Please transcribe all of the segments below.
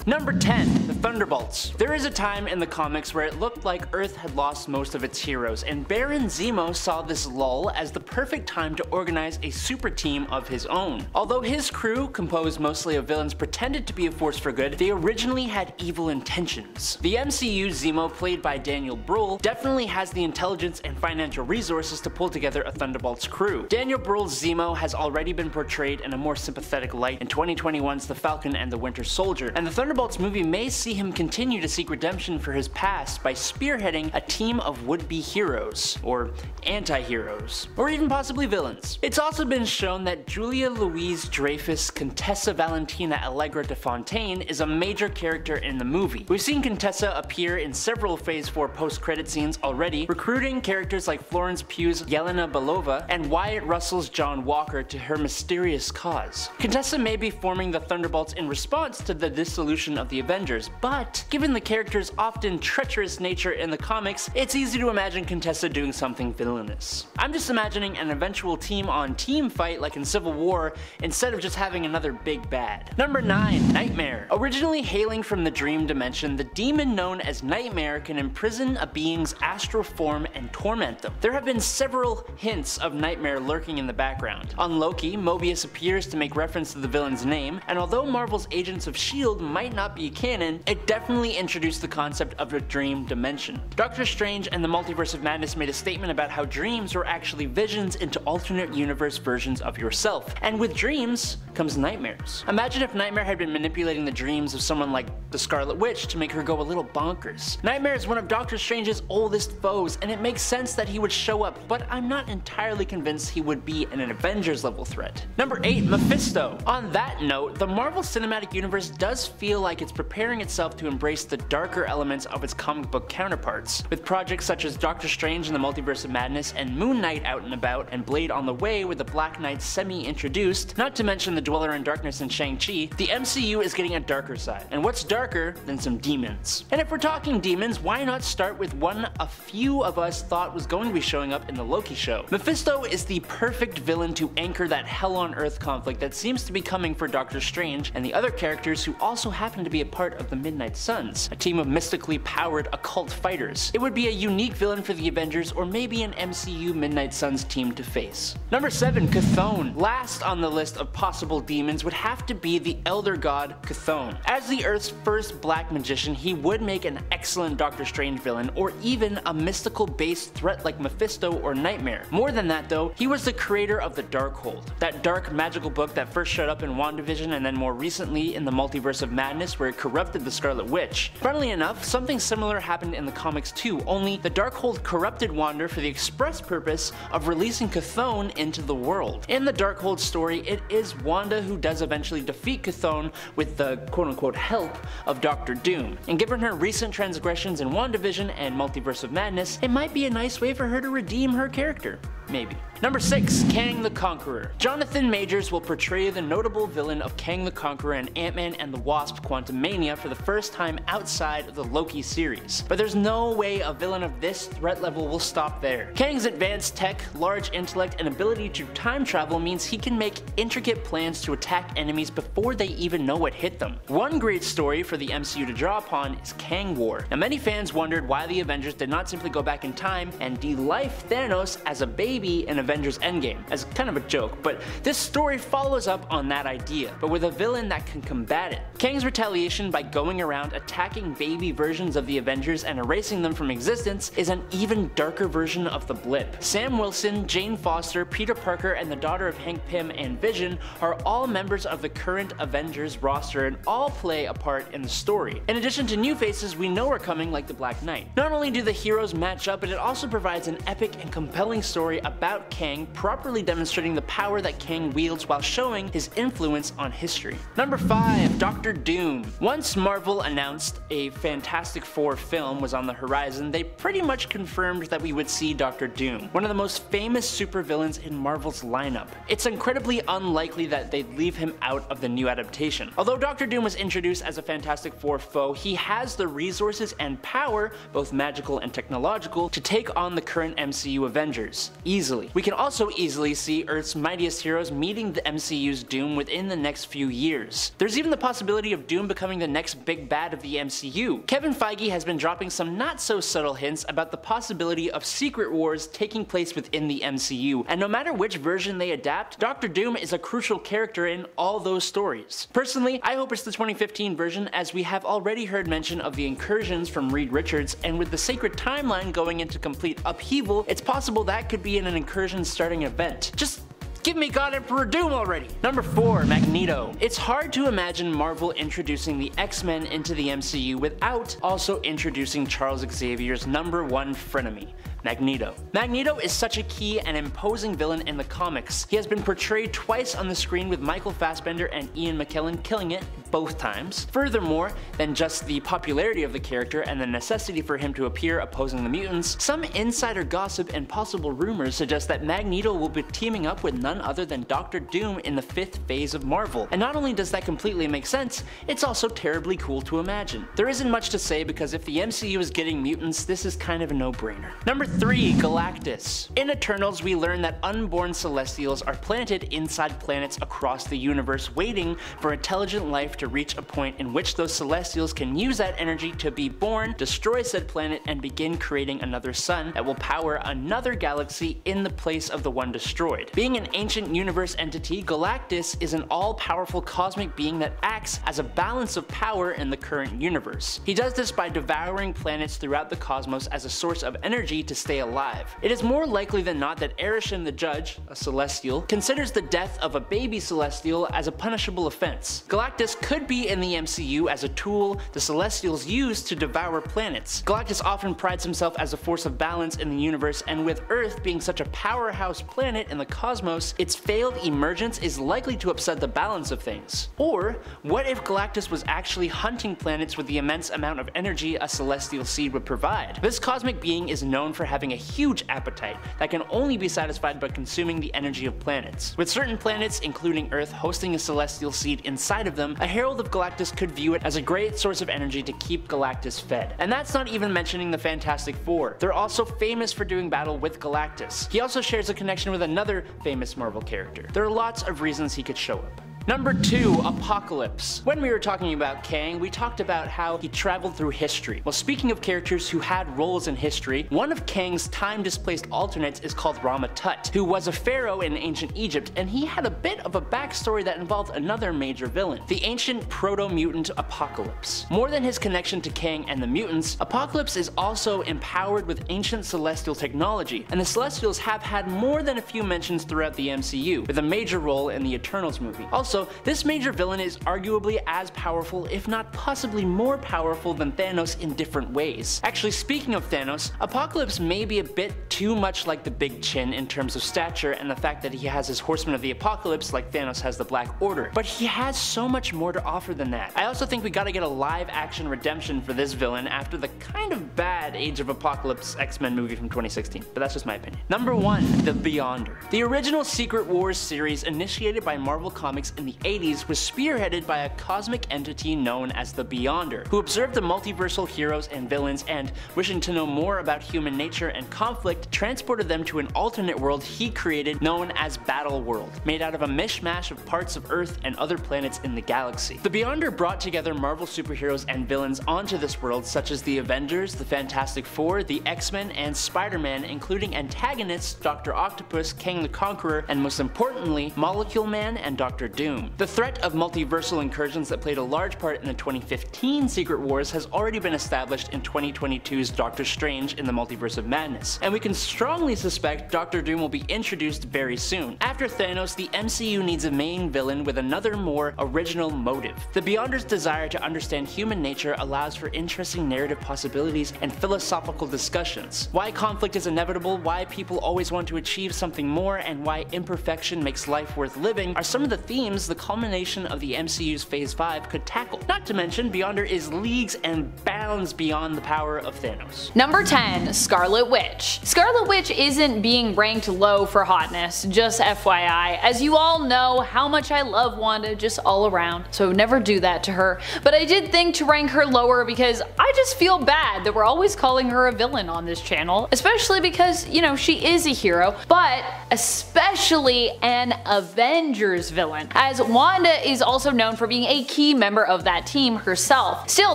Number 10. The Thunderbolts. There is a time in the comics where it looked like Earth had lost most of its heroes, and Baron Zemo saw this lull as the perfect time to organize a super team of his own. Although his crew, composed mostly of villains, pretended to be a force for good, they originally had evil intentions. The MCU Zemo, played by Daniel Bruhl, definitely has the intelligence and financial resources to pull together a Thunderbolts crew. Daniel Bruhl's Zemo has already been portrayed in a more sympathetic light in 2021's The Falcon and the Winter Soldier, and the Thunderbolts movie may see him continue to seek redemption for his past by spearheading a team of would-be heroes, or anti-heroes, or even possibly villains. It's also been shown that Julia Louis-Dreyfus Contessa Valentina Allegra de Fontaine is a major character in the movie. We've seen Contessa appear in several Phase 4 post-credit scenes already, recruiting characters like Florence Pugh's Yelena Belova and Wyatt Russell's John Walker to her mysterious cause. Contessa may be forming the Thunderbolts in response to the dissolution of the Avengers, but given the character's often treacherous nature in the comics, it's easy to imagine Contessa doing something villainous. I'm just imagining an eventual team-on-team fight like in Civil War instead of just having another big bad. Number 9. Nightmare. Originally hailing from the dream dimension, the demon known as Nightmare can imprison a being's astral form and torment them. There have been several hints of Nightmare lurking in the background. On Loki, Mobius appears to make reference to the villain's name, and although Marvel's Agents of S.H.I.E.L.D. might not be canon, it definitely introduced the concept of a dream dimension. Doctor Strange and the Multiverse of Madness made a statement about how dreams were actually visions into alternate universe versions of yourself, and with dreams comes nightmares. Imagine if Nightmare had been manipulating the dreams of someone like the Scarlet Witch to make her go a little bonkers. Nightmare is one of Doctor Strange's oldest foes, and it makes sense that he would show up, but I'm not entirely convinced he would be an Avengers level threat. Number 8. Mephisto. On that note, the Marvel Cinematic Universe does feel like it's preparing itself to embrace the darker elements of its comic book counterparts, with projects such as Doctor Strange and the Multiverse of Madness and Moon Knight out and about, and Blade on the way with the Black Knight semi-introduced, not to mention the Dweller in Darkness and Shang-Chi. The MCU is getting a darker side, and what's darker than some demons? And if we're talking demons, why not start with one a few of us thought was going to be showing up in the Loki show? Mephisto is the perfect villain to anchor that Hell on Earth conflict that seems to be coming for Doctor Strange and the other characters who also happen to be a part of the Midnight Suns, a team of mystically powered occult fighters. It would be a unique villain for the Avengers, or maybe an MCU Midnight Suns team to face. Number 7. Chthon. Last on the list of possible demons would have to be the Elder God Chthon. As the Earth's first black magician, he would make an excellent Doctor Strange villain, or even a mystical based threat like Mephisto or Nightmare. More than that though, he was the creator of the Darkhold, that dark magical book that first showed up in WandaVision and then more recently in the Multiverse of Madness, where it corrupted the Scarlet Witch. Funnily enough, something similar happened in the comics too, only the Darkhold corrupted Wanda for the express purpose of releasing Chthon into the world. In the Darkhold story, it is Wanda who does eventually defeat Chthon with the quote-unquote help of Doctor Doom, and given her recent transgressions in WandaVision and Multiverse of Madness, it might be a nice way for her to redeem her character. Maybe. Number 6. Kang the Conqueror. Jonathan Majors will portray the notable villain of Kang the Conqueror in Ant-Man and the Wasp: Quantumania for the first time outside of the Loki series. But there's no way a villain of this threat level will stop there. Kang's advanced tech, large intellect, and ability to time travel means he can make intricate plans to attack enemies before they even know what hit them. One great story for the MCU to draw upon is Kang War. Now many fans wondered why the Avengers did not simply go back in time and de-life Thanos as a baby in Avengers Endgame, as kind of a joke, but this story follows up on that idea, but with a villain that can combat it. Kang's retaliation by going around attacking baby versions of the Avengers and erasing them from existence is an even darker version of the blip. Sam Wilson, Jane Foster, Peter Parker, and the daughter of Hank Pym and Vision are all members of the current Avengers roster and all play a part in the story. In addition to new faces we know are coming like the Black Knight. Not only do the heroes match up, but it also provides an epic and compelling story about Kang, properly demonstrating the power that Kang wields while showing his influence on history. Number 5. Doctor Doom. Once Marvel announced a Fantastic Four film was on the horizon, they pretty much confirmed that we would see Doctor Doom, one of the most famous supervillains in Marvel's lineup. It's incredibly unlikely that they'd leave him out of the new adaptation. Although Doctor Doom was introduced as a Fantastic Four foe, he has the resources and power, both magical and technological, to take on the current MCU Avengers, easily. We can also easily see Earth's mightiest heroes meeting the MCU's Doom within the next few years. There's even the possibility of Doom becoming the next big bad of the MCU. Kevin Feige has been dropping some not so subtle hints about the possibility of Secret Wars taking place within the MCU, and no matter which version they adapt, Doctor Doom is a crucial character in all those stories. Personally, I hope it's the 2015 version, as we have already heard mention of the incursions from Reed Richards, and with the sacred timeline going into complete upheaval, it's possible that could be in an incursion starting event. Just give me God Emperor Doom already! Number 4. Magneto. It's hard to imagine Marvel introducing the X-Men into the MCU without also introducing Charles Xavier's #1 frenemy, Magneto. Magneto is such a key and imposing villain in the comics. He has been portrayed twice on the screen, with Michael Fassbender and Ian McKellen killing it both times. Furthermore than just the popularity of the character and the necessity for him to appear opposing the mutants, some insider gossip and possible rumors suggest that Magneto will be teaming up with none other than Doctor Doom in the 5th phase of Marvel. And not only does that completely make sense, it's also terribly cool to imagine. There isn't much to say, because if the MCU is getting mutants, this is kind of a no-brainer. Number 3. Galactus. In Eternals, we learn that unborn Celestials are planted inside planets across the universe, waiting for intelligent life to reach a point in which those Celestials can use that energy to be born, destroy said planet, and begin creating another sun that will power another galaxy in the place of the one destroyed. Being an ancient universe entity, Galactus is an all-powerful cosmic being that acts as a balance of power in the current universe. He does this by devouring planets throughout the cosmos as a source of energy to stay alive. It is more likely than not that Arishem the Judge, a Celestial, considers the death of a baby Celestial as a punishable offense. Galactus could be in the MCU as a tool the Celestials use to devour planets. Galactus often prides himself as a force of balance in the universe, and with Earth being such a powerhouse planet in the cosmos, its failed emergence is likely to upset the balance of things. Or, what if Galactus was actually hunting planets with the immense amount of energy a celestial seed would provide? This cosmic being is known for having a huge appetite that can only be satisfied by consuming the energy of planets. With certain planets, including Earth, hosting a celestial seed inside of them, a Herald of Galactus could view it as a great source of energy to keep Galactus fed. And that's not even mentioning the Fantastic Four. They're also famous for doing battle with Galactus. He also shares a connection with another famous Marvel character. There are lots of reasons he could show up. Number 2. Apocalypse. When we were talking about Kang, we talked about how he traveled through history. Well, speaking of characters who had roles in history, one of Kang's time-displaced alternates is called Rama-Tut, who was a pharaoh in ancient Egypt, and he had a bit of a backstory that involved another major villain, the ancient proto-mutant Apocalypse. More than his connection to Kang and the mutants, Apocalypse is also empowered with ancient celestial technology, and the Celestials have had more than a few mentions throughout the MCU, with a major role in the Eternals movie. Also, this major villain is arguably as powerful, if not possibly more powerful, than Thanos in different ways. Actually, speaking of Thanos, Apocalypse may be a bit too much like the Big Chin in terms of stature and the fact that he has his Horsemen of the Apocalypse like Thanos has the Black Order, but he has so much more to offer than that. I also think we gotta get a live-action redemption for this villain after the kind of bad Age of Apocalypse X-Men movie from 2016, but that's just my opinion. Number 1. The Beyonder. The original Secret Wars series, initiated by Marvel Comics in the 80s, was spearheaded by a cosmic entity known as the Beyonder, who observed the multiversal heroes and villains and, wishing to know more about human nature and conflict, transported them to an alternate world he created known as Battle World, made out of a mishmash of parts of Earth and other planets in the galaxy. The Beyonder brought together Marvel superheroes and villains onto this world, such as the Avengers, the Fantastic Four, the X-Men, and Spider-Man, including antagonists Dr. Octopus, Kang the Conqueror, and most importantly, Molecule Man and Dr. Doom. The threat of multiversal incursions that played a large part in the 2015 Secret Wars has already been established in 2022's Doctor Strange in the Multiverse of Madness, and we can strongly suspect Dr. Doom will be introduced very soon. After Thanos, the MCU needs a main villain with another more original motive. The Beyonder's desire to understand human nature allows for interesting narrative possibilities and philosophical discussions. Why conflict is inevitable, why people always want to achieve something more, and why imperfection makes life worth living are some of the themes the culmination of the MCU's Phase 5 could tackle. Not to mention, Beyonder is leagues and bounds bounds beyond the power of Thanos. Number 10. Scarlet Witch. Scarlet Witch isn't being ranked low for hotness, just FYI, as you all know how much I love Wanda just all around, so I would never do that to her, but I did think to rank her lower because I just feel bad that we're always calling her a villain on this channel, especially because, you know, she is a hero, but especially an Avengers villain, as Wanda is also known for being a key member of that team herself. Still,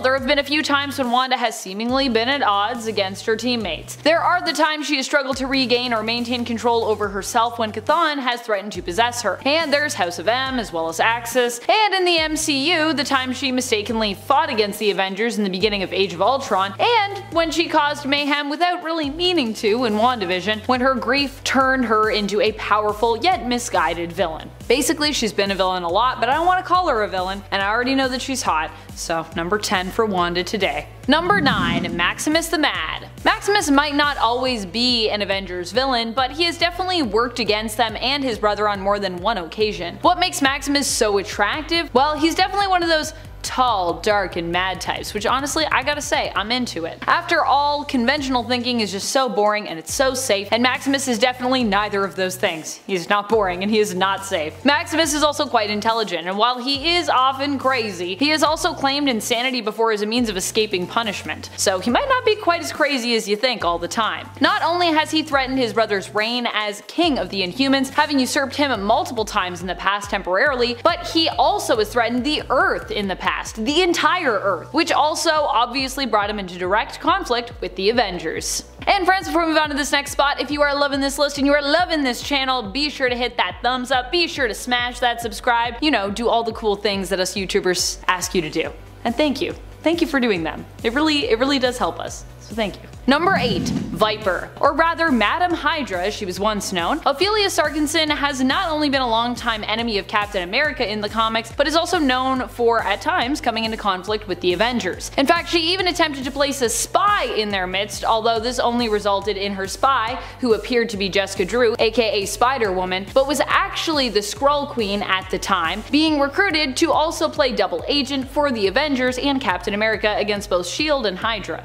there have been a few times when Wanda has seemingly been at odds against her teammates. There are the times she has struggled to regain or maintain control over herself when Chthon has threatened to possess her, and there's House of M as well as Axis, and in the MCU, the time she mistakenly fought against the Avengers in the beginning of Age of Ultron, and when she caused mayhem without really meaning to in WandaVision, when her grief turned her into a powerful yet misguided villain. Basically, she's been a villain a lot, but I don't want to call her a villain, and I already know that she's hot, so number 10 for Wanda today. Number 9. Maximus the Mad. Maximus might not always be an Avengers villain, but he has definitely worked against them and his brother on more than one occasion. What makes Maximus so attractive? Well, he's definitely one of those tall, dark, and mad types, which honestly, I gotta say, I'm into it. After all, conventional thinking is just so boring and it's so safe, and Maximus is definitely neither of those things. He's not boring and he is not safe. Maximus is also quite intelligent, and while he is often crazy, he has also claimed insanity before as a means of escaping punishment, so he might not be quite as crazy as you think all the time. Not only has he threatened his brother's reign as king of the Inhumans, having usurped him multiple times in the past temporarily, but he also has threatened the Earth in the past. The entire Earth, which also obviously brought him into direct conflict with the Avengers. And friends, before we move on to this next spot, if you are loving this list and you are loving this channel, be sure to hit that thumbs up, be sure to smash that subscribe, you know, do all the cool things that us YouTubers ask you to do. And thank you. Thank you for doing them. It really does help us. So thank you. Number 8. Viper, or rather Madam Hydra as she was once known. Ophelia Sarkinson has not only been a longtime enemy of Captain America in the comics, but is also known for, at times, coming into conflict with the Avengers. In fact, she even attempted to place a spy in their midst, although this only resulted in her spy, who appeared to be Jessica Drew, aka Spider-Woman, but was actually the Skrull Queen at the time, being recruited to also play double agent for the Avengers and Captain America against both S.H.I.E.L.D. and Hydra.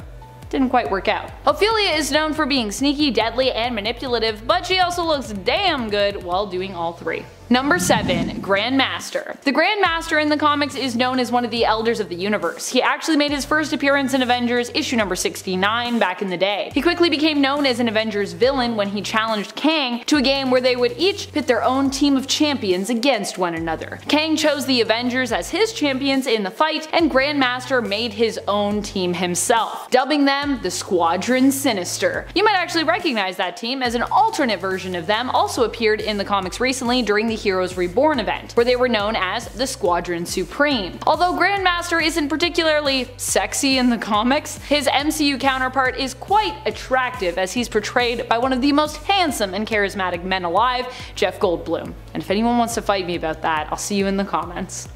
Didn't quite work out. Ophelia is known for being sneaky, deadly, and manipulative, but she also looks damn good while doing all three. Number 7. Grand Master. The Grand Master in the comics is known as one of the Elders of the Universe. He actually made his first appearance in Avengers issue number 69 back in the day. He quickly became known as an Avengers villain when he challenged Kang to a game where they would each pit their own team of champions against one another. Kang chose the Avengers as his champions in the fight, and Grand Master made his own team himself, dubbing them the Squadron Sinister. You might actually recognize that team, as an alternate version of them also appeared in the comics recently during the Heroes Reborn event, where they were known as the Squadron Supreme. Although Grandmaster isn't particularly sexy in the comics, his MCU counterpart is quite attractive, as he's portrayed by one of the most handsome and charismatic men alive, Jeff Goldblum. And if anyone wants to fight me about that, I'll see you in the comments.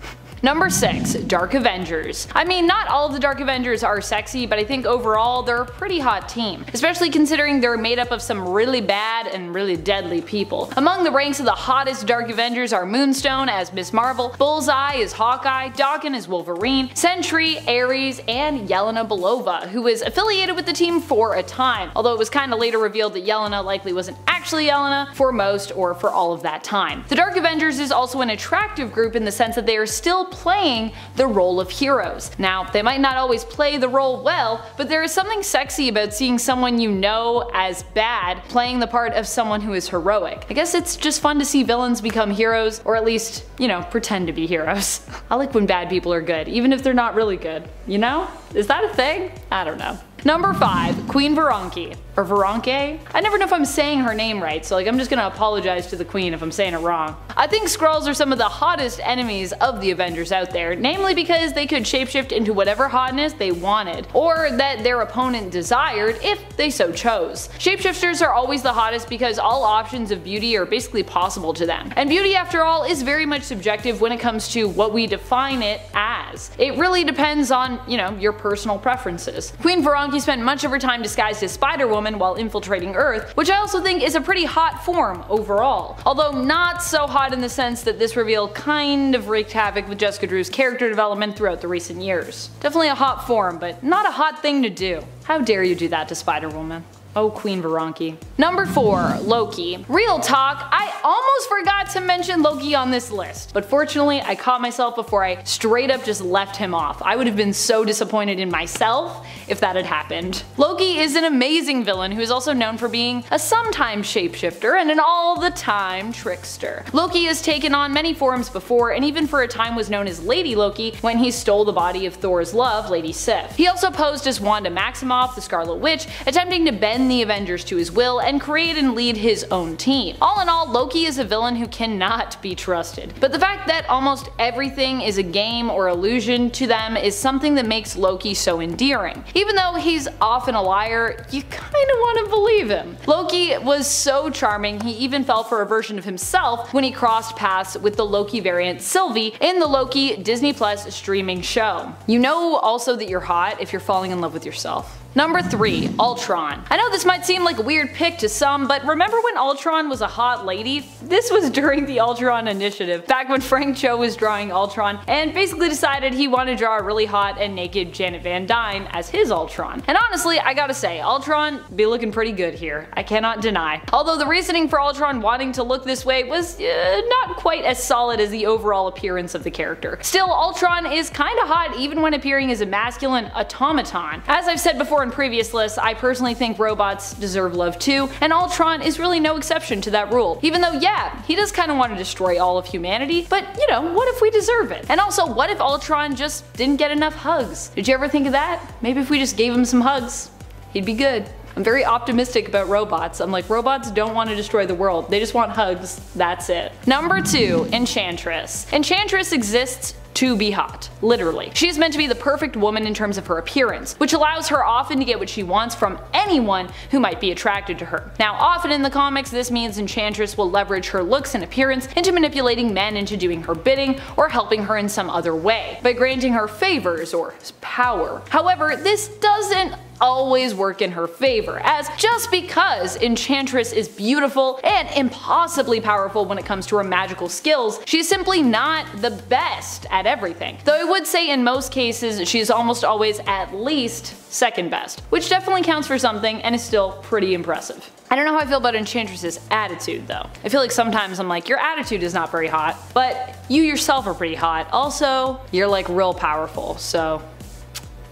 Number 6. Dark Avengers. I mean, not all of the Dark Avengers are sexy, but I think overall they're a pretty hot team, especially considering they're made up of some really bad and really deadly people. Among the ranks of the hottest Dark Avengers are Moonstone as Miss Marvel, Bullseye as Hawkeye, Daken as Wolverine, Sentry, Ares, and Yelena Belova, who was affiliated with the team for a time, although it was kinda later revealed that Yelena likely wasn't actually Yelena for most or for all of that time. The Dark Avengers is also an attractive group in the sense that they are still playing the role of heroes. Now, they might not always play the role well, but there is something sexy about seeing someone you know as bad playing the part of someone who is heroic. I guess it's just fun to see villains become heroes, or at least, you know, pretend to be heroes. I like when bad people are good, even if they're not really good, you know? Is that a thing? I don't know. Number 5. Queen Veronki. Or Veronke? I never know if I'm saying her name right, so I'm just gonna apologize to the queen if I'm saying it wrong. I think Skrulls are some of the hottest enemies of the Avengers out there, namely because they could shapeshift into whatever hotness they wanted, or that their opponent desired if they so chose. Shapeshifters are always the hottest because all options of beauty are basically possible to them. And beauty, after all, is very much subjective when it comes to what we define it as. It really depends on, you know, your personal preferences. Queen Veronki spent much of her time disguised as Spider-Woman, woman while infiltrating Earth, which I also think is a pretty hot form overall. Although not so hot in the sense that this reveal kind of wreaked havoc with Jessica Drew's character development throughout the recent years. Definitely a hot form, but not a hot thing to do. How dare you do that to Spider-Woman? Oh, Queen Veronki. Number 4. Loki. Real talk, I almost forgot to mention Loki on this list, but fortunately I caught myself before I straight up just left him off. I would have been so disappointed in myself if that had happened. Loki is an amazing villain who is also known for being a sometimes shapeshifter and an all-the-time trickster. Loki has taken on many forms before, and even for a time was known as Lady Loki when he stole the body of Thor's love, Lady Sif. He also posed as Wanda Maximoff, the Scarlet Witch, attempting to bend the Avengers to his will and create and lead his own team. All in all, Loki is a villain who cannot be trusted. But the fact that almost everything is a game or illusion to them is something that makes Loki so endearing. Even though he's often a liar, you kinda wanna believe him. Loki was so charming, he even fell for a version of himself when he crossed paths with the Loki variant Sylvie in the Loki Disney Plus streaming show. You know also that you're hot if you're falling in love with yourself. Number 3. Ultron. I know this might seem like a weird pick to some, but remember when Ultron was a hot lady? This was during the Ultron Initiative, back when Frank Cho was drawing Ultron and basically decided he wanted to draw a really hot and naked Janet Van Dyne as his Ultron. And honestly, I gotta say, Ultron be looking pretty good here, I cannot deny. Although the reasoning for Ultron wanting to look this way was not quite as solid as the overall appearance of the character. Still, Ultron is kinda hot even when appearing as a masculine automaton. As I've said before in previous lists, I personally think robots deserve love too, and Ultron is really no exception to that rule. Even though, yeah, he does kind of want to destroy all of humanity, but you know, what if we deserve it? And also, what if Ultron just didn't get enough hugs? Did you ever think of that? Maybe if we just gave him some hugs, he'd be good. I'm very optimistic about robots. I'm like, robots don't want to destroy the world, they just want hugs, that's it. Number 2. Enchantress. Enchantress exists to be hot, literally. She is meant to be the perfect woman in terms of her appearance, which allows her often to get what she wants from anyone who might be attracted to her. Now, often in the comics, this means Enchantress will leverage her looks and appearance into manipulating men into doing her bidding or helping her in some other way, by granting her favors or power. However, this doesn't always work in her favor, as just because Enchantress is beautiful and impossibly powerful when it comes to her magical skills, she's simply not the best at everything. Though I would say in most cases she's almost always at least second best, which definitely counts for something and is still pretty impressive. I don't know how I feel about Enchantress's attitude though. I feel like sometimes I'm like, your attitude is not very hot, but you yourself are pretty hot. Also, you're like real powerful, so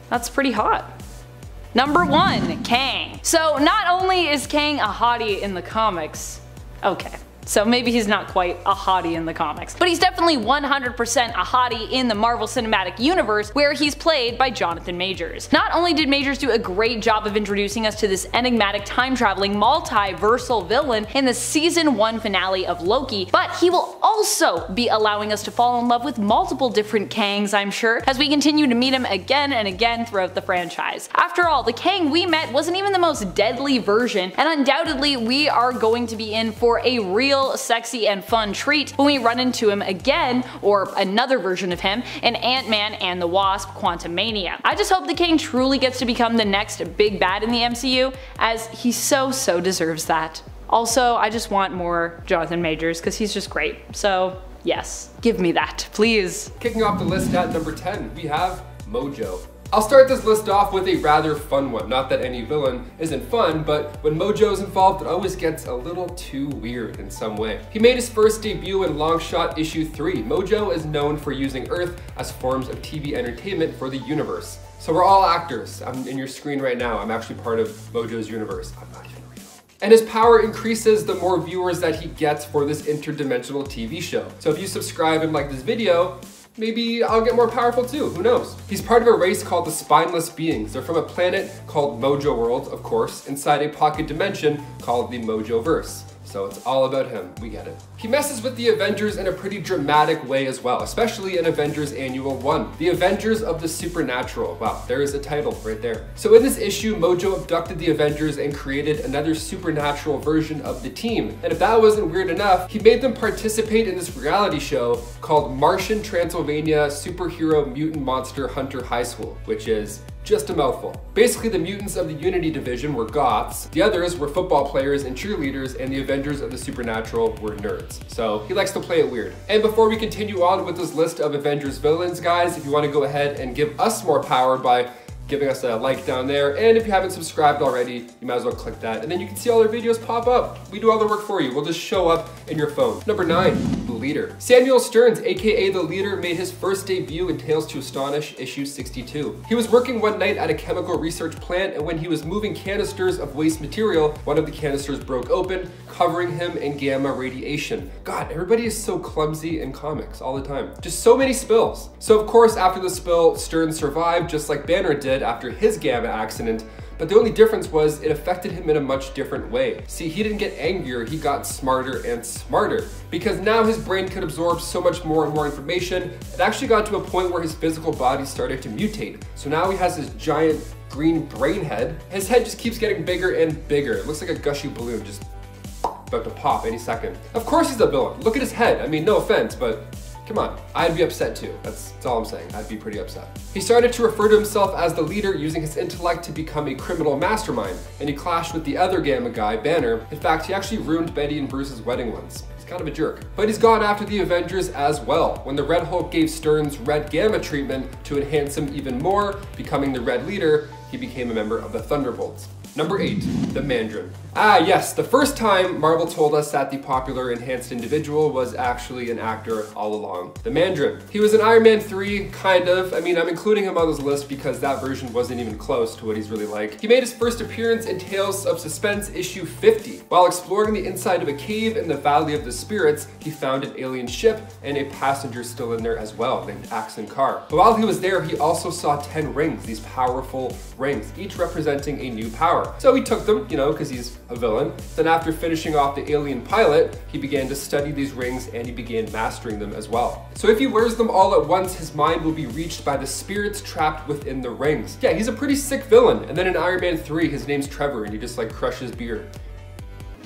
that's pretty hot. Number 1. Kang. So not only is Kang a hottie in the comics, okay, so maybe he's not quite a hottie in the comics, but he's definitely 100% a hottie in the Marvel Cinematic Universe, where he's played by Jonathan Majors. Not only did Majors do a great job of introducing us to this enigmatic time-traveling multiversal villain in the season 1 finale of Loki, but he will also be allowing us to fall in love with multiple different Kangs, I'm sure, as we continue to meet him again and again throughout the franchise. After all, the Kang we met wasn't even the most deadly version, and undoubtedly we are going to be in for a real sexy and fun treat when we run into him again, or another version of him, in Ant-Man and the Wasp: Quantumania. I just hope the Kang truly gets to become the next big bad in the MCU, as he so deserves that. Also, I just want more Jonathan Majors because he's just great, so yes, give me that, please. Kicking off the list at number 10, we have Mojo. I'll start this list off with a rather fun one. Not that any villain isn't fun, but when Mojo's involved, it always gets a little too weird in some way. He made his first debut in Longshot issue 3. Mojo is known for using Earth as forms of TV entertainment for the universe. So we're all actors. I'm in your screen right now. I'm actually part of Mojo's universe. I'm not even real. And his power increases the more viewers that he gets for this interdimensional TV show. So if you subscribe and like this video, maybe I'll get more powerful too, who knows? He's part of a race called the Spineless Beings. They're from a planet called Mojo World, of course, inside a pocket dimension called the Mojoverse. So it's all about him, we get it. He messes with the Avengers in a pretty dramatic way as well, especially in Avengers Annual 1. The Avengers of the Supernatural. Wow, there is a title right there. So in this issue, Mojo abducted the Avengers and created another supernatural version of the team. And if that wasn't weird enough, he made them participate in this reality show called Martian Transylvania Superhero Mutant Monster Hunter High School, which is Just a mouthful. Basically, the mutants of the Unity division were goths, the others were football players and cheerleaders, and the Avengers of the Supernatural were nerds. So he likes to play it weird. And before we continue on with this list of Avengers villains, guys, if you want to go ahead and give us more power by giving us a like down there, and if you haven't subscribed already, you might as well click that, and then you can see all our videos pop up. We do all the work for you. We'll just show up in your phone. Number 9, the Leader. Samuel Stearns, aka the Leader, made his first debut in Tales to Astonish issue 62. He was working one night at a chemical research plant, and when he was moving canisters of waste material, one of the canisters broke open, covering him in gamma radiation. God, everybody is so clumsy in comics all the time. Just so many spills. So of course, after the spill, Stearns survived just like Banner did after his gamma accident, but the only difference was it affected him in a much different way. See, he didn't get angrier, he got smarter and smarter, because now his brain could absorb so much more and more information. It actually got to a point where his physical body started to mutate. So now he has this giant green brain head. His head just keeps getting bigger and bigger. It looks like a gushy balloon, just about to pop any second. Of course he's a villain. Look at his head. I mean, no offense, but come on, I'd be upset too. That's all I'm saying. I'd be pretty upset. He started to refer to himself as the Leader, using his intellect to become a criminal mastermind, and he clashed with the other Gamma guy, Banner. In fact, he actually ruined Betty and Bruce's wedding once. He's kind of a jerk. But he's gone after the Avengers as well. When the Red Hulk gave Stearns Red Gamma treatment to enhance him even more, becoming the Red Leader, he became a member of the Thunderbolts. Number 8, the Mandarin. Ah yes, the first time Marvel told us that the popular enhanced individual was actually an actor all along. The Mandarin. He was in Iron Man 3, kind of. I mean, I'm including him on this list because that version wasn't even close to what he's really like. He made his first appearance in Tales of Suspense issue 50. While exploring the inside of a cave in the Valley of the Spirits, he found an alien ship and a passenger still in there as well, named Axon Carr. But while he was there, he also saw 10 rings, these powerful rings, each representing a new power. So he took them, you know, because he's a villain. Then after finishing off the alien pilot, he began to study these rings and he began mastering them as well. So if he wears them all at once, his mind will be reached by the spirits trapped within the rings. Yeah, he's a pretty sick villain. And then in Iron Man 3, his name's Trevor and he just like crushes beer.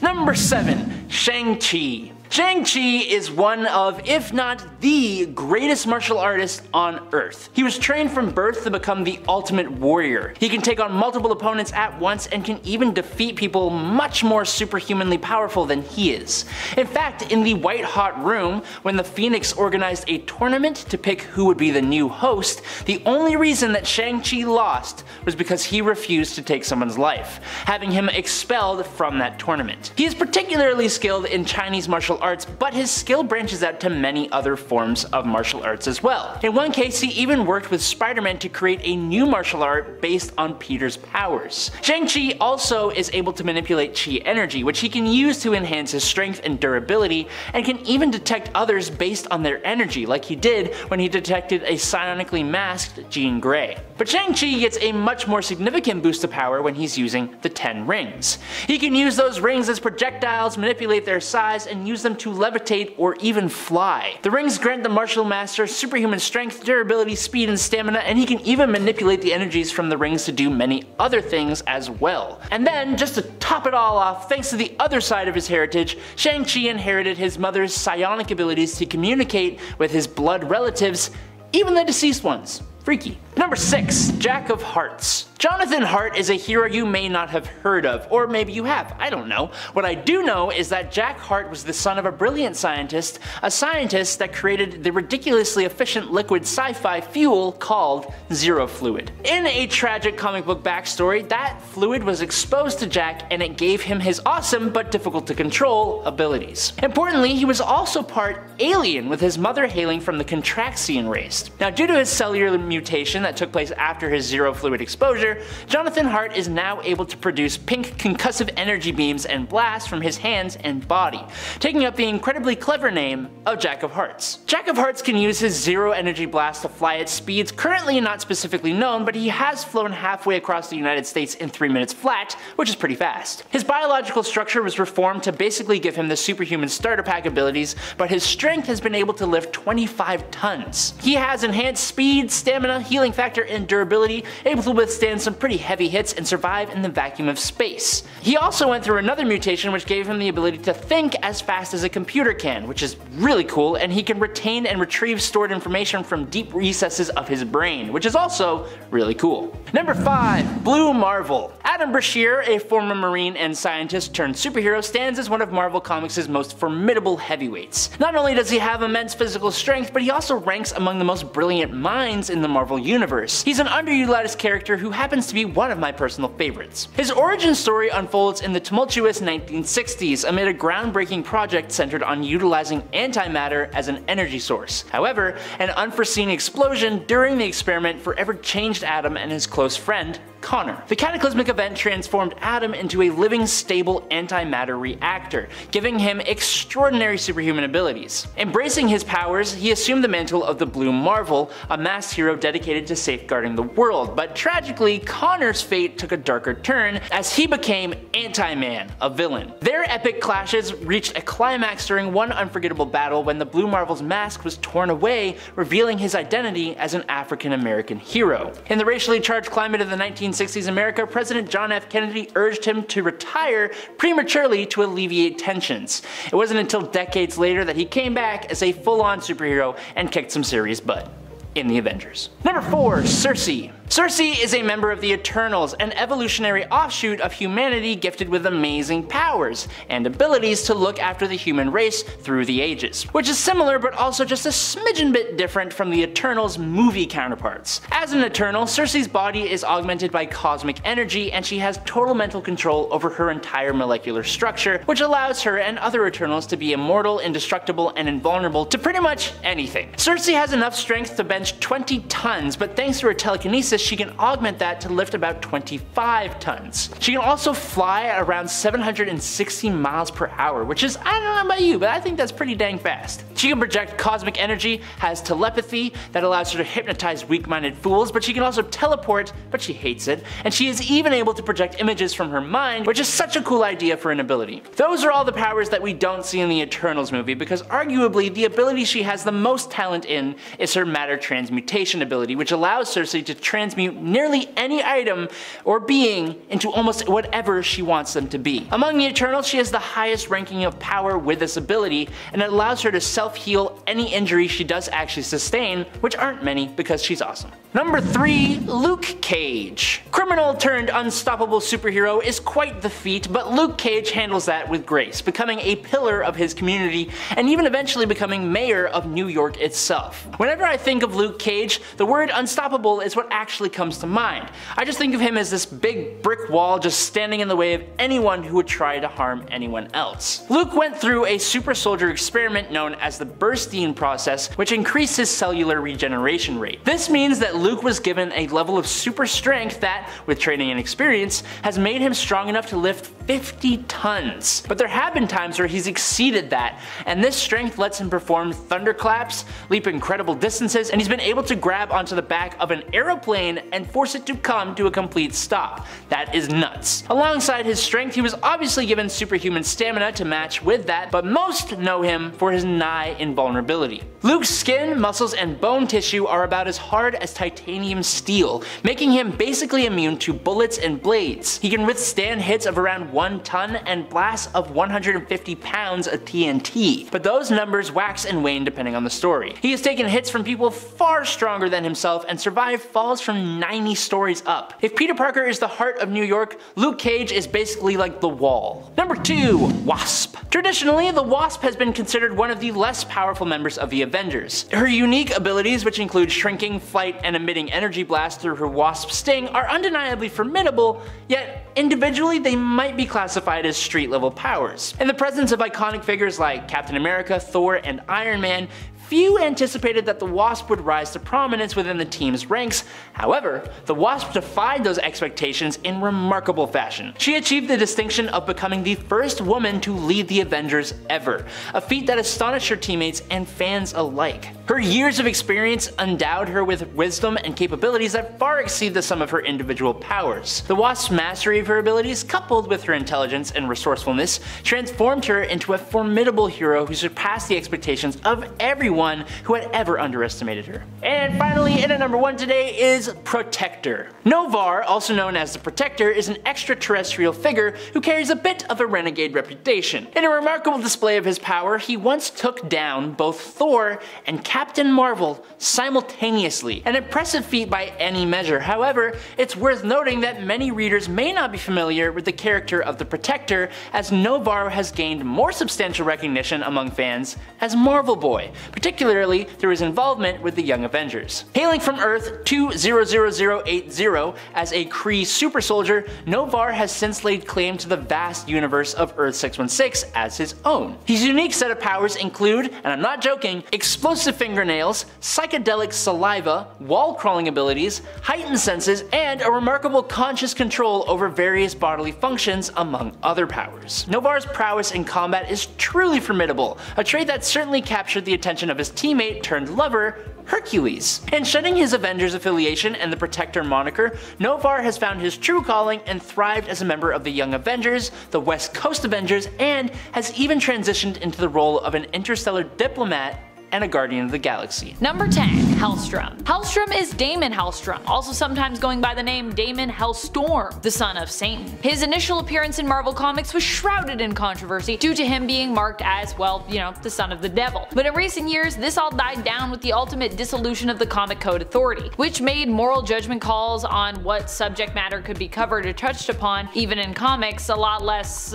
Number 7, Shang-Chi. Shang-Chi is one of, if not the greatest martial artist on Earth. He was trained from birth to become the ultimate warrior. He can take on multiple opponents at once and can even defeat people much more superhumanly powerful than he is. In fact, in the White Hot Room, when the Phoenix organized a tournament to pick who would be the new host, the only reason that Shang-Chi lost was because he refused to take someone's life, having him expelled from that tournament. He is particularly skilled in Chinese martial arts, but his skill branches out to many other forms of martial arts as well. In one case, he even worked with Spider-Man to create a new martial art based on Peter's powers. Shang-Chi also is able to manipulate Chi energy, which he can use to enhance his strength and durability, and can even detect others based on their energy, like he did when he detected a psionically masked Jean Grey. But Shang-Chi gets a much more significant boost of power when he's using the 10 rings. He can use those rings as projectiles, manipulate their size, and use them to levitate or even fly. The rings grant the martial master superhuman strength, durability, speed, and stamina, and he can even manipulate the energies from the rings to do many other things as well. And then, just to top it all off, thanks to the other side of his heritage, Shang-Chi inherited his mother's psionic abilities to communicate with his blood relatives, even the deceased ones. Freaky. Number 6, Jack of Hearts. Jonathan Hart is a hero you may not have heard of, or maybe you have, I don't know. What I do know is that Jack Hart was the son of a brilliant scientist, a scientist that created the ridiculously efficient liquid sci-fi fuel called Zero Fluid. In a tragic comic book backstory, that fluid was exposed to Jack and it gave him his awesome but difficult to control abilities. Importantly, he was also part alien, with his mother hailing from the Contraxian race. Now, due to his cellular mutation that took place after his Zero Fluid exposure, Jonathan Hart is now able to produce pink concussive energy beams and blasts from his hands and body, taking up the incredibly clever name of Jack of Hearts. Jack of Hearts can use his zero energy blast to fly at speeds currently not specifically known, but he has flown halfway across the United States in 3 minutes flat, which is pretty fast. His biological structure was reformed to basically give him the superhuman starter pack abilities, but his strength has been able to lift 25 tons. He has enhanced speed, stamina, healing healing factor and durability, able to withstand some pretty heavy hits and survive in the vacuum of space. He also went through another mutation which gave him the ability to think as fast as a computer can, which is really cool, and he can retain and retrieve stored information from deep recesses of his brain, which is also really cool. Number 5. Blue Marvel. Adam Brashear, a former Marine and scientist turned superhero, stands as one of Marvel Comics' most formidable heavyweights. Not only does he have immense physical strength, but he also ranks among the most brilliant minds in the Marvel Universe. He's an underutilized character who happens to be one of my personal favorites. His origin story unfolds in the tumultuous 1960s amid a groundbreaking project centered on utilizing antimatter as an energy source. However, an unforeseen explosion during the experiment forever changed Adam and his close friend, Connor. The cataclysmic event transformed Adam into a living, stable antimatter reactor, giving him extraordinary superhuman abilities. Embracing his powers, he assumed the mantle of the Blue Marvel, a masked hero dedicated to safeguarding the world, but tragically, Connor's fate took a darker turn as he became Anti-Man, a villain. Their epic clashes reached a climax during one unforgettable battle when the Blue Marvel's mask was torn away, revealing his identity as an African-American hero. In the racially charged climate of the 1960s America, President John F. Kennedy urged him to retire prematurely to alleviate tensions. It wasn't until decades later that he came back as a full-on superhero and kicked some serious butt in the Avengers. Number 4. Sersi. Sersi is a member of the Eternals, an evolutionary offshoot of humanity gifted with amazing powers and abilities to look after the human race through the ages, which is similar but also just a smidgen bit different from the Eternals movie counterparts. As an Eternal, Sersi's body is augmented by cosmic energy and she has total mental control over her entire molecular structure, which allows her and other Eternals to be immortal, indestructible, and invulnerable to pretty much anything. Sersi has enough strength to bench 20 tons, but thanks to her telekinesis, she can augment that to lift about 25 tons. She can also fly at around 760 miles per hour, which is, I don't know about you, but I think that's pretty dang fast. She can project cosmic energy, has telepathy that allows her to hypnotize weak-minded fools, but she can also teleport, but she hates it, and she is even able to project images from her mind, which is such a cool idea for an ability. Those are all the powers that we don't see in the Eternals movie, because arguably the ability she has the most talent in is her matter transmutation ability, which allows Sersi to transmute nearly any item or being into almost whatever she wants them to be. Among the Eternals, she has the highest ranking of power with this ability, and it allows her to self-heal any injury she does actually sustain, which aren't many because she's awesome. Number 3. Luke Cage. Criminal turned unstoppable superhero is quite the feat, but Luke Cage handles that with grace, becoming a pillar of his community and even eventually becoming mayor of New York itself. Whenever I think of Luke Cage, the word unstoppable is what actually comes to mind. I just think of him as this big brick wall just standing in the way of anyone who would try to harm anyone else. Luke went through a super soldier experiment known as the Burstein process, which increased his cellular regeneration rate. This means that Luke was given a level of super strength that, with training and experience, has made him strong enough to lift 50 tons. But there have been times where he's exceeded that, and this strength lets him perform thunderclaps, leap incredible distances, and he's been able to grab onto the back of an aeroplane and force it to come to a complete stop. That is nuts. Alongside his strength, he was obviously given superhuman stamina to match with that, but most know him for his nigh invulnerability. Luke's skin, muscles, and bone tissue are about as hard as titanium steel, making him basically immune to bullets and blades. He can withstand hits of around 1 ton and blasts of 150 pounds of TNT, but those numbers wax and wane depending on the story. He has taken hits from people far stronger than himself and survived falls from 90 stories up. If Peter Parker is the heart of New York, Luke Cage is basically like the wall. Number 2. Wasp. Traditionally, the Wasp has been considered one of the less powerful members of the Avengers. Her unique abilities, which include shrinking, flight, and emitting energy blasts through her Wasp sting, are undeniably formidable, yet individually they might be classified as street-level powers. In the presence of iconic figures like Captain America, Thor, and Iron Man, few anticipated that the Wasp would rise to prominence within the team's ranks. However, the Wasp defied those expectations in remarkable fashion. She achieved the distinction of becoming the first woman to lead the Avengers ever, a feat that astonished her teammates and fans alike. Her years of experience endowed her with wisdom and capabilities that far exceed the sum of her individual powers. The Wasp's mastery of her abilities, coupled with her intelligence and resourcefulness, transformed her into a formidable hero who surpassed the expectations of everyone anyone who had ever underestimated her. And finally, in at number 1 today is Protector. Novar, also known as the Protector, is an extraterrestrial figure who carries a bit of a renegade reputation. In a remarkable display of his power, he once took down both Thor and Captain Marvel simultaneously, an impressive feat by any measure. However, it's worth noting that many readers may not be familiar with the character of the Protector, as Novar has gained more substantial recognition among fans as Marvel Boy, particularly through his involvement with the Young Avengers. Hailing from Earth 200080 as a Kree super soldier, Novar has since laid claim to the vast universe of Earth 616 as his own. His unique set of powers include, and I'm not joking, explosive fingernails, psychedelic saliva, wall crawling abilities, heightened senses, and a remarkable conscious control over various bodily functions, among other powers. Novar's prowess in combat is truly formidable, a trait that certainly captured the attention of his teammate turned lover, Hercules. In shedding his Avengers affiliation and the Protector moniker, Novar has found his true calling and thrived as a member of the Young Avengers, the West Coast Avengers, and has even transitioned into the role of an interstellar diplomat and a Guardian of the Galaxy. Number 10. Hellstrom. Hellstrom is Daemon Hellstrom, also sometimes going by the name Daemon Hellstorm, the son of Satan. His initial appearance in Marvel Comics was shrouded in controversy due to him being marked as, well, you know, the son of the devil. But in recent years, this all died down with the ultimate dissolution of the Comic Code Authority, which made moral judgment calls on what subject matter could be covered or touched upon, even in comics, a lot less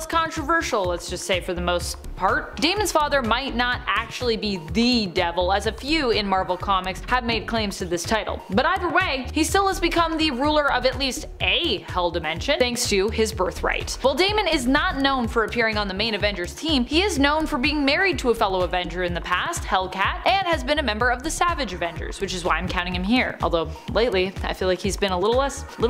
controversial, let's just say, for the most part. Daemon's father might not actually be the devil, as a few in Marvel Comics have made claims to this title. But either way, he still has become the ruler of at least a Hell dimension, thanks to his birthright. While Daemon is not known for appearing on the main Avengers team, he is known for being married to a fellow Avenger in the past, Hellcat, and has been a member of the Savage Avengers, which is why I'm counting him here. Although, lately, I feel like he's been a little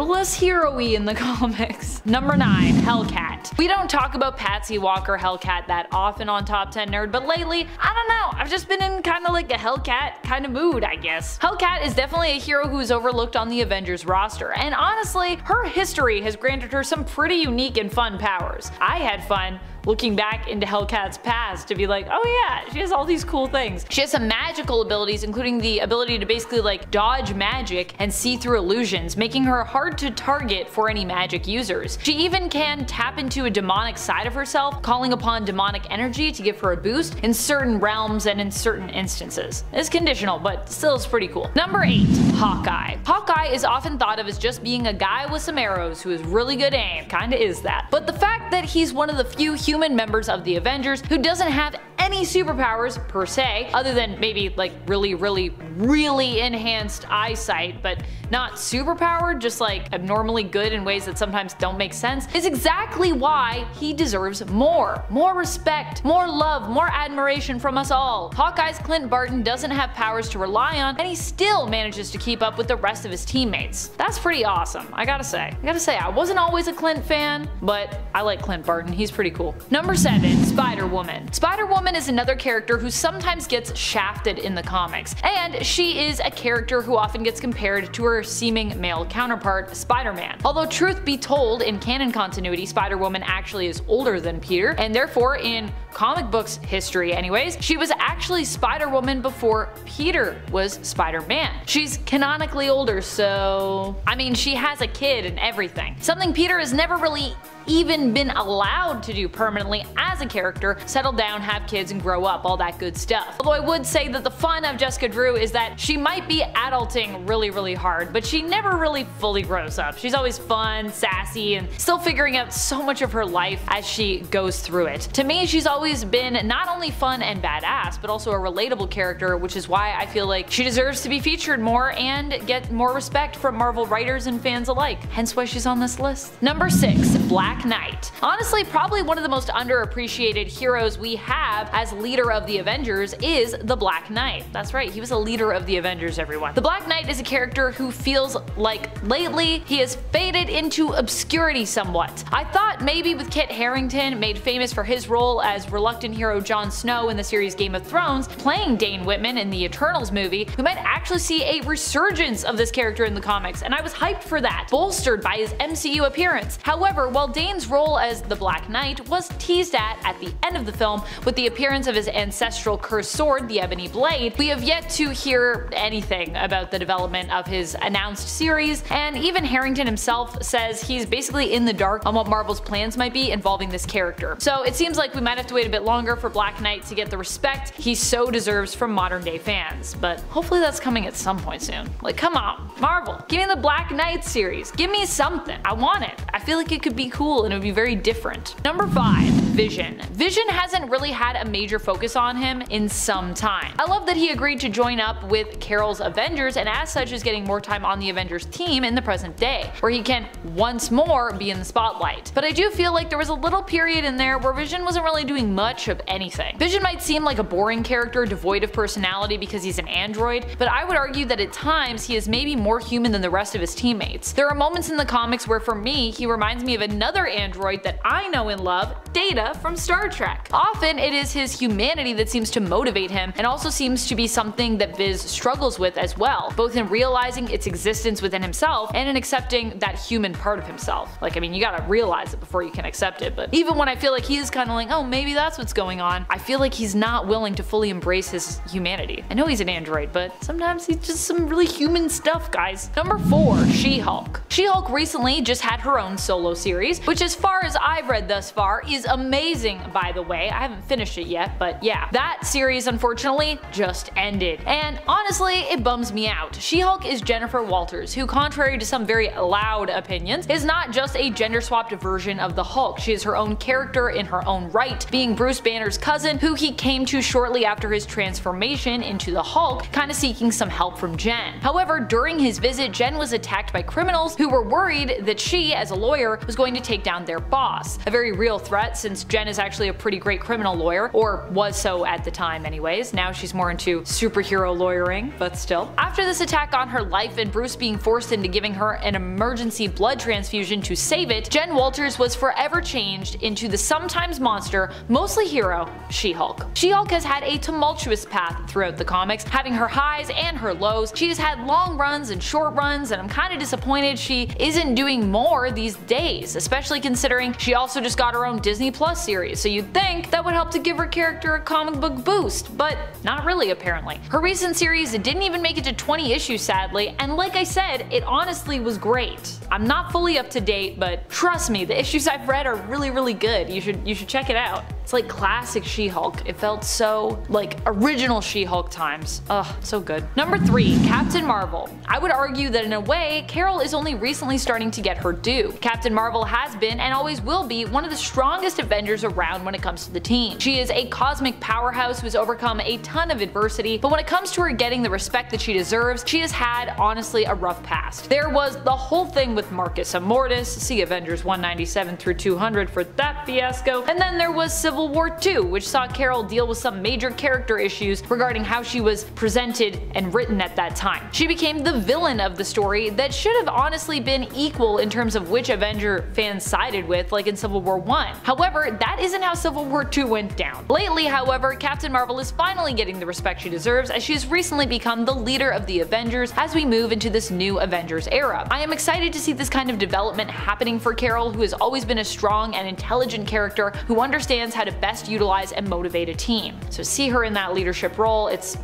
less hero-y in the comics. Number 9. Hellcat. We don't talk about Patsy Walker Hellcat that often on Top 10 Nerd, but lately, I don't know, I've just been in kinda like a Hellcat kind of mood, I guess. Hellcat is definitely a hero who is overlooked on the Avengers roster, and honestly, her history has granted her some pretty unique and fun powers. I had fun looking back into Hellcat's past to be like, oh yeah, she has all these cool things. She has some magical abilities, including the ability to basically like dodge magic and see through illusions, making her hard to target for any magic users. She even can tap into a demonic side of herself, calling upon demonic energy to give her a boost in certain realms and in certain instances. It's conditional, but still is pretty cool. Number 8. Hawkeye. Hawkeye is often thought of as just being a guy with some arrows who has really good aim. Kinda is that. But the fact that he's one of the few human members of the Avengers who doesn't have any superpowers per se, other than maybe like really enhanced eyesight, but not superpowered, just like abnormally good in ways that sometimes don't make sense, is exactly why he deserves more respect, more love, more admiration from us all. Hawkeye's Clint Barton doesn't have powers to rely on, and he still manages to keep up with the rest of his teammates. That's pretty awesome, I gotta say. I wasn't always a Clint fan, but I like Clint Barton, he's pretty cool. Number 7. Spider-Woman. Spider-Woman is another character who sometimes gets shafted in the comics, and she is a character who often gets compared to her seeming male counterpart, Spider-Man. Although truth be told, in canon continuity, Spider-Woman actually is older than Peter, and therefore in comic books history anyways, she was actually Spider-Woman before Peter was Spider-Man. She's canonically older, so I mean, she has a kid and everything. Something Peter has never really even been allowed to do permanently as a character, settle down, have kids, and grow up, all that good stuff. Although I would say that the fun of Jessica Drew is that she might be adulting really hard, but she never really fully grows up. She's always fun, sassy, and still figuring out so much of her life as she goes through it. To me, she's always been not only fun and badass, but also a relatable character, which is why I feel like she deserves to be featured more and get more respect from Marvel writers and fans alike, hence why she's on this list. Number 6. Black Knight. Honestly, probably one of the most underappreciated heroes we have as leader of the Avengers is the Black Knight. That's right, he was a leader of the Avengers, everyone. The Black Knight is a character who feels like lately he has faded into obscurity somewhat. I thought maybe with Kit Harington, made famous for his role as reluctant hero Jon Snow in the series Game of Thrones, playing Dane Whitman in the Eternals movie, we might actually see a resurgence of this character in the comics, and I was hyped for that, bolstered by his MCU appearance. However, while Dane's role as the Black Knight was teased at the end of the film with the appearance of his ancestral cursed sword, the Ebony Blade, we have yet to hear anything about the development of his announced series, and even Harrington himself says he's basically in the dark on what Marvel's plans might be involving this character. So it seems like we might have to wait a bit longer for Black Knight to get the respect he so deserves from modern day fans, but hopefully that's coming at some point soon. Like, come on, Marvel, give me the Black Knight series, give me something, I want it. I feel like it could be cool and it would be very different. Number 5. Vision. Vision hasn't really had a major focus on him in some time. I love that he agreed to join up with Carol's Avengers, and as such is getting more time on the Avengers team in the present day, where he can once more be in the spotlight. But I do feel like there was a little period in there where Vision wasn't really doing much of anything. Vision might seem like a boring character devoid of personality because he's an android, but I would argue that at times he is maybe more human than the rest of his teammates. There are moments in the comics where for me he reminds me of another android that I know and love, Data from Star Trek. Often it is his humanity that seems to motivate him, and also seems to be something that Viz struggles with as well, both in realizing its existence within himself and in accepting that human part of himself. Like, I mean, you gotta realize it before you can accept it, but even when I feel like he is kind of like, oh, maybe that's what's going on, I feel like he's not willing to fully embrace his humanity. I know he's an android, but sometimes he's just some really human stuff, guys. Number 4. She-Hulk. She-Hulk recently just had her own solo series, which as far as I've read thus far is amazing, by the way. I haven't finished it yet, but yeah. That series unfortunately just ended, and honestly it bums me out. She-Hulk is Jennifer Walters, who contrary to some very loud opinions, is not just a gender-swapped version of the Hulk. She is her own character in her own right, being Bruce Banner's cousin, who he came to shortly after his transformation into the Hulk, kinda seeking some help from Jen. However, during his visit, Jen was attacked by criminals who were worried that she, as a lawyer, was going to take down their boss. A very real threat, since Jen is actually a pretty great criminal lawyer, or was so at the time anyways. Now she's more into superhero lawyering, but still. After this attack on her life and Bruce being forced into giving her an emergency blood transfusion to save it, Jen Walters was forever changed into the sometimes monster, mostly hero, She-Hulk. She-Hulk has had a tumultuous path throughout the comics, having her highs and her lows. She has had long runs and short runs, and I'm kinda disappointed she isn't doing more these days, especially considering she also just got her own Disney Plus series, so you'd think that would help to give her character a comic book boost, but not really apparently. Her recent series didn't even make it to 20 issues sadly, and like I said, it honestly was great. I'm not fully up to date, but trust me, the issues I've read are really good. You should check it out. It's like classic She-Hulk. It felt so like original She-Hulk times. Ugh, so good. Number 3. Captain Marvel. I would argue that in a way, Carol is only recently starting to get her due. Captain Marvel has been and always will be one of the strongest Avengers around when it comes to the team. She is a cosmic powerhouse who has overcome a ton of adversity, but when it comes to her getting the respect that she deserves, she has had honestly a rough past. There was the whole thing with Marcus Immortus, see Avengers 197 through 200 for that fiasco, and then there was Civil War II, which saw Carol deal with some major character issues regarding how she was presented and written at that time. She became the villain of the story that should have honestly been equal in terms of which Avenger fans sided with, like in Civil War I. However, that isn't how Civil War II went down. Lately, however, Captain Marvel is finally getting the respect she deserves, as she has recently become the leader of the Avengers as we move into this new Avengers era. I am excited to see this kind of development happening for Carol, who has always been a strong and intelligent character who understands how to best utilize and motivate a team. So see her in that leadership role, it's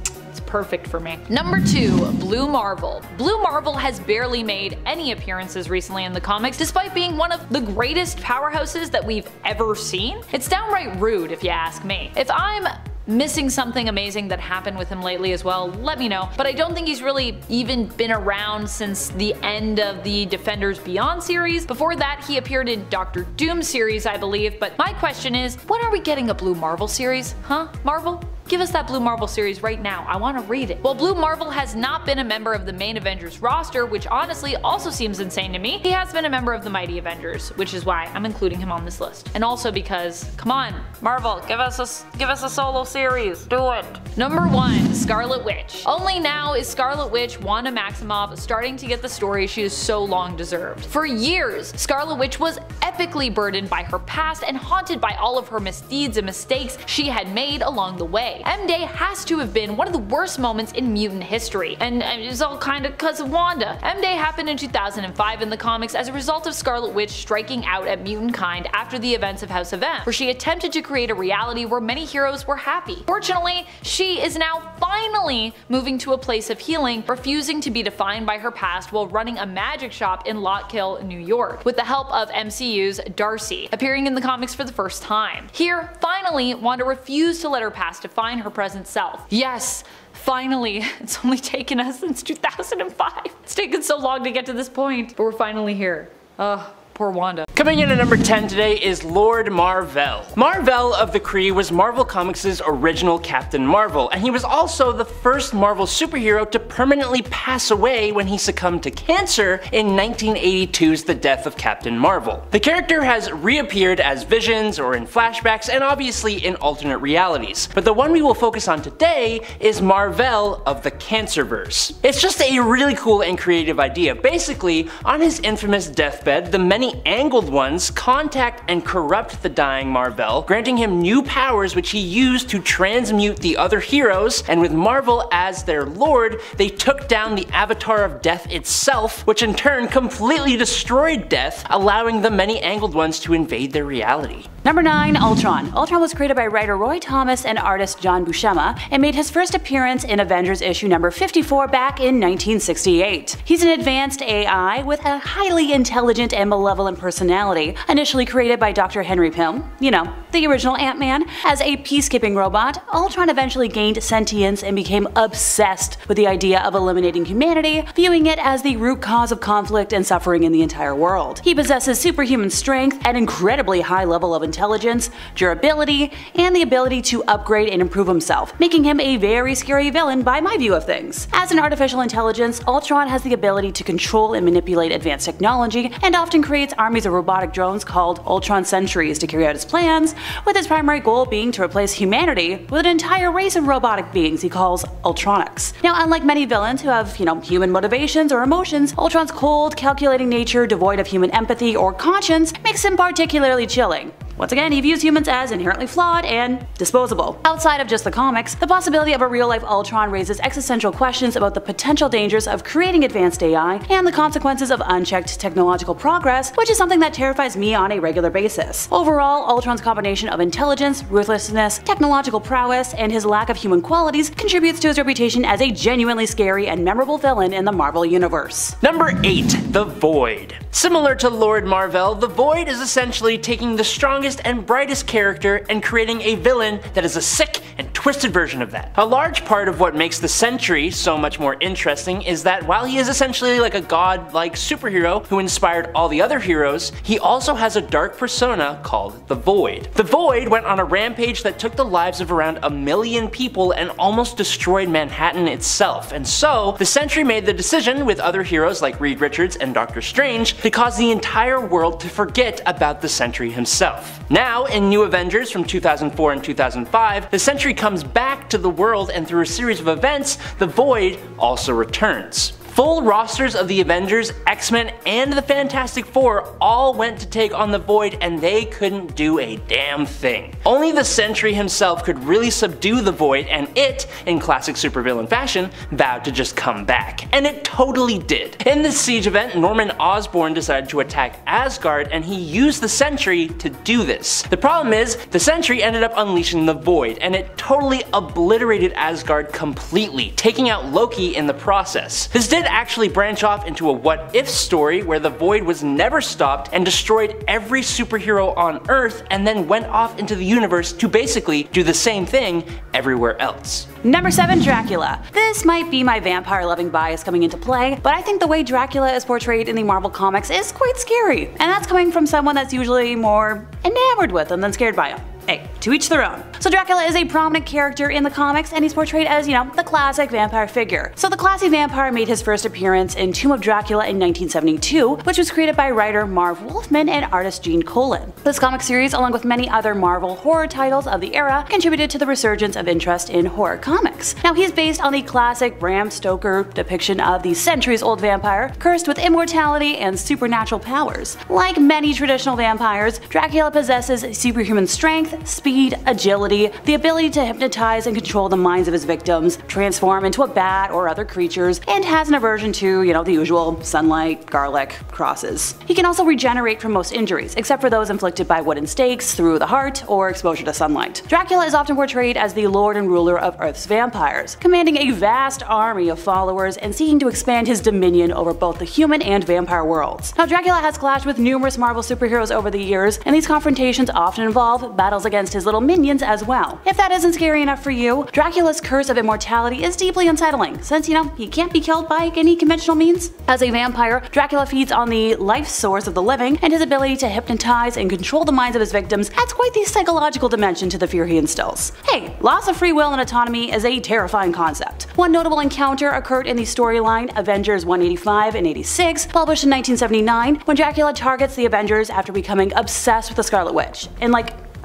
perfect for me. Number 2. Blue Marvel. Blue Marvel has barely made any appearances recently in the comics, despite being one of the greatest powerhouses that we've ever seen. It's downright rude if you ask me. If I'm missing something amazing that happened with him lately as well, let me know, but I don't think he's really even been around since the end of the Defenders Beyond series. Before that, he appeared in Doctor Doom series, I believe, but my question is, when are we getting a Blue Marvel series? Huh? Marvel? Give us that Blue Marvel series right now, I want to read it. While Blue Marvel has not been a member of the main Avengers roster, which honestly also seems insane to me, he has been a member of the Mighty Avengers, which is why I'm including him on this list. And also because, come on, Marvel, give us a solo series, do it. Number 1, Scarlet Witch. Only now is Scarlet Witch Wanda Maximoff starting to get the story she has so long deserved. For years, Scarlet Witch was epically burdened by her past and haunted by all of her misdeeds and mistakes she had made along the way. M-Day has to have been one of the worst moments in mutant history, and it's all kinda cause of Wanda. M-Day happened in 2005 in the comics as a result of Scarlet Witch striking out at mutant kind after the events of House of M, where she attempted to create a reality where many heroes were happy. Fortunately, she is now finally moving to a place of healing, refusing to be defined by her past while running a magic shop in Lot Kill, New York, with the help of MCU's Darcy, appearing in the comics for the first time. Here, finally, Wanda refused to let her past define her present self. Yes, finally, it's only taken us since 2005. It's taken so long to get to this point, but we're finally here. Ugh. Poor Wanda. Coming in at number 10 today is Lord Mar-Vell. Mar-Vell of the Kree was Marvel Comics' original Captain Marvel, and he was also the first Marvel superhero to permanently pass away when he succumbed to cancer in 1982's The Death of Captain Marvel. The character has reappeared as visions or in flashbacks and obviously in alternate realities, but the one we will focus on today is Mar-Vell of the Cancerverse. It's just a really cool and creative idea. Basically, on his infamous deathbed, the many angled ones contact and corrupt the dying Mar-Vell, granting him new powers which he used to transmute the other heroes, and with Marvel as their lord, they took down the Avatar of Death itself, which in turn completely destroyed Death, allowing the many angled ones to invade their reality. Number 9, Ultron. Ultron was created by writer Roy Thomas and artist John Buscema, and made his first appearance in Avengers issue number 54 back in 1968. He's an advanced AI with a highly intelligent and malevolent personality, initially created by Dr. Henry Pym, you know, the original Ant-Man. As a peacekeeping robot, Ultron eventually gained sentience and became obsessed with the idea of eliminating humanity, viewing it as the root cause of conflict and suffering in the entire world. He possesses superhuman strength, an incredibly high level of intelligence, durability, and the ability to upgrade and improve himself, making him a very scary villain by my view of things. As an artificial intelligence, Ultron has the ability to control and manipulate advanced technology, and often creates armies of robotic drones called Ultron Sentries to carry out his plans, with his primary goal being to replace humanity with an entire race of robotic beings he calls Ultronics. Now, unlike many villains who have, human motivations or emotions, Ultron's cold, calculating nature, devoid of human empathy or conscience, makes him particularly chilling. Once again, he views humans as inherently flawed and disposable. Outside of just the comics, the possibility of a real-life Ultron raises existential questions about the potential dangers of creating advanced AI and the consequences of unchecked technological progress, which is something that terrifies me on a regular basis. Overall, Ultron's combination of intelligence, ruthlessness, technological prowess, and his lack of human qualities contributes to his reputation as a genuinely scary and memorable villain in the Marvel Universe. Number 8. The Void. Similar to Lord Mar-Vell, the Void is essentially taking the strongest and brightest character and creating a villain that is a sick and twisted version of that. A large part of what makes the Sentry so much more interesting is that while he is essentially like a god-like superhero who inspired all the other heroes, he also has a dark persona called the Void. The Void went on a rampage that took the lives of around 1 million people and almost destroyed Manhattan itself, and so the Sentry made the decision, with other heroes like Reed Richards and Doctor Strange, to cause the entire world to forget about the Sentry himself. Now, in New Avengers from 2004 and 2005, the Sentry comes back to the world, and through a series of events, the Void also returns. Full rosters of the Avengers, X-Men, and the Fantastic Four all went to take on the Void, and they couldn't do a damn thing. Only the Sentry himself could really subdue the Void, and it, in classic supervillain fashion, vowed to just come back. And it totally did. In this siege event, Norman Osborn decided to attack Asgard, and he used the Sentry to do this. The problem is, the Sentry ended up unleashing the Void, and it totally obliterated Asgard completely, taking out Loki in the process. This did actually branch off into a what-if story where the Void was never stopped and destroyed every superhero on Earth, and then went off into the universe to basically do the same thing everywhere else. Number 7, Dracula. This might be my vampire-loving bias coming into play, but I think the way Dracula is portrayed in the Marvel comics is quite scary, and that's coming from someone that's usually more enamored with him than scared by him. Hey, to each their own. So Dracula is a prominent character in the comics, and he's portrayed as, the classic vampire figure. So the classy vampire made his first appearance in Tomb of Dracula in 1972, which was created by writer Marv Wolfman and artist Gene Colan. This comic series, along with many other Marvel horror titles of the era, contributed to the resurgence of interest in horror comics. Now he's based on the classic Bram Stoker depiction of the centuries-old vampire, cursed with immortality and supernatural powers. Like many traditional vampires, Dracula possesses superhuman strength, speed, agility, the ability to hypnotize and control the minds of his victims, transform into a bat or other creatures, and has an aversion to, the usual sunlight, garlic, crosses. He can also regenerate from most injuries, except for those inflicted by wooden stakes, through the heart, or exposure to sunlight. Dracula is often portrayed as the lord and ruler of Earth's vampires, commanding a vast army of followers and seeking to expand his dominion over both the human and vampire worlds. Now Dracula has clashed with numerous Marvel superheroes over the years, and these confrontations often involve battles against his little minions as well. If that isn't scary enough for you, Dracula's curse of immortality is deeply unsettling, since he can't be killed by any conventional means. As a vampire, Dracula feeds on the life source of the living, and his ability to hypnotize and control the minds of his victims adds quite the psychological dimension to the fear he instills. Hey, loss of free will and autonomy is a terrifying concept. One notable encounter occurred in the storyline Avengers 185 and 86, published in 1979, when Dracula targets the Avengers after becoming obsessed with the Scarlet Witch. And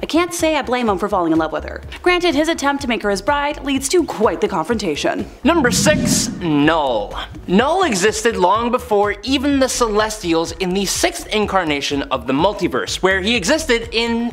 I can't say I blame him for falling in love with her. Granted, his attempt to make her his bride leads to quite the confrontation. Number 6. Null. Null existed long before even the Celestials in the 6th incarnation of the multiverse, where he existed in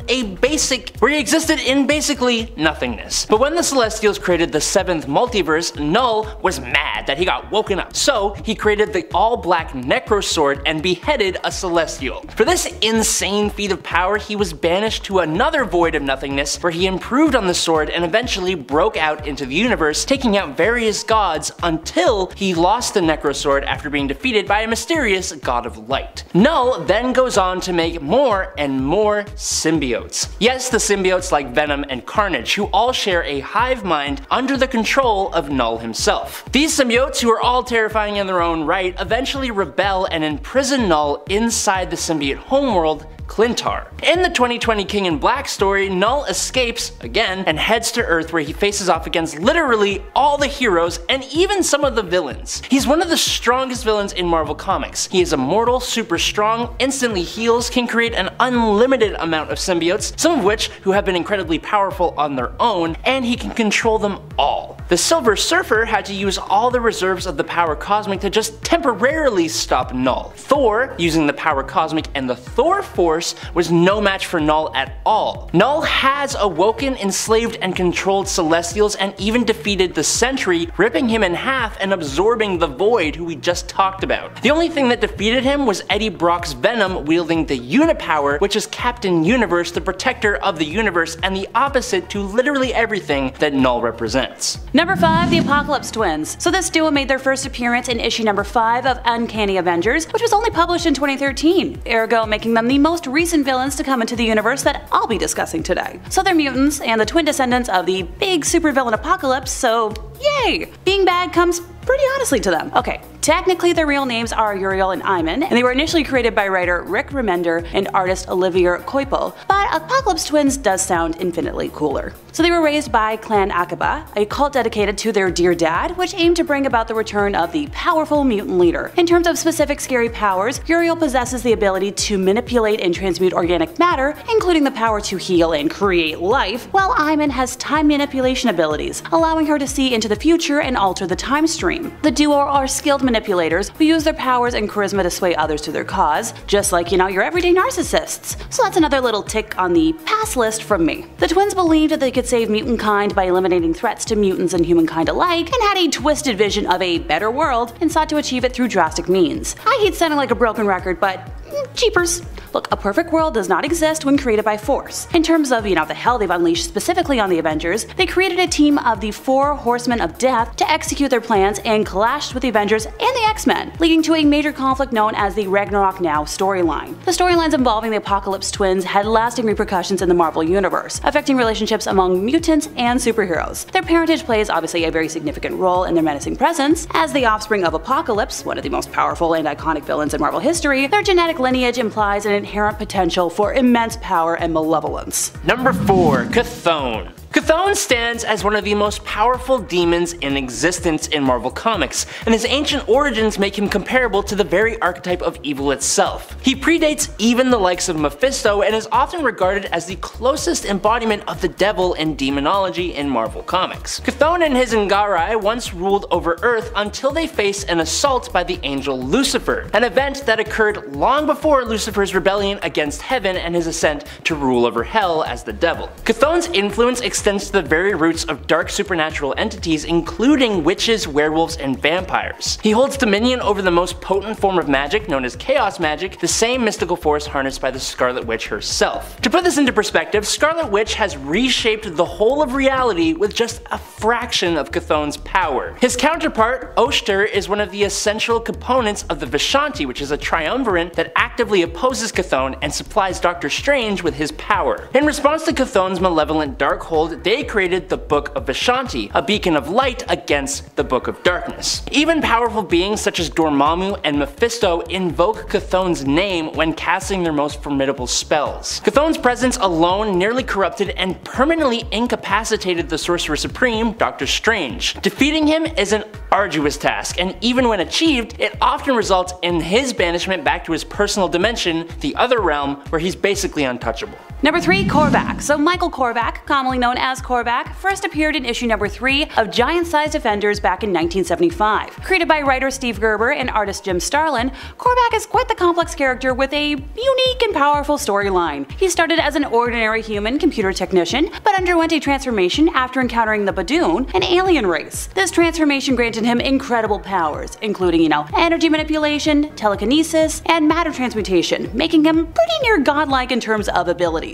basically nothingness. But when the Celestials created the 7th multiverse, Null was mad that he got woken up. So he created the all-black Necro Sword and beheaded a Celestial. For this insane feat of power, he was banished to another void of nothingness, where he improved on the sword and eventually broke out into the universe, taking out various gods until he lost the Necro Sword after being defeated by a mysterious god of light. Null then goes on to make more and more symbiotes. Yes, the symbiotes like Venom and Carnage, who all share a hive mind under the control of Null himself. These symbiotes, who are all terrifying in their own right, eventually rebel and imprison Null inside the symbiote homeworld, Clintar. In the 2020 King in Black story, Null escapes, again, and heads to Earth, where he faces off against literally all the heroes and even some of the villains. He's one of the strongest villains in Marvel Comics. He is immortal, super strong, instantly heals, can create an unlimited amount of symbiotes, some of which who have been incredibly powerful on their own, and he can control them all. The Silver Surfer had to use all the reserves of the power cosmic to just temporarily stop Null. Thor, using the power cosmic and the Thor Force, was no match for Null at all. Null has awoken, enslaved, and controlled Celestials, and even defeated the Sentry, ripping him in half and absorbing the Void, who we just talked about. The only thing that defeated him was Eddie Brock's Venom wielding the Unipower, which is Captain Universe, the protector of the universe, and the opposite to literally everything that Null represents. Number 5. The Apocalypse Twins. So this duo made their first appearance in issue number 5 of Uncanny Avengers, which was only published in 2013, ergo making them the most recent villains to come into the universe that I'll be discussing today. So they're mutants and the twin descendants of the big supervillain Apocalypse, so yay! Being bad comes pretty honestly to them. Okay, technically their real names are Uriel and Iman, and they were initially created by writer Rick Remender and artist Olivier Coipel, but Apocalypse Twins does sound infinitely cooler. So they were raised by Clan Akaba, a cult dedicated to their dear dad, which aimed to bring about the return of the powerful mutant leader. In terms of specific scary powers, Uriel possesses the ability to manipulate and transmute organic matter, including the power to heal and create life, while Iman has time manipulation abilities, allowing her to see into the future and alter the time stream. The duo are skilled manipulators who use their powers and charisma to sway others to their cause, just like, your everyday narcissists. So that's another little tick on the pass list from me. The twins believed that they could save mutant kind by eliminating threats to mutants and humankind alike, and had a twisted vision of a better world and sought to achieve it through drastic means. I hate sounding like a broken record, but jeepers. Look, a perfect world does not exist when created by force. In terms of, the hell they've unleashed specifically on the Avengers, they created a team of the 4 Horsemen of Death to execute their plans and clashed with the Avengers and the X-Men, leading to a major conflict known as the Ragnarok Now storyline. The storylines involving the Apocalypse Twins had lasting repercussions in the Marvel Universe, affecting relationships among mutants and superheroes. Their parentage plays obviously a very significant role in their menacing presence. As the offspring of Apocalypse, one of the most powerful and iconic villains in Marvel history, their genetic lineage implies an inherent potential for immense power and malevolence. Number 4. Chthon. Chthon stands as one of the most powerful demons in existence in Marvel Comics, and his ancient origins make him comparable to the very archetype of evil itself. He predates even the likes of Mephisto and is often regarded as the closest embodiment of the devil in demonology in Marvel Comics. Chthon and his Ngarai once ruled over Earth until they faced an assault by the angel Lucifer, an event that occurred long before Lucifer's rebellion against heaven and his ascent to rule over hell as the devil. Chthon's influence extends to the very roots of dark supernatural entities, including witches, werewolves, and vampires. He holds dominion over the most potent form of magic, known as chaos magic, the same mystical force harnessed by the Scarlet Witch herself. To put this into perspective, Scarlet Witch has reshaped the whole of reality with just a fraction of Chthon's power. His counterpart, Oshter, is one of the essential components of the Vishanti, which is a triumvirate that actively opposes Chthon and supplies Doctor Strange with his power. In response to Chthon's malevolent dark hold, they created the Book of Vishanti, a beacon of light against the Book of Darkness. Even powerful beings such as Dormammu and Mephisto invoke Chthon's name when casting their most formidable spells. Chthon's presence alone nearly corrupted and permanently incapacitated the Sorcerer Supreme, Doctor Strange. Defeating him is an arduous task, and even when achieved, it often results in his banishment back to his personal dimension, the Other Realm, where he's basically untouchable. Number 3. Korvac. So Michael Korvac, commonly known as Korvac, first appeared in issue number 3 of Giant-Sized Defenders back in 1975. Created by writer Steve Gerber and artist Jim Starlin, Korvac is quite the complex character with a unique and powerful storyline. He started as an ordinary human computer technician, but underwent a transformation after encountering the Badoon, an alien race. This transformation granted him incredible powers, including, energy manipulation, telekinesis, and matter transmutation, making him pretty near godlike in terms of abilities.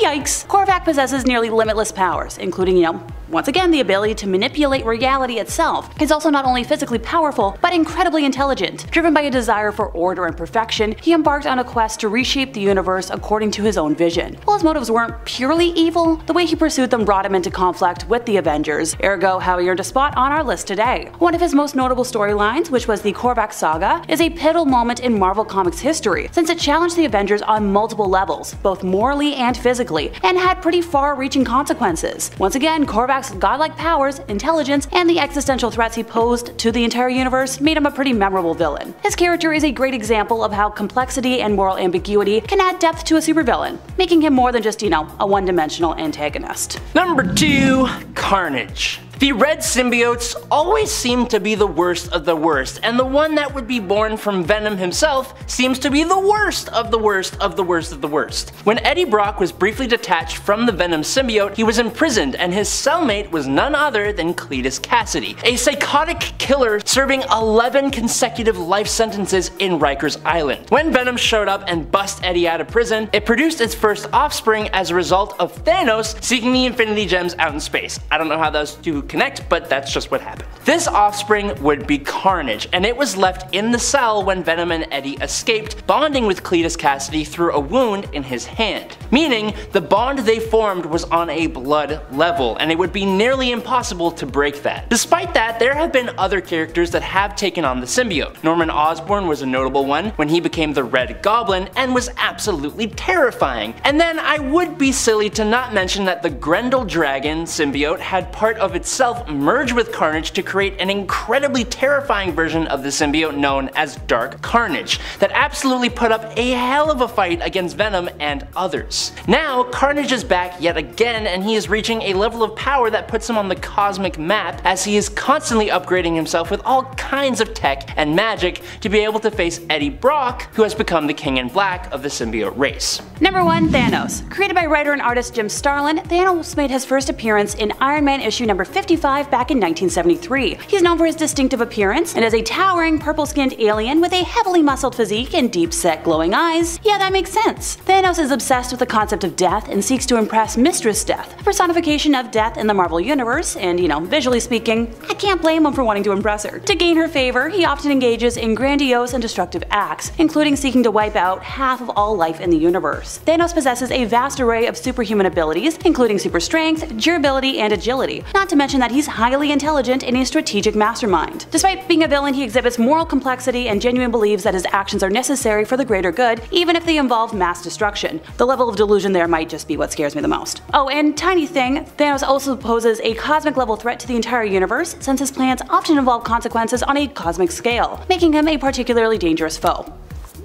Yikes! Korvac possesses nearly limitless powers, including, once again, the ability to manipulate reality itself. He's also not only physically powerful, but incredibly intelligent. Driven by a desire for order and perfection, he embarked on a quest to reshape the universe according to his own vision. While his motives weren't purely evil, the way he pursued them brought him into conflict with the Avengers, ergo how he earned a spot on our list today. One of his most notable storylines, which was the Korvac saga, is a pivotal moment in Marvel Comics history, since it challenged the Avengers on multiple levels, both morally and physically, and had pretty far-reaching consequences. Once again, Korvac's godlike powers, intelligence, and the existential threats he posed to the entire universe made him a pretty memorable villain. His character is a great example of how complexity and moral ambiguity can add depth to a supervillain, making him more than just, a one-dimensional antagonist. Number 2. Carnage. The red symbiotes always seem to be the worst of the worst, and the one that would be born from Venom himself seems to be the worst of the worst of the worst of the worst. When Eddie Brock was briefly detached from the Venom symbiote, he was imprisoned, and his cellmate was none other than Cletus Cassidy, a psychotic killer serving 11 consecutive life sentences in Rikers Island. When Venom showed up and bust Eddie out of prison, it produced its first offspring as a result of Thanos seeking the Infinity Gems out in space. I don't know how those two connect, but that's just what happened. This offspring would be Carnage, and it was left in the cell when Venom and Eddie escaped, bonding with Cletus Cassidy through a wound in his hand. Meaning, the bond they formed was on a blood level, and it would be nearly impossible to break that. Despite that, there have been other characters that have taken on the symbiote. Norman Osborn was a notable one when he became the Red Goblin and was absolutely terrifying. And then I would be silly to not mention that the Grendel Dragon symbiote had part of itself merge with Carnage to create an incredibly terrifying version of the symbiote known as Dark Carnage that absolutely put up a hell of a fight against Venom and others. Now, Carnage is back yet again, and he is reaching a level of power that puts him on the cosmic map as he is constantly upgrading himself with all kinds of tech and magic to be able to face Eddie Brock, who has become the King in Black of the symbiote race. Number 1. Thanos. Created by writer and artist Jim Starlin, Thanos made his first appearance in Iron Man issue number 55 back in 1973. He's known for his distinctive appearance, and as a towering purple-skinned alien with a heavily muscled physique and deep-set glowing eyes. Yeah, that makes sense. Thanos is obsessed with the concept of death and seeks to impress Mistress Death, a personification of death in the Marvel Universe, and visually speaking, I can't blame him for wanting to impress her. To gain her favor, he often engages in grandiose and destructive acts, including seeking to wipe out half of all life in the universe. Thanos possesses a vast array of superhuman abilities, including super strength, durability, and agility, not to mention mention that he's highly intelligent and a strategic mastermind. Despite being a villain, he exhibits moral complexity and genuinely believes that his actions are necessary for the greater good, even if they involve mass destruction. The level of delusion there might just be what scares me the most. Oh, and tiny thing, Thanos also poses a cosmic level threat to the entire universe, since his plans often involve consequences on a cosmic scale, making him a particularly dangerous foe.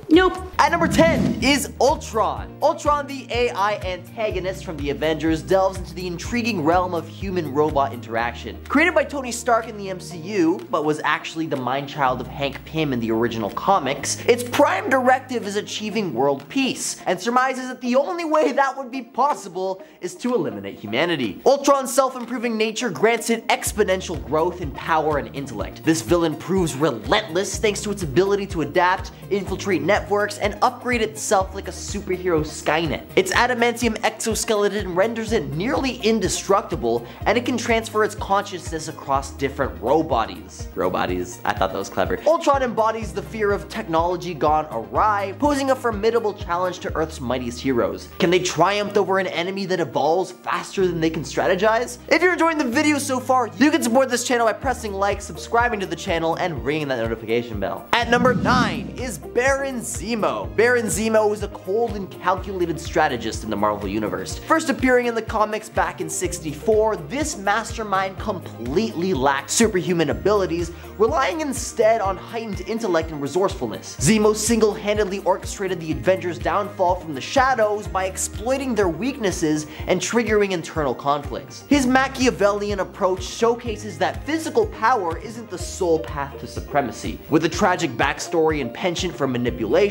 Nope. At number 10 is Ultron. Ultron, the AI antagonist from the Avengers, delves into the intriguing realm of human-robot interaction. Created by Tony Stark in the MCU, but was actually the mindchild of Hank Pym in the original comics, its prime directive is achieving world peace, and surmises that the only way that would be possible is to eliminate humanity. Ultron's self-improving nature grants it exponential growth in power and intellect. This villain proves relentless thanks to its ability to adapt, infiltrate networks, and upgrade itself like a superhero Skynet. Its adamantium exoskeleton renders it nearly indestructible, and it can transfer its consciousness across different row-bodies. Row-bodies? I thought that was clever. Ultron embodies the fear of technology gone awry, posing a formidable challenge to Earth's mightiest heroes. Can they triumph over an enemy that evolves faster than they can strategize? If you're enjoying the video so far, you can support this channel by pressing like, subscribing to the channel, and ringing that notification bell. At number 9 is Baron Zemo. Baron Zemo is a cold and calculated strategist in the Marvel Universe. First appearing in the comics back in '64, this mastermind completely lacked superhuman abilities, relying instead on heightened intellect and resourcefulness. Zemo single-handedly orchestrated the Avengers' downfall from the shadows by exploiting their weaknesses and triggering internal conflicts. His Machiavellian approach showcases that physical power isn't the sole path to supremacy. With a tragic backstory and penchant for manipulation,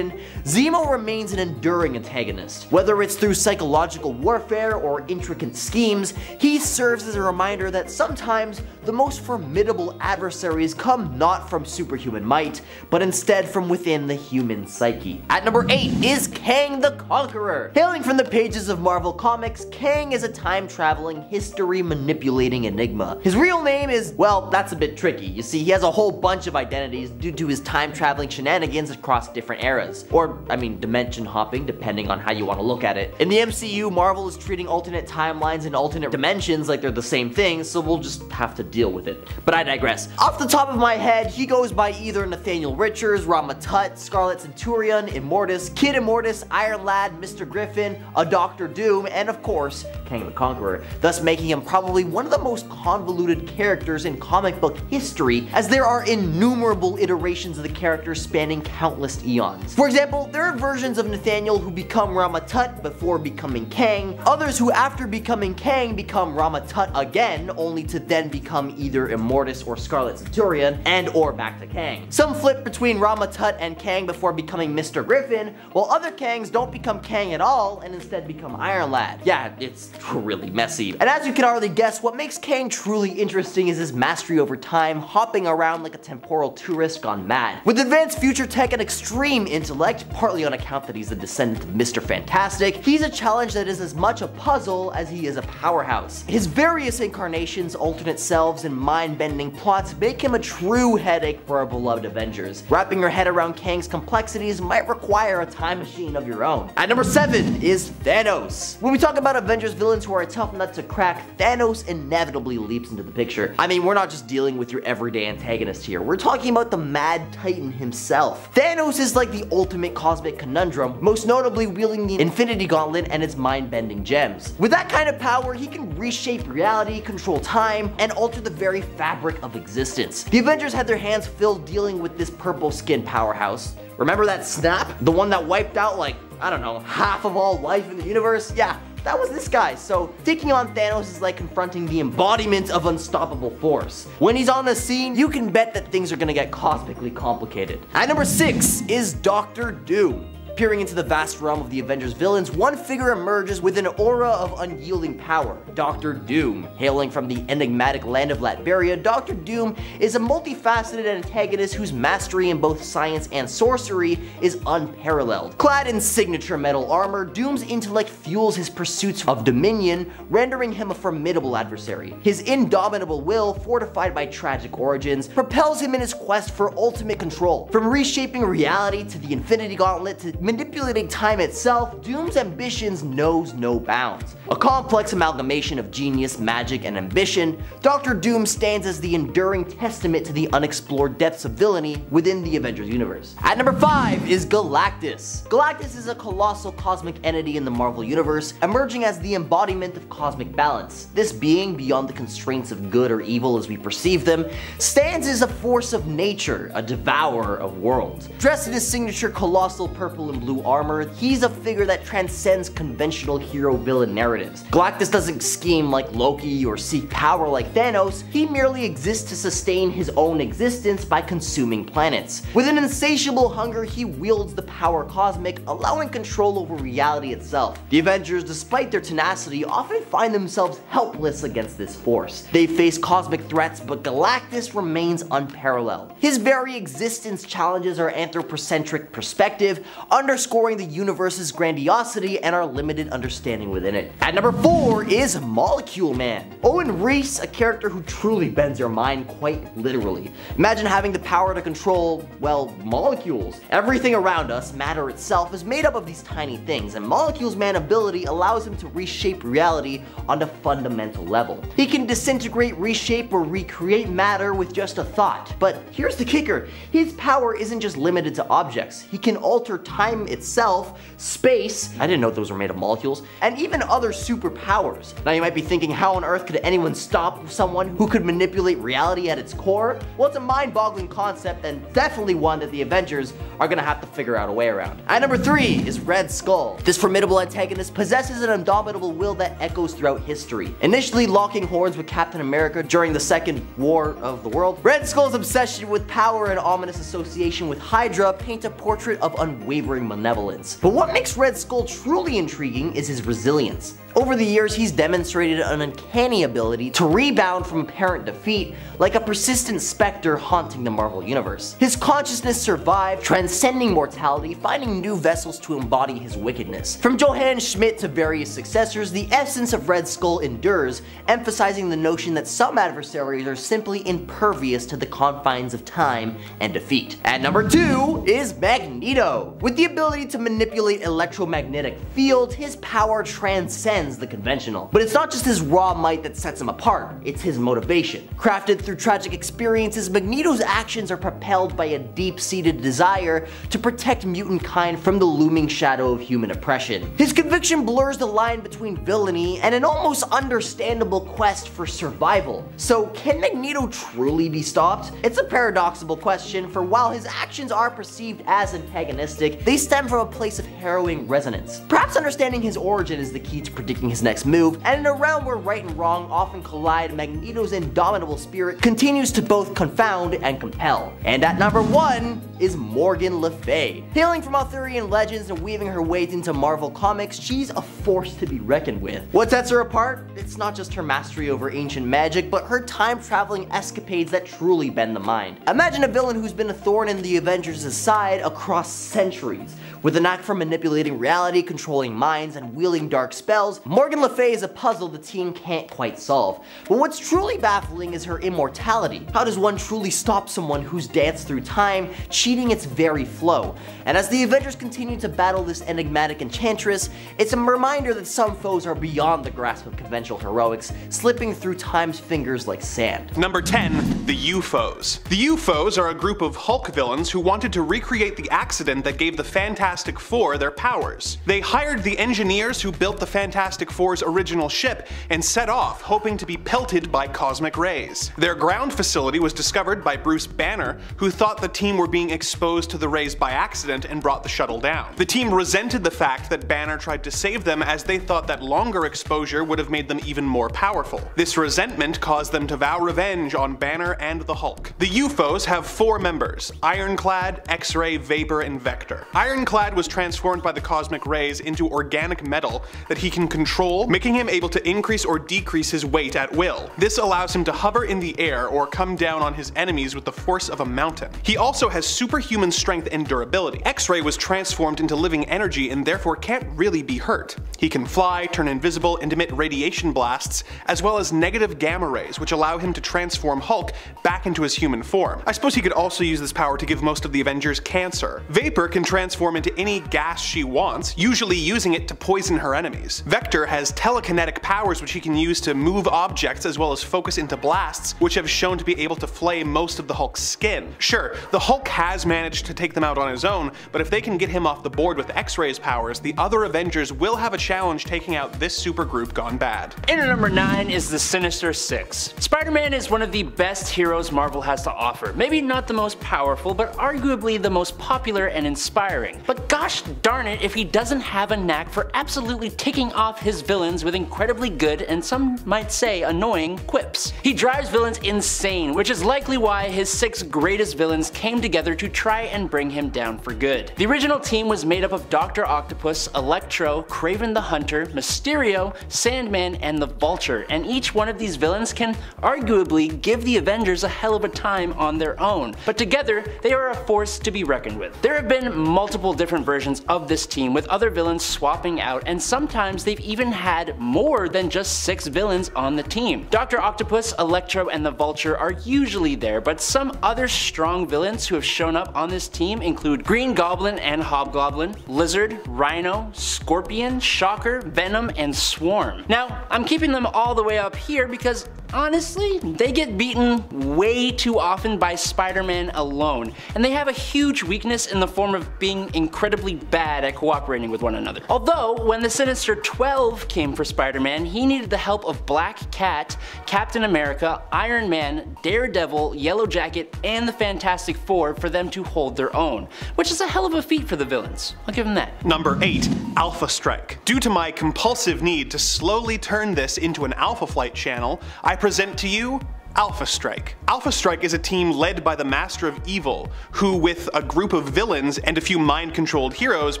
Zemo remains an enduring antagonist. Whether it's through psychological warfare or intricate schemes, he serves as a reminder that sometimes the most formidable adversaries come not from superhuman might, but instead from within the human psyche. At number 8 is Kang the Conqueror. Hailing from the pages of Marvel Comics, Kang is a time-traveling, history-manipulating enigma. His real name is, well, that's a bit tricky. You see, he has a whole bunch of identities due to his time-traveling shenanigans across different eras. Or, I mean, dimension hopping, depending on how you want to look at it. In the MCU, Marvel is treating alternate timelines and alternate dimensions like they're the same thing, so we'll just have to deal with it. But I digress. Off the top of my head, he goes by either Nathaniel Richards, Rama Tut, Scarlet Centurion, Immortus, Kid Immortus, Iron Lad, Mr. Griffin, a Doctor Doom, and of course, Kang the Conqueror, thus making him probably one of the most convoluted characters in comic book history, as there are innumerable iterations of the character spanning countless eons. For example, there are versions of Nathaniel who become Rama Tut before becoming Kang, others who after becoming Kang become Rama Tut again, only to then become either Immortus or Scarlet Centurion, and or back to Kang. Some flip between Rama Tut and Kang before becoming Mr. Griffin, while other Kangs don't become Kang at all and instead become Iron Lad. Yeah, it's really messy. And as you can already guess, what makes Kang truly interesting is his mastery over time, hopping around like a temporal tourist gone mad. With advanced future tech and extreme intellect, partly on account that he's a descendant of Mr. Fantastic, he's a challenge that is as much a puzzle as he is a powerhouse. His various incarnations, alternate selves, and mind-bending plots make him a true headache for our beloved Avengers. Wrapping your head around Kang's complexities might require a time machine of your own. At number 7 is Thanos. When we talk about Avengers villains who are a tough nut to crack, Thanos inevitably leaps into the picture. I mean, we're not just dealing with your everyday antagonist here, we're talking about the Mad Titan himself. Thanos is like the ultimate cosmic conundrum, most notably wielding the Infinity Gauntlet and its mind-bending gems. With that kind of power, he can reshape reality, control time, and alter the very fabric of existence. The Avengers had their hands filled dealing with this purple-skinned powerhouse. Remember that snap? The one that wiped out like, I don't know, half of all life in the universe? Yeah, that was this guy. So taking on Thanos is like confronting the embodiment of unstoppable force. When he's on the scene, you can bet that things are gonna get cosmically complicated. At number 6 is Doctor Doom. Peering into the vast realm of the Avengers villains, one figure emerges with an aura of unyielding power, Dr. Doom. Hailing from the enigmatic land of Latveria, Dr. Doom is a multifaceted antagonist whose mastery in both science and sorcery is unparalleled. Clad in signature metal armor, Doom's intellect fuels his pursuits of dominion, rendering him a formidable adversary. His indomitable will, fortified by tragic origins, propels him in his quest for ultimate control. From reshaping reality to the Infinity Gauntlet to Manipulating time itself, Doom's ambitions knows no bounds. A complex amalgamation of genius, magic, and ambition, Dr. Doom stands as the enduring testament to the unexplored depths of villainy within the Avengers universe. At number 5 is Galactus. Galactus is a colossal cosmic entity in the Marvel universe, emerging as the embodiment of cosmic balance. This being, beyond the constraints of good or evil as we perceive them, stands as a force of nature, a devourer of worlds. Dressed in his signature colossal purple and blue armor, he's a figure that transcends conventional hero-villain narratives. Galactus doesn't scheme like Loki or seek power like Thanos, he merely exists to sustain his own existence by consuming planets. With an insatiable hunger, he wields the power cosmic, allowing control over reality itself. The Avengers, despite their tenacity, often find themselves helpless against this force. They face cosmic threats, but Galactus remains unparalleled. His very existence challenges our anthropocentric perspective, underscoring the universe's grandiosity and our limited understanding within it. At number 4 is Molecule Man. Owen Reese, a character who truly bends your mind quite literally. Imagine having the power to control, well, molecules. Everything around us, matter itself, is made up of these tiny things, and Molecules Man's ability allows him to reshape reality on a fundamental level. He can disintegrate, reshape, or recreate matter with just a thought. But here's the kicker, his power isn't just limited to objects. He can alter time itself, space, I didn't know those were made of molecules, and even other superpowers. Now you might be thinking, how on earth could anyone stop someone who could manipulate reality at its core? Well, it's a mind-boggling concept, and definitely one that the Avengers are gonna have to figure out a way around. At number 3 is Red Skull. This formidable antagonist possesses an indomitable will that echoes throughout history. Initially locking horns with Captain America during the Second War of the World, Red Skull's obsession with power and ominous association with Hydra paint a portrait of unwavering malevolence. But what makes Red Skull truly intriguing is his resilience. Over the years, he's demonstrated an uncanny ability to rebound from apparent defeat, like a persistent specter haunting the Marvel universe. His consciousness survived, transcending mortality, finding new vessels to embody his wickedness. From Johann Schmidt to various successors, the essence of Red Skull endures, emphasizing the notion that some adversaries are simply impervious to the confines of time and defeat. At number 2 is Magneto. With the ability to manipulate electromagnetic fields, his power transcends the conventional. But it's not just his raw might that sets him apart, it's his motivation. Crafted through tragic experiences, Magneto's actions are propelled by a deep-seated desire to protect mutant kind from the looming shadow of human oppression. His conviction blurs the line between villainy and an almost understandable quest for survival. So can Magneto truly be stopped? It's a paradoxical question, for while his actions are perceived as antagonistic, they stem from a place of harrowing resonance. Perhaps understanding his origin is the key to predicting his next move, and in a realm where right and wrong often collide, Magneto's indomitable spirit continues to both confound and compel. And at number 1 is Morgan Le Fay. Hailing from Arthurian legends and weaving her way into Marvel comics, she's a force to be reckoned with. What sets her apart? It's not just her mastery over ancient magic, but her time-traveling escapades that truly bend the mind. Imagine a villain who's been a thorn in the Avengers' side across centuries. With a knack for manipulating reality, controlling minds, and wielding dark spells, Morgan Le Fay is a puzzle the team can't quite solve. But what's truly baffling is her immortality. How does one truly stop someone who's danced through time, cheating its very flow? And as the Avengers continue to battle this enigmatic enchantress, it's a reminder that some foes are beyond the grasp of conventional heroics, slipping through time's fingers like sand. Number 10, the UFOs. The UFOs are a group of Hulk villains who wanted to recreate the accident that gave the Fantastic Four their powers. They hired the engineers who built the Fantastic Four's original ship and set off, hoping to be pelted by cosmic rays. Their ground facility was discovered by Bruce Banner, who thought the team were being exposed to the rays by accident and brought the shuttle down. The team resented the fact that Banner tried to save them, as they thought that longer exposure would have made them even more powerful. This resentment caused them to vow revenge on Banner and the Hulk. The UFOs have 4 members: Ironclad, X-Ray, Vapor, and Vector. Ironclad was transformed by the cosmic rays into organic metal that he can control, making him able to increase or decrease his weight at will. This allows him to hover in the air or come down on his enemies with the force of a mountain. He also has superhuman strength and durability. X-Ray was transformed into living energy and therefore can't really be hurt. He can fly, turn invisible, and emit radiation blasts, as well as negative gamma rays, which allow him to transform Hulk back into his human form. I suppose he could also use this power to give most of the Avengers cancer. Vapor can transform into any gas she wants, usually using it to poison her enemies. Vector has telekinetic powers which he can use to move objects as well as focus into blasts, which have shown to be able to flay most of the Hulk's skin. Sure, the Hulk has managed to take them out on his own, but if they can get him off the board with X-Ray's powers, the other Avengers will have a challenge taking out this supergroup gone bad. In at number 9 is the Sinister Six. Spider-Man is one of the best heroes Marvel has to offer. Maybe not the most powerful, but arguably the most popular and inspiring. But gosh darn it if he doesn't have a knack for absolutely ticking off his villains with incredibly good and some might say annoying quips. He drives villains insane, which is likely why his 6 greatest villains came together to try and bring him down for good. The original team was made up of Dr. Octopus, Electro, Kraven the Hunter, Mysterio, Sandman, and the Vulture, and each one of these villains can arguably give the Avengers a hell of a time on their own, but together they are a force to be reckoned with. There have been multiple different versions of this team with other villains swapping out, and sometimes they've even had more than just 6 villains on the team. Dr. Octopus, Electro, and the Vulture are usually there, but some other strong villains who have shown up on this team include Green Goblin and Hobgoblin, Lizard, Rhino, Scorpion, Shocker, Venom, and Swarm. Now, I'm keeping them all the way up here because honestly, they get beaten way too often by Spider-Man alone, and they have a huge weakness in the form of being incredibly bad at cooperating with one another. Although, when the Sinister 12 came for Spider-Man, he needed the help of Black Cat, Captain America, Iron Man, Daredevil, Yellow Jacket, and the Fantastic Four for them to hold their own, which is a hell of a feat for the villains. I'll give them that. Number 8. Alpha Strike. Due to my compulsive need to slowly turn this into an Alpha Flight channel, I present to you Alpha Strike. Alpha Strike is a team led by the Master of Evil, who with a group of villains and a few mind-controlled heroes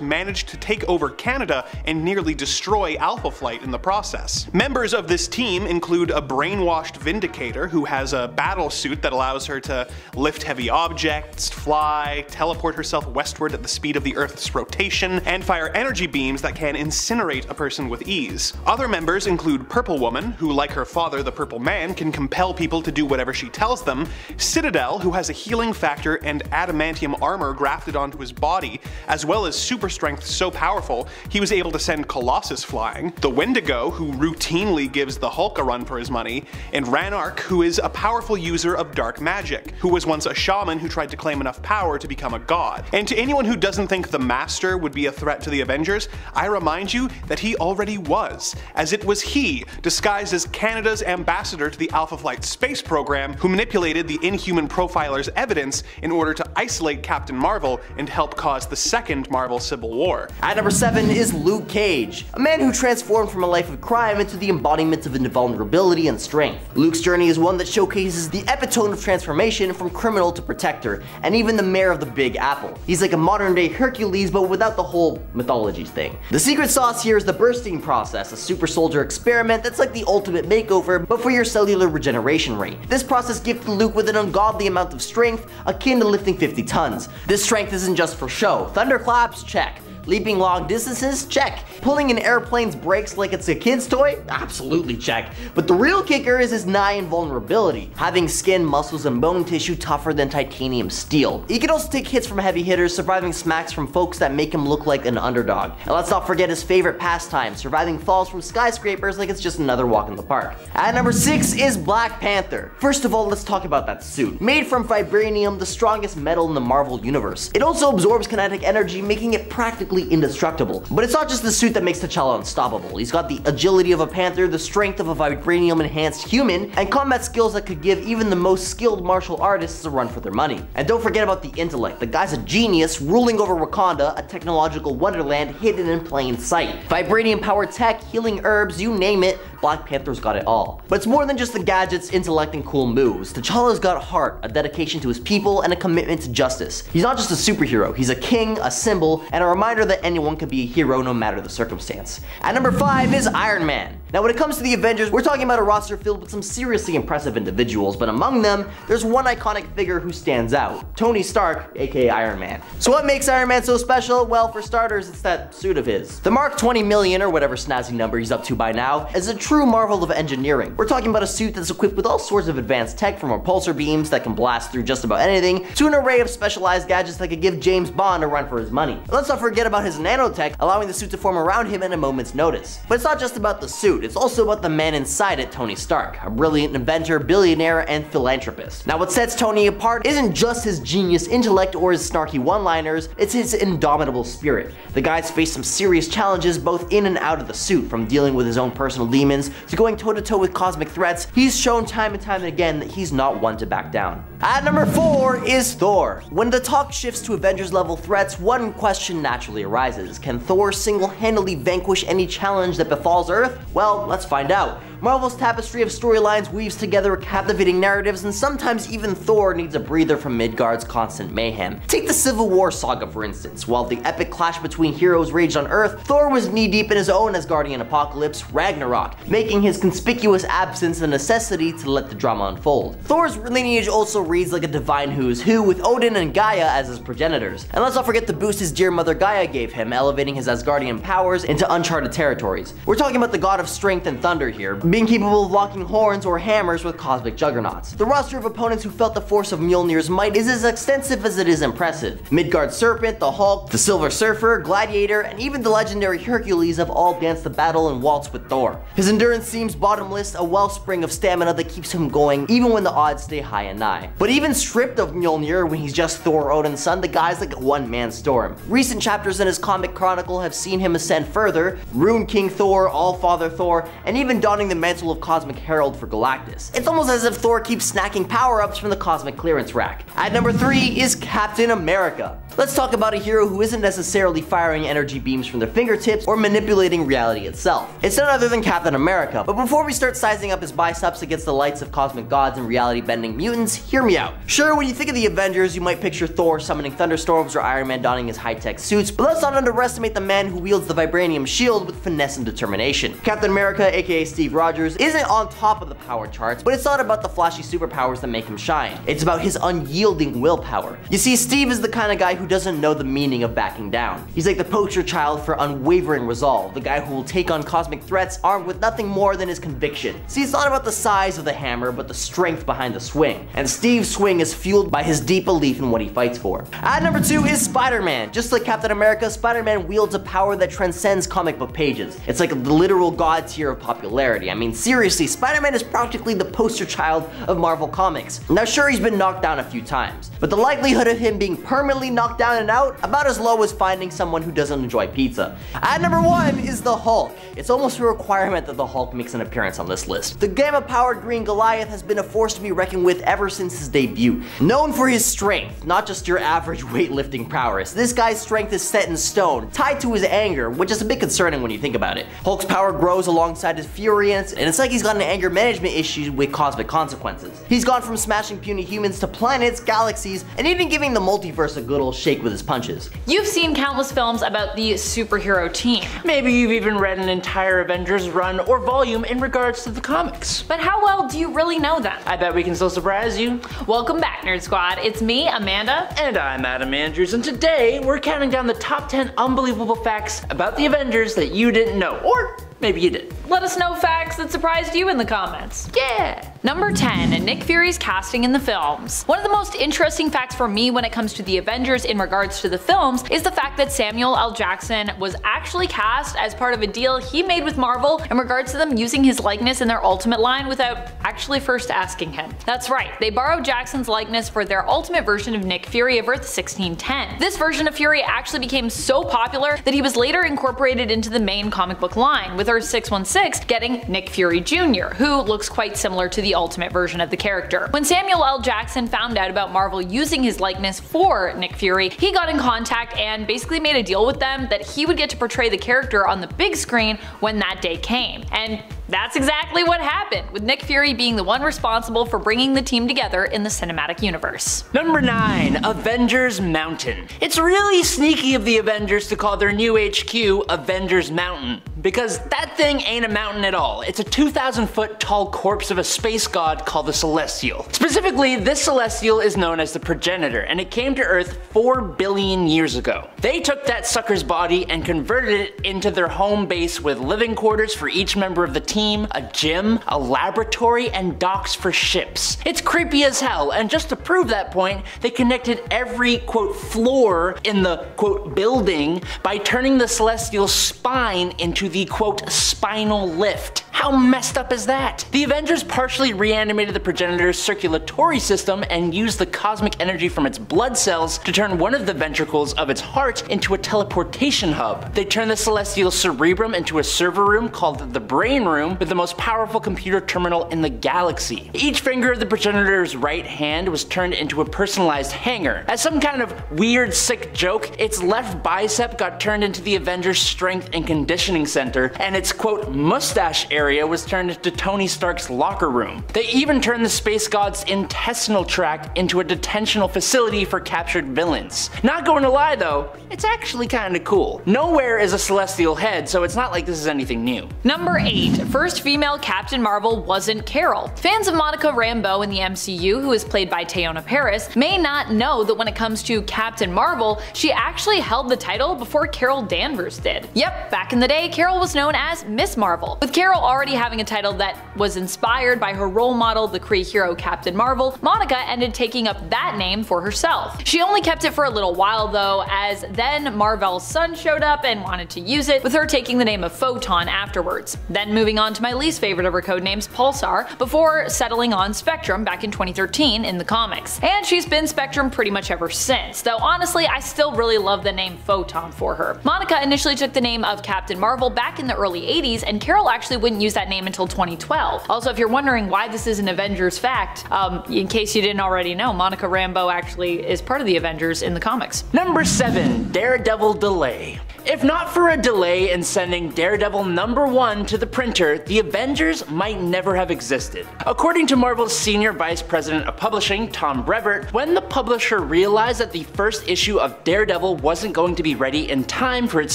managed to take over Canada and nearly destroy Alpha Flight in the process. Members of this team include a brainwashed Vindicator who has a battle suit that allows her to lift heavy objects, fly, teleport herself westward at the speed of the Earth's rotation, and fire energy beams that can incinerate a person with ease. Other members include Purple Woman, who like her father the Purple Man can compel people to do whatever she tells them, Citadel, who has a healing factor and adamantium armor grafted onto his body, as well as super strength so powerful he was able to send Colossus flying, the Wendigo, who routinely gives the Hulk a run for his money, and Ranark, who is a powerful user of dark magic, who was once a shaman who tried to claim enough power to become a god. And to anyone who doesn't think the Master would be a threat to the Avengers, I remind you that he already was, as it was he, disguised as Canada's ambassador to the Alpha Flight space program, who manipulated the Inhuman Profiler's evidence in order to isolate Captain Marvel and help cause the second Marvel Civil War. At number 7 is Luke Cage, a man who transformed from a life of crime into the embodiment of invulnerability and strength. Luke's journey is one that showcases the epitome of transformation from criminal to protector, and even the mayor of the Big Apple. He's like a modern day Hercules, but without the whole mythology thing. The secret sauce here is the bursting process, a super soldier experiment that's like the ultimate makeover, but for your cellular regeneration rate. This process gifted Luke with an ungodly amount of strength, akin to lifting 50 tons. This strength isn't just for show. Thunderclaps? Check. Leaping long distances? Check. Pulling an airplane's brakes like it's a kid's toy? Absolutely check. But the real kicker is his nigh invulnerability, having skin, muscles, and bone tissue tougher than titanium steel. He can also take hits from heavy hitters, surviving smacks from folks that make him look like an underdog. And let's not forget his favorite pastime, surviving falls from skyscrapers like it's just another walk in the park. At number 6 is Black Panther. First of all, let's talk about that suit. Made from vibranium, the strongest metal in the Marvel universe. It also absorbs kinetic energy, making it practically indestructible. But it's not just the suit that makes T'Challa unstoppable. He's got the agility of a panther, the strength of a vibranium enhanced human, and combat skills that could give even the most skilled martial artists a run for their money. And don't forget about the intellect. The guy's a genius, ruling over Wakanda, a technological wonderland hidden in plain sight. Vibranium powered tech, healing herbs, you name it, Black Panther's got it all. But it's more than just the gadgets, intellect, and cool moves. T'Challa's got heart, a dedication to his people, and a commitment to justice. He's not just a superhero, he's a king, a symbol, and a reminder that anyone can be a hero no matter the circumstance. At number 5 is Iron Man. Now when it comes to the Avengers, we're talking about a roster filled with some seriously impressive individuals, but among them, there's one iconic figure who stands out: Tony Stark, aka Iron Man. So what makes Iron Man so special? Well, for starters, it's that suit of his. The Mark 20 million, or whatever snazzy number he's up to by now, is a true marvel of engineering. We're talking about a suit that's equipped with all sorts of advanced tech, from repulsor beams that can blast through just about anything, to an array of specialized gadgets that could give James Bond a run for his money. And let's not forget about his nanotech, allowing the suit to form around him at a moment's notice. But it's not just about the suit, it's also about the man inside it, Tony Stark, a brilliant inventor, billionaire, and philanthropist. Now what sets Tony apart isn't just his genius intellect or his snarky one-liners, it's his indomitable spirit. The guy's faced some serious challenges both in and out of the suit, from dealing with his own personal demons to going toe-to-toe with cosmic threats. He's shown time and time again that he's not one to back down. At number 4 is Thor. When the talk shifts to Avengers level threats, one question naturally arises: can Thor single-handedly vanquish any challenge that befalls Earth? Well, let's find out. Marvel's tapestry of storylines weaves together captivating narratives, and sometimes even Thor needs a breather from Midgard's constant mayhem. Take the Civil War saga for instance. While the epic clash between heroes raged on Earth, Thor was knee-deep in his own Asgardian apocalypse, Ragnarok, making his conspicuous absence a necessity to let the drama unfold. Thor's lineage also reads like a divine who's who, with Odin and Gaia as his progenitors. And let's not forget the boost his dear mother Gaia gave him, elevating his Asgardian powers into uncharted territories. We're talking about the god of strength and thunder here, being capable of locking horns or hammers with cosmic juggernauts. The roster of opponents who felt the force of Mjolnir's might is as extensive as it is impressive. Midgard Serpent, the Hulk, the Silver Surfer, Gladiator, and even the legendary Hercules have all danced the battle and waltzed with Thor. His endurance seems bottomless, a wellspring of stamina that keeps him going even when the odds stay high and nigh. But even stripped of Mjolnir, when he's just Thor, Odin's son, the guy's like a one-man storm. Recent chapters in his comic chronicle have seen him ascend further: Rune King Thor, All-Father Thor, and even donning the mantle of Cosmic Herald for Galactus. It's almost as if Thor keeps snacking power-ups from the cosmic clearance rack. At number 3 is Captain America. Let's talk about a hero who isn't necessarily firing energy beams from their fingertips or manipulating reality itself. It's none other than Captain America. But before we start sizing up his biceps against the lights of cosmic gods and reality-bending mutants, hear me out. Sure, when you think of the Avengers, you might picture Thor summoning thunderstorms or Iron Man donning his high-tech suits, but let's not underestimate the man who wields the vibranium shield with finesse and determination. Captain America, aka Steve Rogers, isn't on top of the power charts, but it's not about the flashy superpowers that make him shine. It's about his unyielding willpower. You see, Steve is the kind of guy who doesn't know the meaning of backing down. He's like the poster child for unwavering resolve, the guy who will take on cosmic threats armed with nothing more than his conviction. See, it's not about the size of the hammer, but the strength behind the swing. And Steve's swing is fueled by his deep belief in what he fights for. At number 2 is Spider-Man. Just like Captain America, Spider-Man wields a power that transcends comic book pages. It's like the literal god tier of popularity. I mean, seriously, Spider-Man is practically the poster child of Marvel Comics. Now sure, he's been knocked down a few times, but the likelihood of him being permanently knocked down and out, about as low as finding someone who doesn't enjoy pizza. At number 1 is the Hulk. It's almost a requirement that the Hulk makes an appearance on this list. The gamma-powered green Goliath has been a force to be reckoned with ever since his debut. Known for his strength, not just your average weightlifting prowess, this guy's strength is set in stone, tied to his anger, which is a bit concerning when you think about it. Hulk's power grows alongside his fury, and it's like he's got an anger management issue with cosmic consequences. He's gone from smashing puny humans to planets, galaxies, and even giving the multiverse a good old shake with his punches. You've seen countless films about the superhero team. Maybe you've even read an entire Avengers run or volume in regards to the comics. But how well do you really know them? I bet we can still surprise you. Welcome back, Nerd Squad. It's me, Amanda. And I'm Adam Andrews, and today we're counting down the top 10 unbelievable facts about the Avengers that you didn't know, or maybe you did. Let us know facts that surprised you in the comments. Yeah! Number 10, Nick Fury's casting in the films. One of the most interesting facts for me when it comes to the Avengers in regards to the films is the fact that Samuel L. Jackson was actually cast as part of a deal he made with Marvel in regards to them using his likeness in their Ultimate line without actually first asking him. That's right, they borrowed Jackson's likeness for their Ultimate version of Nick Fury of Earth 1610. This version of Fury actually became so popular that he was later incorporated into the main comic book line, with Earth 616 getting Nick Fury Jr., who looks quite similar to the Ultimate version of the character. When Samuel L. Jackson found out about Marvel using his likeness for Nick Fury, he got in contact and basically made a deal with them that he would get to portray the character on the big screen when that day came. And That's exactly what happened, with Nick Fury being the one responsible for bringing the team together in the cinematic universe. Number 9. Avengers Mountain. It's really sneaky of the Avengers to call their new HQ Avengers Mountain, because that thing ain't a mountain at all. It's a 2,000-foot tall corpse of a space god called the Celestial. Specifically, this Celestial is known as the Progenitor, and it came to Earth 4 billion years ago. They took that sucker's body and converted it into their home base with living quarters for each member of the team, a gym, a laboratory, and docks for ships. It's creepy as hell, and just to prove that point, they connected every, quote, floor in the, quote, building by turning the Celestial's spine into the, quote, spinal lift. How messed up is that? The Avengers partially reanimated the Progenitor's circulatory system and used the cosmic energy from its blood cells to turn one of the ventricles of its heart into a teleportation hub. They turned the Celestial's cerebrum into a server room called the Brain Room with the most powerful computer terminal in the galaxy. Each finger of the Progenitor's right hand was turned into a personalized hanger. As some kind of weird sick joke, its left bicep got turned into the Avengers Strength and Conditioning Center, and its, quote, mustache area was turned into Tony Stark's locker room. They even turned the space god's intestinal tract into a detentional facility for captured villains. Not going to lie though, it's actually kinda cool. Nowhere is a celestial head, so it's not like this is anything new. Number 8. First female Captain Marvel wasn't Carol. Fans of Monica Rambeau in the MCU, who is played by Teyonah Parris, may not know that when it comes to Captain Marvel, she actually held the title before Carol Danvers did. Yep, back in the day, Carol was known as Miss Marvel. With Carol already having a title that was inspired by her role model, the Kree hero Captain Marvel, Monica ended taking up that name for herself. She only kept it for a little while though, as then Marvel's son showed up and wanted to use it, with her taking the name of Photon afterwards. Then moving on to my least favorite of her codenames, Pulsar, before settling on Spectrum back in 2013 in the comics. And she's been Spectrum pretty much ever since, though honestly I still really love the name Photon for her. Monica initially took the name of Captain Marvel back in the early 80s, and Carol actually wouldn't use that name until 2012. Also, if you're wondering why this is an Avengers fact, in case you didn't already know, Monica Rambeau actually is part of the Avengers in the comics. Number 7. Daredevil delay. If not for a delay in sending Daredevil #1 to the printer, the Avengers might never have existed. According to Marvel's Senior Vice President of Publishing, Tom Brevoort, when the publisher realized that the first issue of Daredevil wasn't going to be ready in time for its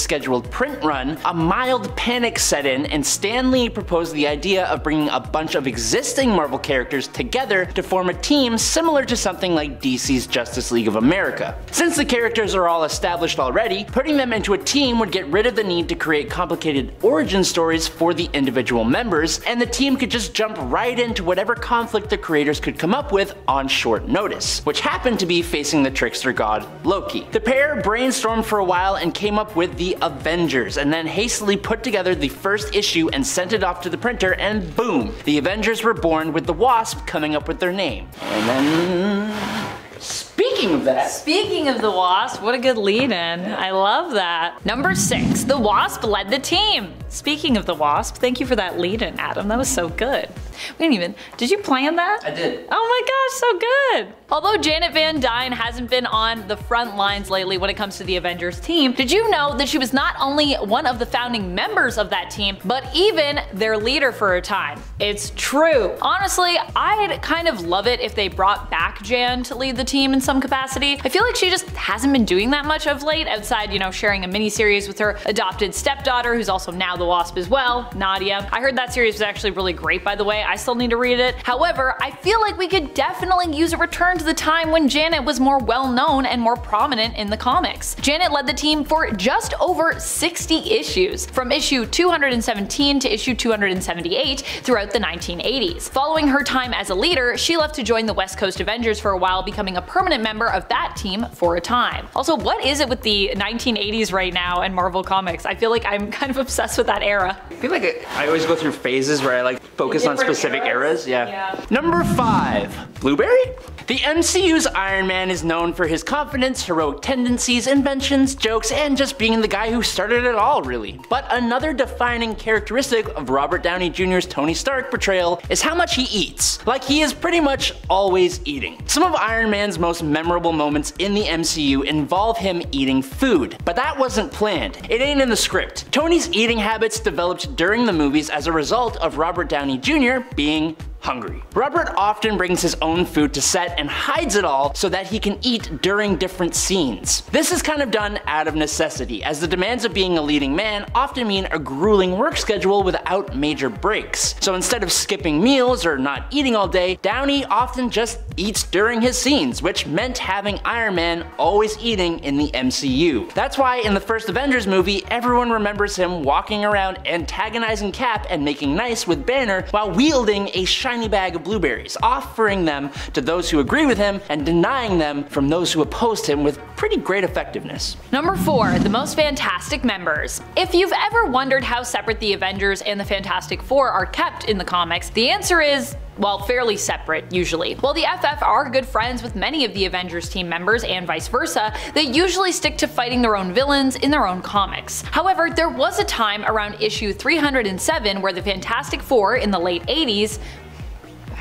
scheduled print run, a mild panic set in, and Stan Lee proposed the idea of bringing a bunch of existing Marvel characters together to form a team similar to something like DC's Justice League of America. Since the characters are all established already, putting them into a team would get rid of the need to create complicated origin stories for the individual members, and the team could just jump right into whatever conflict the creators could come up with on short notice, which happened to be facing the trickster god Loki. The pair brainstormed for a while and came up with the Avengers, and then hastily put together the first issue and sent it off to the printer, and boom, the Avengers were born, with the Wasp coming up with their name. And then... Speaking of the Wasp, what a good lead-in. I love that. Number 6. The Wasp led the team. Speaking of the Wasp, thank you for that lead-in, Adam. That was so good. Did you plan that? I did. Oh my gosh, so good. Although Janet Van Dyne hasn't been on the front lines lately when it comes to the Avengers team, did you know that she was not only one of the founding members of that team, but even their leader for a time? It's true. Honestly, I'd kind of love it if they brought back Jan to lead the team in some capacity. I feel like she just hasn't been doing that much of late, outside, sharing a mini-series with her adopted stepdaughter, who's also now the Wasp as well, Nadia. I heard that series was actually really great, by the way. I still need to read it. However, I feel like we could definitely use a return to the time when Janet was more well known and more prominent in the comics. Janet led the team for just over 60 issues, from issue 217 to issue 278 throughout the 1980s. Following her time as a leader, she left to join the West Coast Avengers for a while, becoming a permanent member of that team for a time. Also, what is it with the 1980s right now and Marvel Comics? I feel like I'm kind of obsessed with that era. I feel like I always go through phases where I focus on specific eras. Yeah. Number 5. Blueberry? The MCU's Iron Man is known for his confidence, heroic tendencies, inventions, jokes, and just being the guy who started it all, really. But another defining characteristic of Robert Downey Jr.'s Tony Stark portrayal is how much he eats. Like, he is pretty much always eating. Some of Iron Man's most memorable moments in the MCU involve him eating food, but that wasn't planned. It ain't in the script. Tony's eating habits developed during the movies as a result of Robert Downey Jr. being hungry. Robert often brings his own food to set and hides it all so that he can eat during different scenes. This is kind of done out of necessity, as the demands of being a leading man often mean a grueling work schedule without major breaks. So instead of skipping meals or not eating all day, Downey often just eats during his scenes, which meant having Iron Man always eating in the MCU. That's why in the first Avengers movie, everyone remembers him walking around antagonizing Cap and making nice with Banner while wielding a shiny bag of blueberries, offering them to those who agree with him and denying them from those who opposed him with pretty great effectiveness. Number 4. The most fantastic members. If you've ever wondered how separate the Avengers and the Fantastic Four are kept in the comics, the answer is, well, fairly separate, usually. While the FF are good friends with many of the Avengers team members and vice versa, they usually stick to fighting their own villains in their own comics. However, there was a time around issue 307 where the Fantastic Four in the late 80s,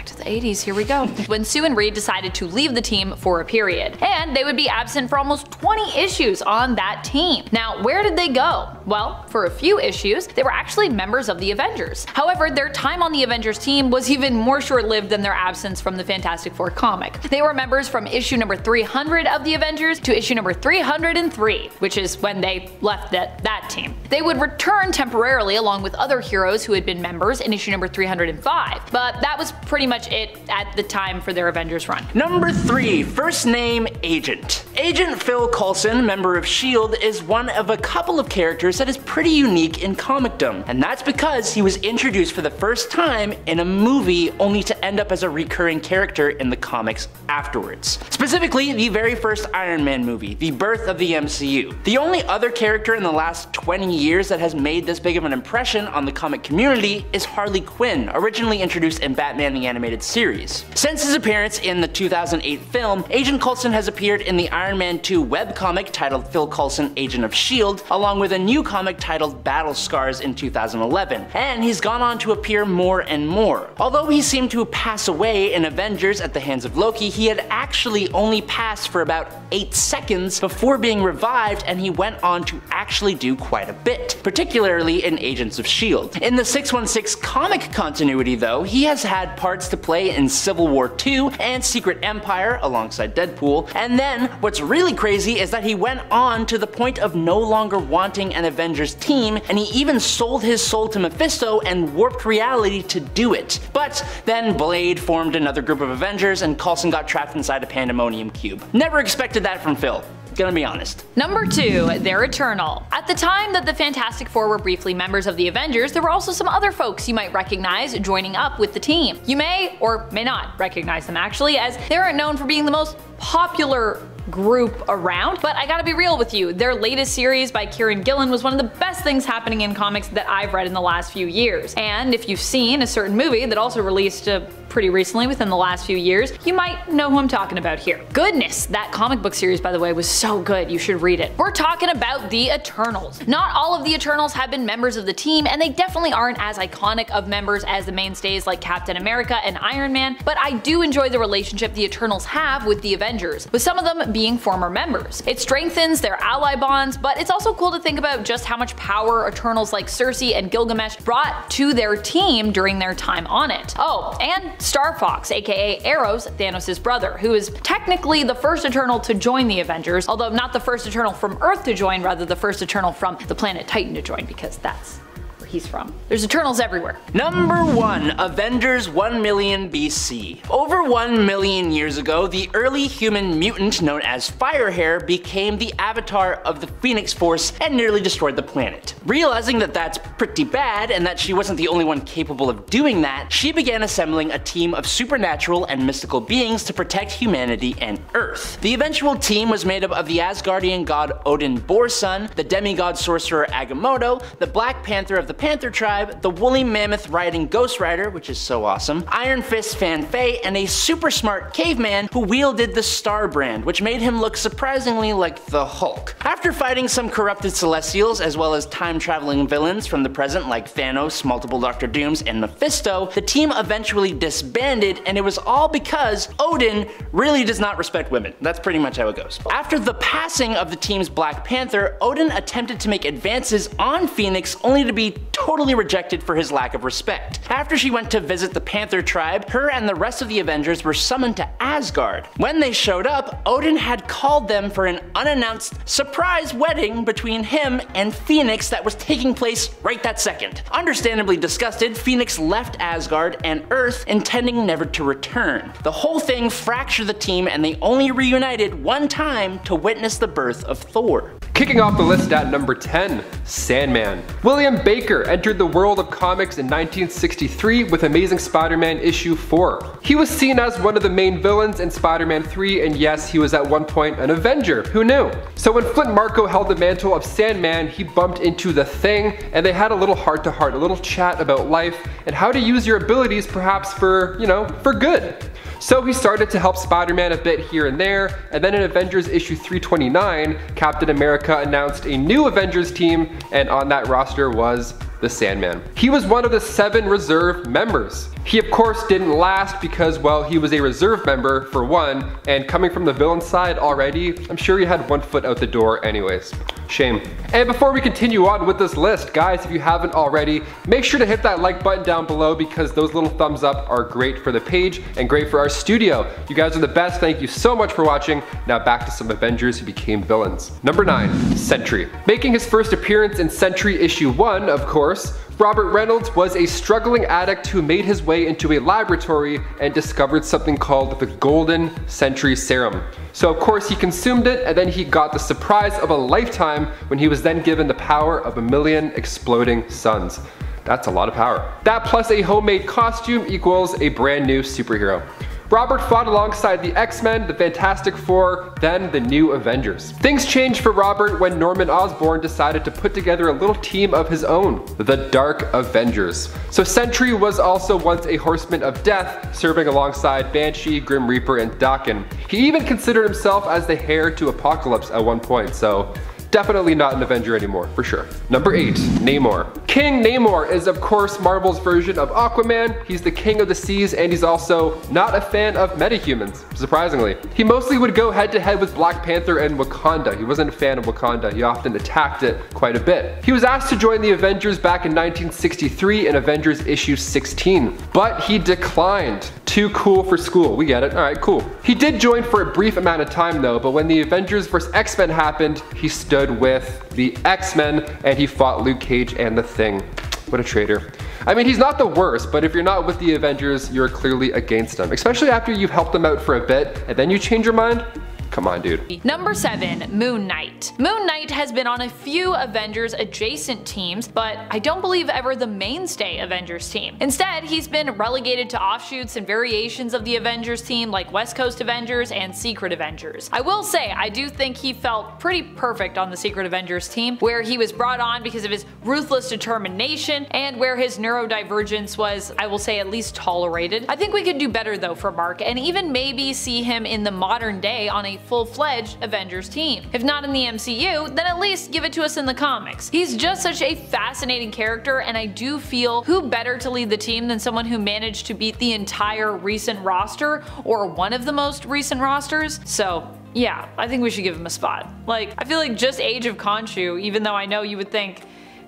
to the 80s, here we go, when Sue and Reed decided to leave the team for a period. And they would be absent for almost 20 issues on that team. Now, where did they go? Well, for a few issues, they were actually members of the Avengers. However, their time on the Avengers team was even more short-lived than their absence from the Fantastic Four comic. They were members from issue number 300 of the Avengers to issue number 303, which is when they left that team. They would return temporarily along with other heroes who had been members in issue number 305, but that was pretty much it at the time for their Avengers run. Number 3. First name Agent. Agent Phil Coulson, member of S.H.I.E.L.D., is one of a couple of characters that is pretty unique in comicdom, and that's because he was introduced for the first time in a movie only to end up as a recurring character in the comics afterwards. Specifically, the very first Iron Man movie, the birth of the MCU. The only other character in the last 20 years that has made this big of an impression on the comic community is Harley Quinn, originally introduced in Batman the Animated Series. Since his appearance in the 2008 film, Agent Coulson has appeared in the Iron Man 2 webcomic titled Phil Coulson, Agent of S.H.I.E.L.D., along with a new comic titled Battle Scars in 2011, and he's gone on to appear more and more. Although he seemed to pass away in Avengers at the hands of Loki, he had actually only passed for about 8 seconds before being revived, and he went on to actually do quite a bit, particularly in Agents of S.H.I.E.L.D. In the 616 comic continuity though, he has had parts to play in Civil War II and Secret Empire alongside Deadpool, and then what's really crazy is that he went on to the point of no longer wanting an Avengers team, and he even sold his soul to Mephisto and warped reality to do it. But then Blade formed another group of Avengers and Coulson got trapped inside a pandemonium cube. Never expected that from Phil. Gonna be honest. Number 2. They're eternal. At the time that the Fantastic Four were briefly members of the Avengers, there were also some other folks you might recognize joining up with the team. You may or may not recognize them actually, as they aren't known for being the most popular group around, but I gotta be real with you, their latest series by Kieran Gillen was one of the best things happening in comics that I've read in the last few years. And if you've seen a certain movie that also released pretty recently within the last few years, you might know who I'm talking about here. Goodness, that comic book series, by the way, was so good, you should read it. We're talking about the Eternals. Not all of the Eternals have been members of the team, and they definitely aren't as iconic of members as the mainstays like Captain America and Iron Man, but I do enjoy the relationship the Eternals have with the Avengers, with some of them being former members. It strengthens their ally bonds, but it's also cool to think about just how much power Eternals like Cersei and Gilgamesh brought to their team during their time on it. Oh, and Star Fox, aka Eros, Thanos' brother, who is technically the first Eternal to join the Avengers, although not the first Eternal from Earth to join, rather the first Eternal from the planet Titan to join, because that's where he's from. There's Eternals everywhere. Number 1. Avengers 1 million BC. Over 1 million years ago, the early human mutant known as Firehair became the avatar of the Phoenix Force and nearly destroyed the planet. Realizing that that's pretty bad and that she wasn't the only one capable of doing that, she began assembling a team of supernatural and mystical beings to protect humanity and Earth. The eventual team was made up of the Asgardian god Odin Borsun, the demigod sorcerer Agamotto, the Black Panther of the the Panther Tribe, the woolly mammoth riding Ghost Rider, which is so awesome, Iron Fist Fan Fei, and a super smart caveman who wielded the Star Brand, which made him look surprisingly like the Hulk. After fighting some corrupted Celestials as well as time-traveling villains from the present like Thanos, multiple Dr. Dooms, and Mephisto, the team eventually disbanded, and it was all because Odin really does not respect women. That's pretty much how it goes. After the passing of the team's Black Panther, Odin attempted to make advances on Phoenix only to be totally rejected for his lack of respect. After she went to visit the Panther Tribe, her and the rest of the Avengers were summoned to Asgard. When they showed up, Odin had called them for an unannounced surprise wedding between him and Phoenix that was taking place right that second. Understandably disgusted, Phoenix left Asgard and Earth, intending never to return. The whole thing fractured the team, and they only reunited one time to witness the birth of Thor. Kicking off the list at number 10, Sandman. William Baker entered the world of comics in 1963 with Amazing Spider-Man issue 4. He was seen as one of the main villains in Spider-Man 3, and yes, he was at one point an Avenger. Who knew? So when Flint Marko held the mantle of Sandman, he bumped into the Thing, and they had a little heart-to-heart, a little chat about life and how to use your abilities perhaps for, for good. So he started to help Spider-Man a bit here and there, and then in Avengers issue 329, Captain America announced a new Avengers team, and on that roster was the Sandman. He was one of the 7 reserve members. He of course didn't last because, well, he was a reserve member for one, and coming from the villain side already, I'm sure he had one foot out the door anyways. Shame. And before we continue on with this list, guys, if you haven't already, make sure to hit that like button down below because those little thumbs up are great for the page and great for our studio. You guys are the best. Thank you so much for watching. Now back to some Avengers who became villains. Number 9, Sentry. Making his first appearance in Sentry issue 1, of course, Robert Reynolds was a struggling addict who made his way into a laboratory and discovered something called the Golden Sentry Serum. So of course he consumed it, and then he got the surprise of a lifetime when he was then given the power of 1,000,000 exploding suns. That's a lot of power. That plus a homemade costume equals a brand new superhero. Robert fought alongside the X-Men, the Fantastic Four, then the New Avengers. Things changed for Robert when Norman Osborn decided to put together a little team of his own, the Dark Avengers. So Sentry was also once a Horseman of Death, serving alongside Banshee, Grim Reaper, and Daken. He even considered himself as the heir to Apocalypse at one point, so definitely not an Avenger anymore, for sure. Number 8, Namor. King Namor is of course Marvel's version of Aquaman. He's the king of the seas, and he's also not a fan of metahumans, surprisingly. He mostly would go head to head with Black Panther and Wakanda. He wasn't a fan of Wakanda. He often attacked it quite a bit. He was asked to join the Avengers back in 1963 in Avengers issue 16, but he declined. Too cool for school. We get it. Alright, cool. He did join for a brief amount of time though, but when the Avengers vs. X-Men happened, he stood with the X-Men and he fought Luke Cage and the Thing. What a traitor. I mean, he's not the worst, but if you're not with the Avengers, you're clearly against them. Especially after you've helped them out for a bit and then you change your mind. Come on, dude. Number 7, Moon Knight. Moon Knight has been on a few Avengers adjacent teams, but I don't believe ever the mainstay Avengers team. Instead, he's been relegated to offshoots and variations of the Avengers team like West Coast Avengers and Secret Avengers. I will say, I do think he felt pretty perfect on the Secret Avengers team, where he was brought on because of his ruthless determination and where his neurodivergence was, I will say, at least tolerated. I think we could do better though for Mark, and even maybe see him in the modern day on a full-fledged Avengers team. If not in the MCU, then at least give it to us in the comics. He's just such a fascinating character, and I do feel who better to lead the team than someone who managed to beat the entire recent roster, or one of the most recent rosters. So yeah, I think we should give him a spot. Like, I feel like just Age of Khonshu, even though I know you would think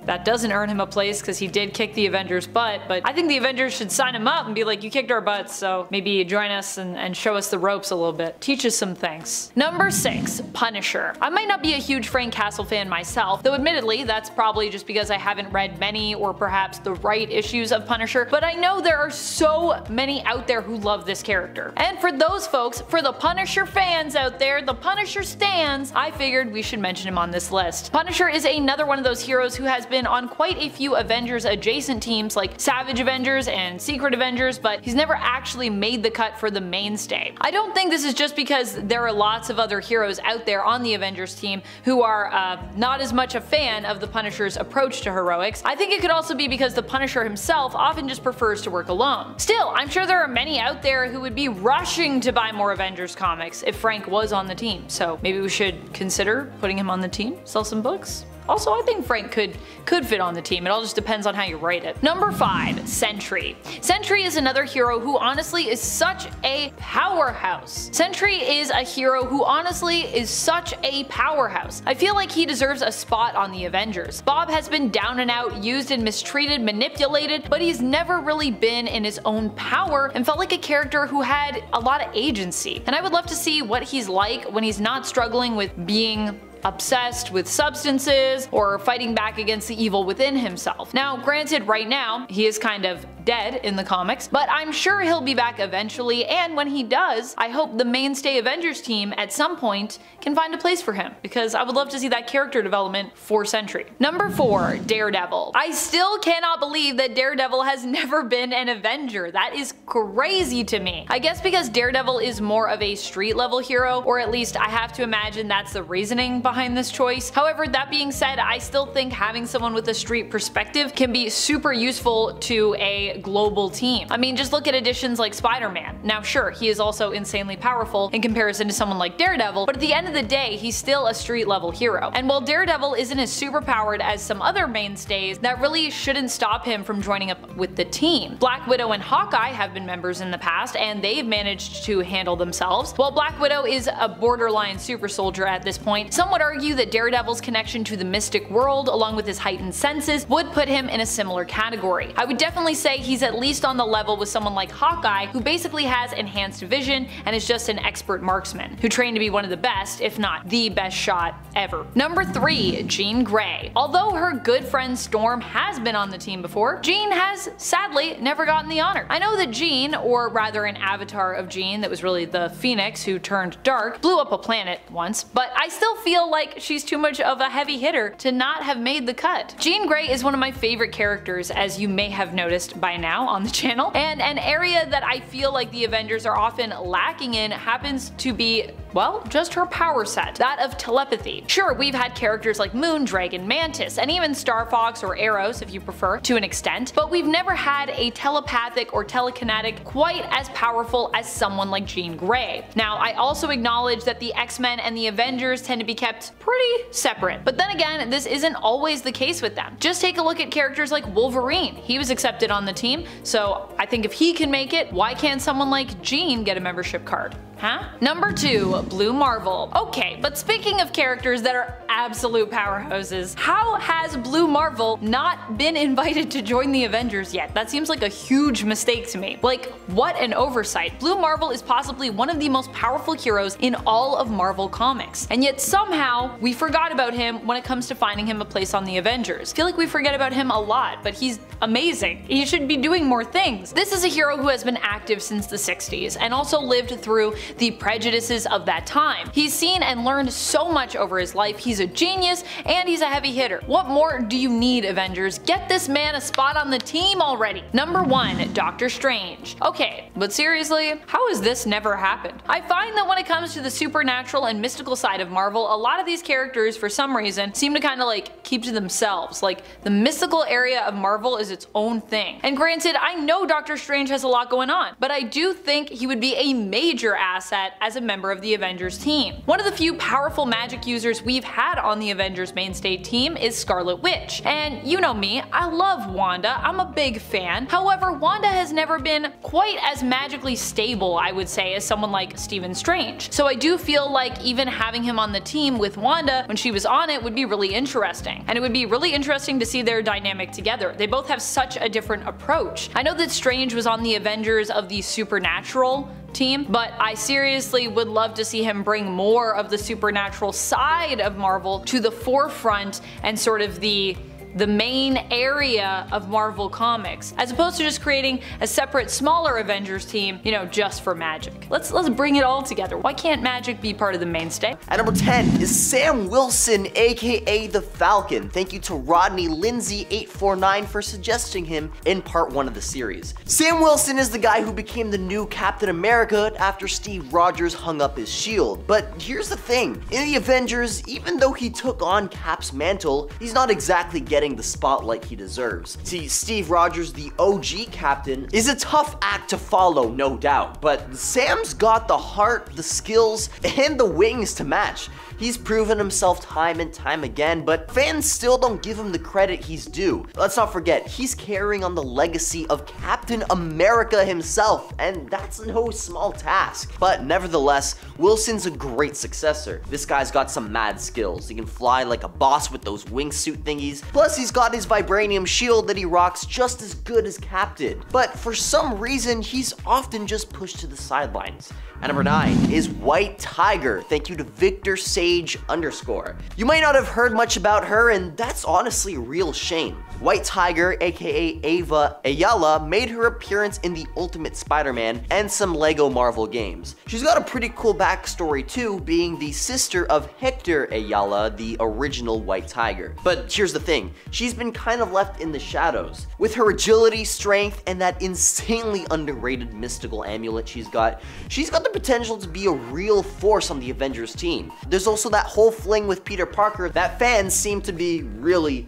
that doesn't earn him a place because he did kick the Avengers' butt, but I think the Avengers should sign him up and be like, you kicked our butts, so maybe join us and show us the ropes a little bit. Teach us some things. Number 6, Punisher. I might not be a huge Frank Castle fan myself, though admittedly that's probably just because I haven't read many or perhaps the right issues of Punisher, but I know there are so many out there who love this character. And for those folks, for the Punisher fans out there, the Punisher stans, I figured we should mention him on this list. Punisher is another one of those heroes who has been been on quite a few Avengers adjacent teams like Savage Avengers and Secret Avengers, but he's never actually made the cut for the mainstay. I don't think this is just because there are lots of other heroes out there on the Avengers team who are not as much a fan of the Punisher's approach to heroics. I think it could also be because the Punisher himself often just prefers to work alone. Still, I'm sure there are many out there who would be rushing to buy more Avengers comics if Frank was on the team, so maybe we should consider putting him on the team, sell some books. Also, I think Frank could fit on the team. It all just depends on how you write it. Number 5, Sentry. Sentry is another hero who honestly is such a powerhouse. Sentry is a hero who honestly is such a powerhouse. I feel like he deserves a spot on the Avengers. Bob has been down and out, used and mistreated, manipulated, but he's never really been in his own power and felt like a character who had a lot of agency. And I would love to see what he's like when he's not struggling with being obsessed with substances or fighting back against the evil within himself. Now, granted, right now, he is kind of dead in the comics, but I'm sure he'll be back eventually, and when he does, I hope the mainstay Avengers team at some point can find a place for him, because I would love to see that character development for Sentry. Number 4, Daredevil. I still cannot believe that Daredevil has never been an Avenger. That is crazy to me. I guess because Daredevil is more of a street level hero, or at least I have to imagine that's the reasoning behind this choice. However, that being said, I still think having someone with a street perspective can be super useful to a global team. I mean, just look at additions like Spider-Man. Now sure, he is also insanely powerful in comparison to someone like Daredevil, but at the end of the day, he's still a street level hero. And while Daredevil isn't as super powered as some other mainstays, that really shouldn't stop him from joining up with the team. Black Widow and Hawkeye have been members in the past, and they've managed to handle themselves. While Black Widow is a borderline super soldier at this point, some would argue that Daredevil's connection to the mystic world, along with his heightened senses, would put him in a similar category. I would definitely say he's at least on the level with someone like Hawkeye, who basically has enhanced vision and is just an expert marksman, who trained to be one of the best, if not the best shot ever. Number 3, Jean Grey. Although her good friend Storm has been on the team before, Jean has sadly never gotten the honor. I know that Jean, or rather an avatar of Jean that was really the Phoenix who turned dark, blew up a planet once, but I still feel like she's too much of a heavy hitter to not have made the cut. Jean Grey is one of my favorite characters, as you may have noticed by now on the channel, and an area that I feel like the Avengers are often lacking in happens to be, well, just her power set, that of telepathy. Sure, we've had characters like Moondragon, Mantis, and even Star Fox or Arrows if you prefer, to an extent, but we've never had a telepathic or telekinetic quite as powerful as someone like Jean Grey. Now, I also acknowledge that the X-Men and the Avengers tend to be kept pretty separate, but then again, this isn't always the case with them. Just take a look at characters like Wolverine. He was accepted on the team, so I think if he can make it, why can't someone like Jean get a membership card? Huh? Number 2, Blue Marvel. Okay, but speaking of characters that are absolute powerhouses, how has Blue Marvel not been invited to join the Avengers yet? That seems like a huge mistake to me. Like, what an oversight. Blue Marvel is possibly one of the most powerful heroes in all of Marvel comics, and yet somehow we forgot about him when it comes to finding him a place on the Avengers. I feel like we forget about him a lot, but he's amazing. He should be doing more things. This is a hero who has been active since the 60s and also lived through the prejudices of that time. He's seen and learned so much over his life. He's a genius and he's a heavy hitter. What more do you need, Avengers? Get this man a spot on the team already. Number 1, Doctor Strange. Okay, but seriously, how has this never happened? I find that when it comes to the supernatural and mystical side of Marvel, a lot of these characters, for some reason, seem to kind of like keep to themselves. Like, the mystical area of Marvel is its own thing. And granted, I know Doctor Strange has a lot going on, but I do think he would be a major asset as a member of the Avengers team. One of the few powerful magic users we've had on the Avengers mainstay team is Scarlet Witch. And you know me, I love Wanda, I'm a big fan. However, Wanda has never been quite as magically stable, I would say, as someone like Stephen Strange. So I do feel like even having him on the team with Wanda when she was on it would be really interesting. And it would be really interesting to see their dynamic together. They both have such a different approach. I know that Strange was on the Avengers of the Supernatural team, but I seriously would love to see him bring more of the supernatural side of Marvel to the forefront and sort of the the main area of Marvel Comics, as opposed to just creating a separate smaller Avengers team, you know, just for magic. Let's bring it all together. Why can't magic be part of the mainstay? At number 10 is Sam Wilson, aka the Falcon. Thank you to Rodney Lindsay 849 for suggesting him in part 1 of the series. Sam Wilson is the guy who became the new Captain America after Steve Rogers hung up his shield. But here's the thing, in the Avengers, even though he took on Cap's mantle, he's not exactly getting the spotlight he deserves. See, Steve Rogers, the OG Captain, is a tough act to follow, no doubt, but Sam's got the heart, the skills, and the wings to match. He's proven himself time and time again, but fans still don't give him the credit he's due. Let's not forget, he's carrying on the legacy of Captain America himself, and that's no small task. But nevertheless, Wilson's a great successor. This guy's got some mad skills. He can fly like a boss with those wingsuit thingies, plus he's got his vibranium shield that he rocks just as good as Cap did. But for some reason, he's often just pushed to the sidelines. At number 9 is White Tiger. Thank you to Victor Sage _. You might not have heard much about her, and that's honestly a real shame. White Tiger, aka Ava Ayala, made her appearance in the Ultimate Spider-Man and some Lego Marvel games. She's got a pretty cool backstory too, being the sister of Hector Ayala, the original White Tiger. But here's the thing, she's been kind of left in the shadows. With her agility, strength, and that insanely underrated mystical amulet she's got the potential to be a real force on the Avengers team. There's also that whole fling with Peter Parker that fans seem to be really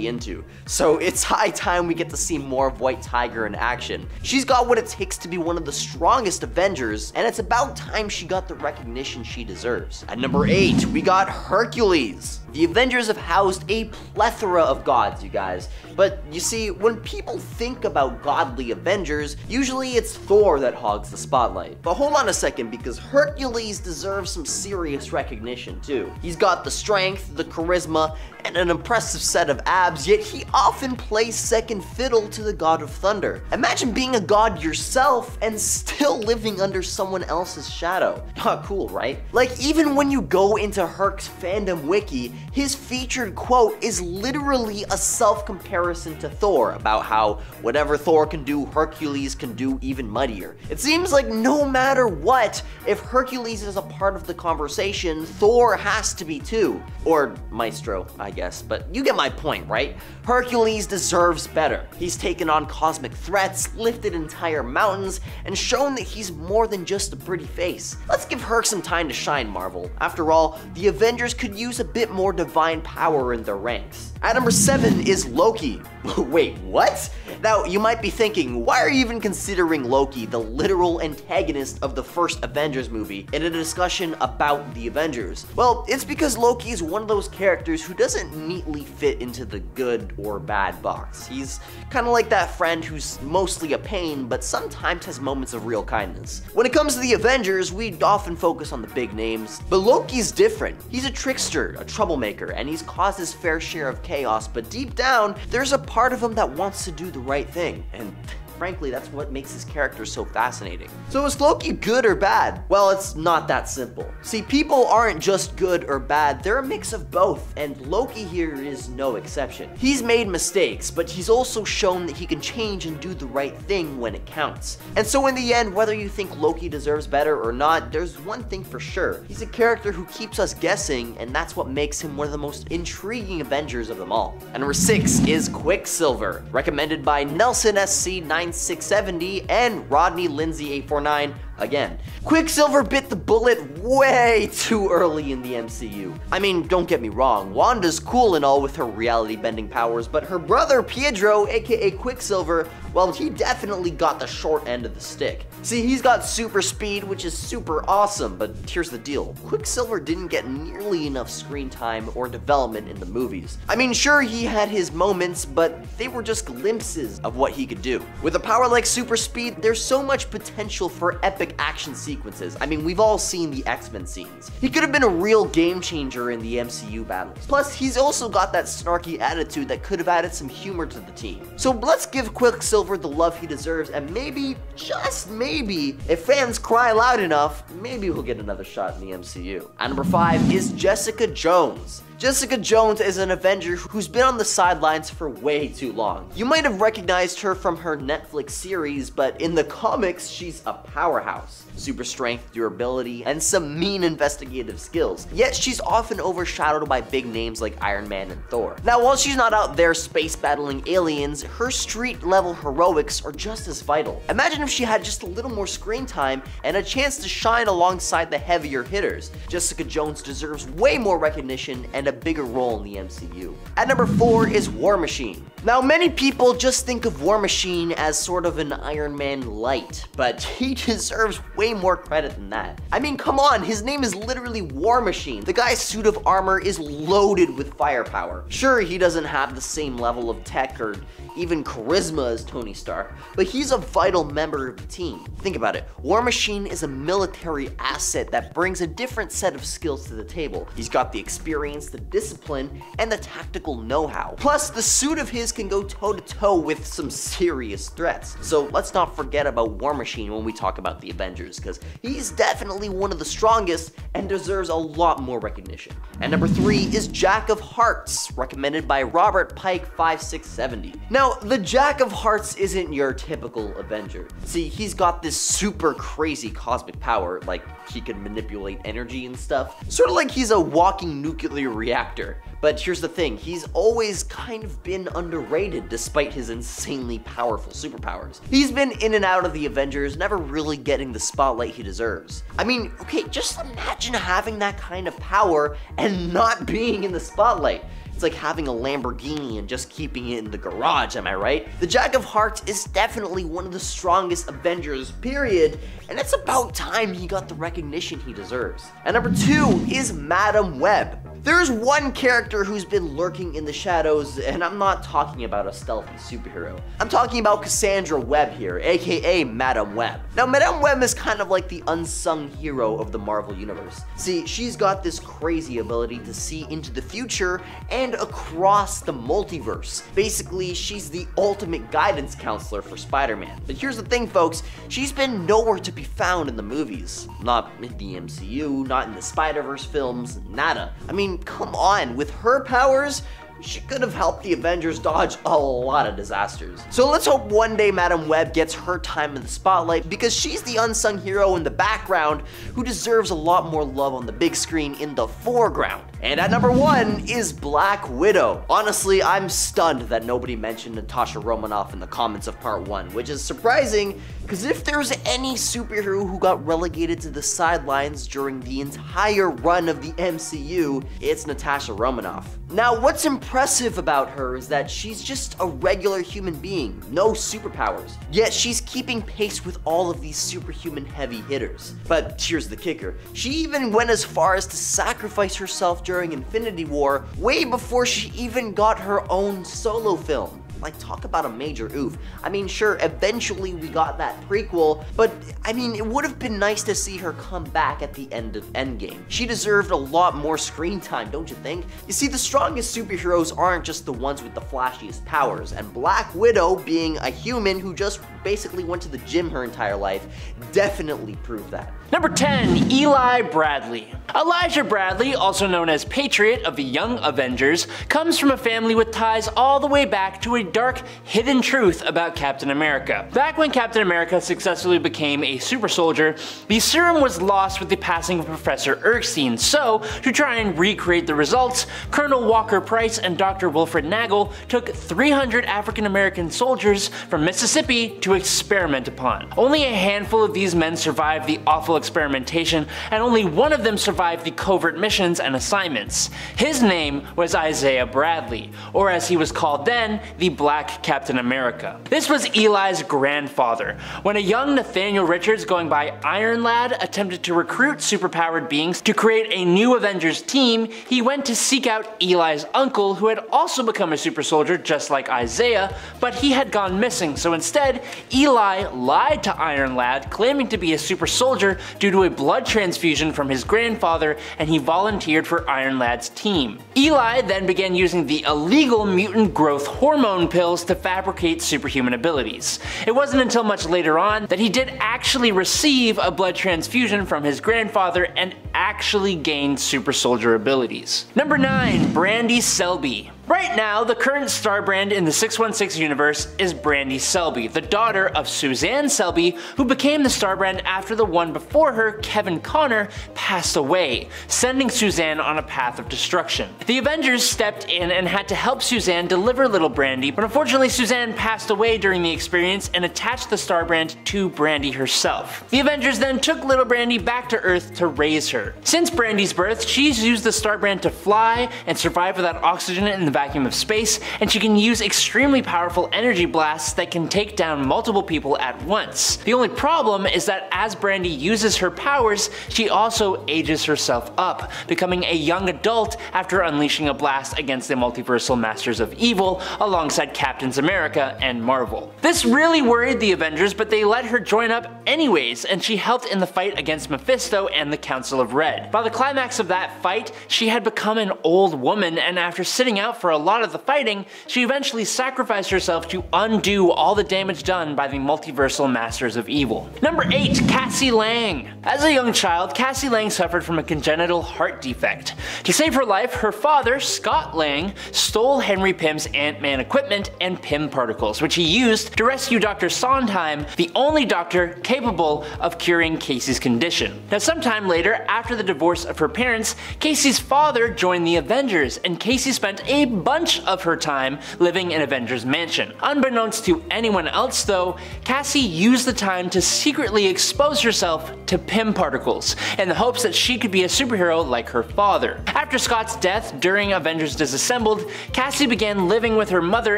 into. So it's high time we get to see more of White Tiger in action. She's got what it takes to be one of the strongest Avengers, and it's about time she got the recognition she deserves. At number 8, we got Hercules. The Avengers have housed a plethora of gods, you guys. But you see, when people think about godly Avengers, usually it's Thor that hogs the spotlight. But hold on a second, because Hercules deserves some serious recognition too. He's got the strength, the charisma, and an impressive set of abs, yet he often plays second fiddle to the god of thunder. Imagine being a god yourself and still living under someone else's shadow. Not cool, right? Like, even when you go into Herc's fandom wiki, his featured quote is literally a self-comparison to Thor about how whatever Thor can do, Hercules can do even mightier. It seems like no matter what, if Hercules is a part of the conversation, Thor has to be too. Or Maestro, I guess, but you get my point, right? Hercules deserves better. He's taken on cosmic threats, lifted entire mountains, and shown that he's more than just a pretty face. Let's give Herc some time to shine, Marvel. After all, the Avengers could use a bit more divine power in their ranks. At number 7 is Loki. Wait, what? Now, you might be thinking, why are you even considering Loki the literal antagonist of the first Avengers movie in a discussion about the Avengers? Well, it's because Loki is one of those characters who doesn't neatly fit into the good or bad box. He's kind of like that friend who's mostly a pain, but sometimes has moments of real kindness. When it comes to the Avengers, we often focus on the big names, but Loki's different. He's a trickster, a troublemaker, and he's caused his fair share of chaos, but deep down, there's a part of him that wants to do the right thing, and frankly, that's what makes his character so fascinating. So is Loki good or bad? Well, it's not that simple. See, people aren't just good or bad, they're a mix of both, and Loki here is no exception. He's made mistakes, but he's also shown that he can change and do the right thing when it counts. And so in the end, whether you think Loki deserves better or not, there's one thing for sure. He's a character who keeps us guessing, and that's what makes him one of the most intriguing Avengers of them all. And number 6 is Quicksilver, recommended by Nelson SC 9670 and Rodney Lindsay 849. Again, Quicksilver bit the bullet way too early in the MCU. I mean, don't get me wrong, Wanda's cool and all with her reality bending powers, but her brother Pietro, aka Quicksilver, well, he definitely got the short end of the stick. See, he's got super speed, which is super awesome, but here's the deal. Quicksilver didn't get nearly enough screen time or development in the movies. I mean, sure, he had his moments, but they were just glimpses of what he could do. With a power like super speed, there's so much potential for epic action sequences. I mean, we've all seen the X-Men scenes. He could have been a real game changer in the MCU battles. Plus, he's also got that snarky attitude that could have added some humor to the team. So let's give Quicksilver the love he deserves, and maybe, just maybe, if fans cry loud enough, maybe we'll get another shot in the MCU. At number 5 is Jessica Jones. Jessica Jones is an Avenger who's been on the sidelines for way too long. You might have recognized her from her Netflix series, but in the comics, she's a powerhouse. Super strength, durability, and some mean investigative skills. Yet she's often overshadowed by big names like Iron Man and Thor. Now, while she's not out there space battling aliens, her street level heroics are just as vital. Imagine if she had just a little more screen time and a chance to shine alongside the heavier hitters. Jessica Jones deserves way more recognition and a bigger role in the MCU. At number 4 is War Machine. Now, many people just think of War Machine as sort of an Iron Man light, but he deserves way more credit than that. I mean, come on, his name is literally War Machine. The guy's suit of armor is loaded with firepower. Sure, he doesn't have the same level of tech or even charisma as Tony Stark, but he's a vital member of the team. Think about it, War Machine is a military asset that brings a different set of skills to the table. He's got the experience, the discipline, and the tactical know-how. Plus, the suit of his can go toe-to-toe with some serious threats. So let's not forget about War Machine when we talk about the Avengers, because he's definitely one of the strongest and deserves a lot more recognition. And number 3 is Jack of Hearts, recommended by Robert Pike 5670. Now, the Jack of Hearts isn't your typical Avenger. See, he's got this super crazy cosmic power, like he can manipulate energy and stuff. Sort of like he's a walking nuclear reactor. But here's the thing, he's always kind of been underrated despite his insanely powerful superpowers. He's been in and out of the Avengers, never really getting the spotlight he deserves. I mean, okay, just imagine having that kind of power and not being in the spotlight. It's like having a Lamborghini and just keeping it in the garage, am I right? The Jack of Hearts is definitely one of the strongest Avengers, period, and it's about time he got the recognition he deserves. And number 2 is Madam Web. There's one character who's been lurking in the shadows, and I'm not talking about a stealthy superhero. I'm talking about Cassandra Webb here, aka Madam Web. Now, Madam Web is kind of like the unsung hero of the Marvel Universe. See, she's got this crazy ability to see into the future and across the multiverse. Basically, she's the ultimate guidance counselor for Spider-Man. But here's the thing, folks, she's been nowhere to be found in the movies. Not in the MCU, not in the Spider-Verse films, nada. I mean, come on, with her powers, she could have helped the Avengers dodge a lot of disasters. So let's hope one day Madam Web gets her time in the spotlight, because she's the unsung hero in the background who deserves a lot more love on the big screen in the foreground. And at number 1 is Black Widow. Honestly, I'm stunned that nobody mentioned Natasha Romanoff in the comments of part 1, which is surprising, because if there's any superhero who got relegated to the sidelines during the entire run of the MCU, it's Natasha Romanoff. Now, what's impressive about her is that she's just a regular human being, no superpowers. Yet she's keeping pace with all of these superhuman heavy hitters. But here's the kicker, she even went as far as to sacrifice herself during Infinity War, way before she even got her own solo film. Like, talk about a major oof. I mean, sure, eventually we got that prequel, but I mean, it would have been nice to see her come back at the end of Endgame. She deserved a lot more screen time, don't you think? You see, the strongest superheroes aren't just the ones with the flashiest powers, and Black Widow, being a human who just basically went to the gym her entire life, definitely proved that. Number 10, Eli Bradley. Elijah Bradley, also known as Patriot of the Young Avengers, comes from a family with ties all the way back to a dark, hidden truth about Captain America. Back when Captain America successfully became a super soldier, the serum was lost with the passing of Professor Erskine, so to try and recreate the results, Colonel Walker Price and Dr. Wilfred Nagel took 300 African American soldiers from Mississippi to experiment upon. Only a handful of these men survived the awful experimentation, and only one of them survived the covert missions and assignments. His name was Isaiah Bradley, or as he was called then, the Black Captain America. This was Eli's grandfather. When a young Nathaniel Richards going by Iron Lad attempted to recruit superpowered beings to create a new Avengers team, he went to seek out Eli's uncle, who had also become a super soldier just like Isaiah, but he had gone missing, so instead, Eli lied to Iron Lad, claiming to be a super soldier due to a blood transfusion from his grandfather, and he volunteered for Iron Lad's team. Eli then began using the illegal mutant growth hormone pills to fabricate superhuman abilities. It wasn't until much later on that he did actually receive a blood transfusion from his grandfather and actually gained super soldier abilities. Number 9. Brandy Selby. Right now, the current star brand in the 616 universe is Brandy Selby, the daughter of Suzanne Selby, who became the star brand after the one before her, Kevin Connor, passed away, sending Suzanne on a path of destruction. The Avengers stepped in and had to help Suzanne deliver little Brandy, but unfortunately Suzanne passed away during the experience and attached the star brand to Brandy herself. The Avengers then took little Brandy back to Earth to raise her. Since Brandy's birth, she's used the star brand to fly and survive without oxygen in the vacuum of space, and she can use extremely powerful energy blasts that can take down multiple people at once. The only problem is that as Brandy uses her powers, she also ages herself up, becoming a young adult after unleashing a blast against the multiversal masters of evil alongside Captains America and Marvel. This really worried the Avengers, but they let her join up anyways, and she helped in the fight against Mephisto and the Council of Red. By the climax of that fight, she had become an old woman, and after sitting out for a lot of the fighting, she eventually sacrificed herself to undo all the damage done by the multiversal masters of evil. Number 8. Cassie Lang. As a young child, Cassie Lang suffered from a congenital heart defect. To save her life, her father, Scott Lang, stole Henry Pym's Ant-Man equipment and Pym particles, which he used to rescue Dr. Sondheim, the only doctor capable of curing Casey's condition. Now, sometime later, after the divorce of her parents, Casey's father joined the Avengers, and Casey spent a bunch of her time living in Avengers Mansion. Unbeknownst to anyone else though, Cassie used the time to secretly expose herself to Pym particles in the hopes that she could be a superhero like her father. After Scott's death during Avengers Disassembled, Cassie began living with her mother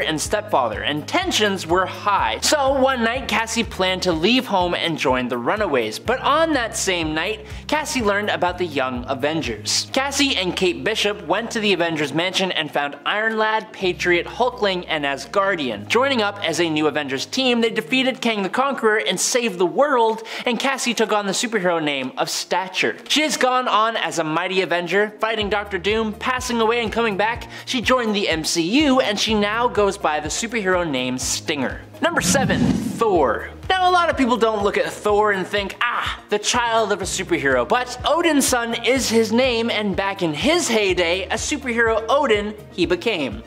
and stepfather, and tensions were high. So one night Cassie planned to leave home and join the Runaways, but on that same night, Cassie learned about the Young Avengers. Cassie and Kate Bishop went to the Avengers Mansion and found Iron Lad, Patriot, Hulkling, and Asgardian. Joining up as a new Avengers team, they defeated Kang the Conqueror and saved the world, and Cassie took on the superhero name of Stature. She has gone on as a mighty Avenger, fighting Dr. Doom, passing away and coming back. She joined the MCU, and she now goes by the superhero name Stinger. Number 7. Thor. Now, a lot of people don't look at Thor and think, the child of a superhero, but Odin's son is his name, and back in his heyday, a superhero Odin he became.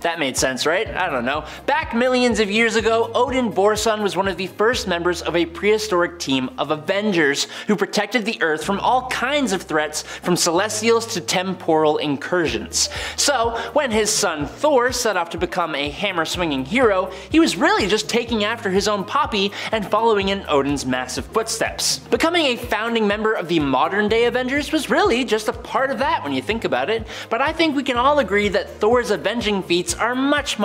That made sense, right? I don't know. Back millions of years ago, Odin Borson was one of the first members of a prehistoric team of Avengers who protected the Earth from all kinds of threats, from celestials to temporal incursions. So, when his son Thor set off to become a hammer-swinging hero, he was really just taking after his own poppy and following in Odin's massive footsteps. Becoming a founding member of the modern-day Avengers was really just a part of that when you think about it, but I think we can all agree that Thor's avenging feats are much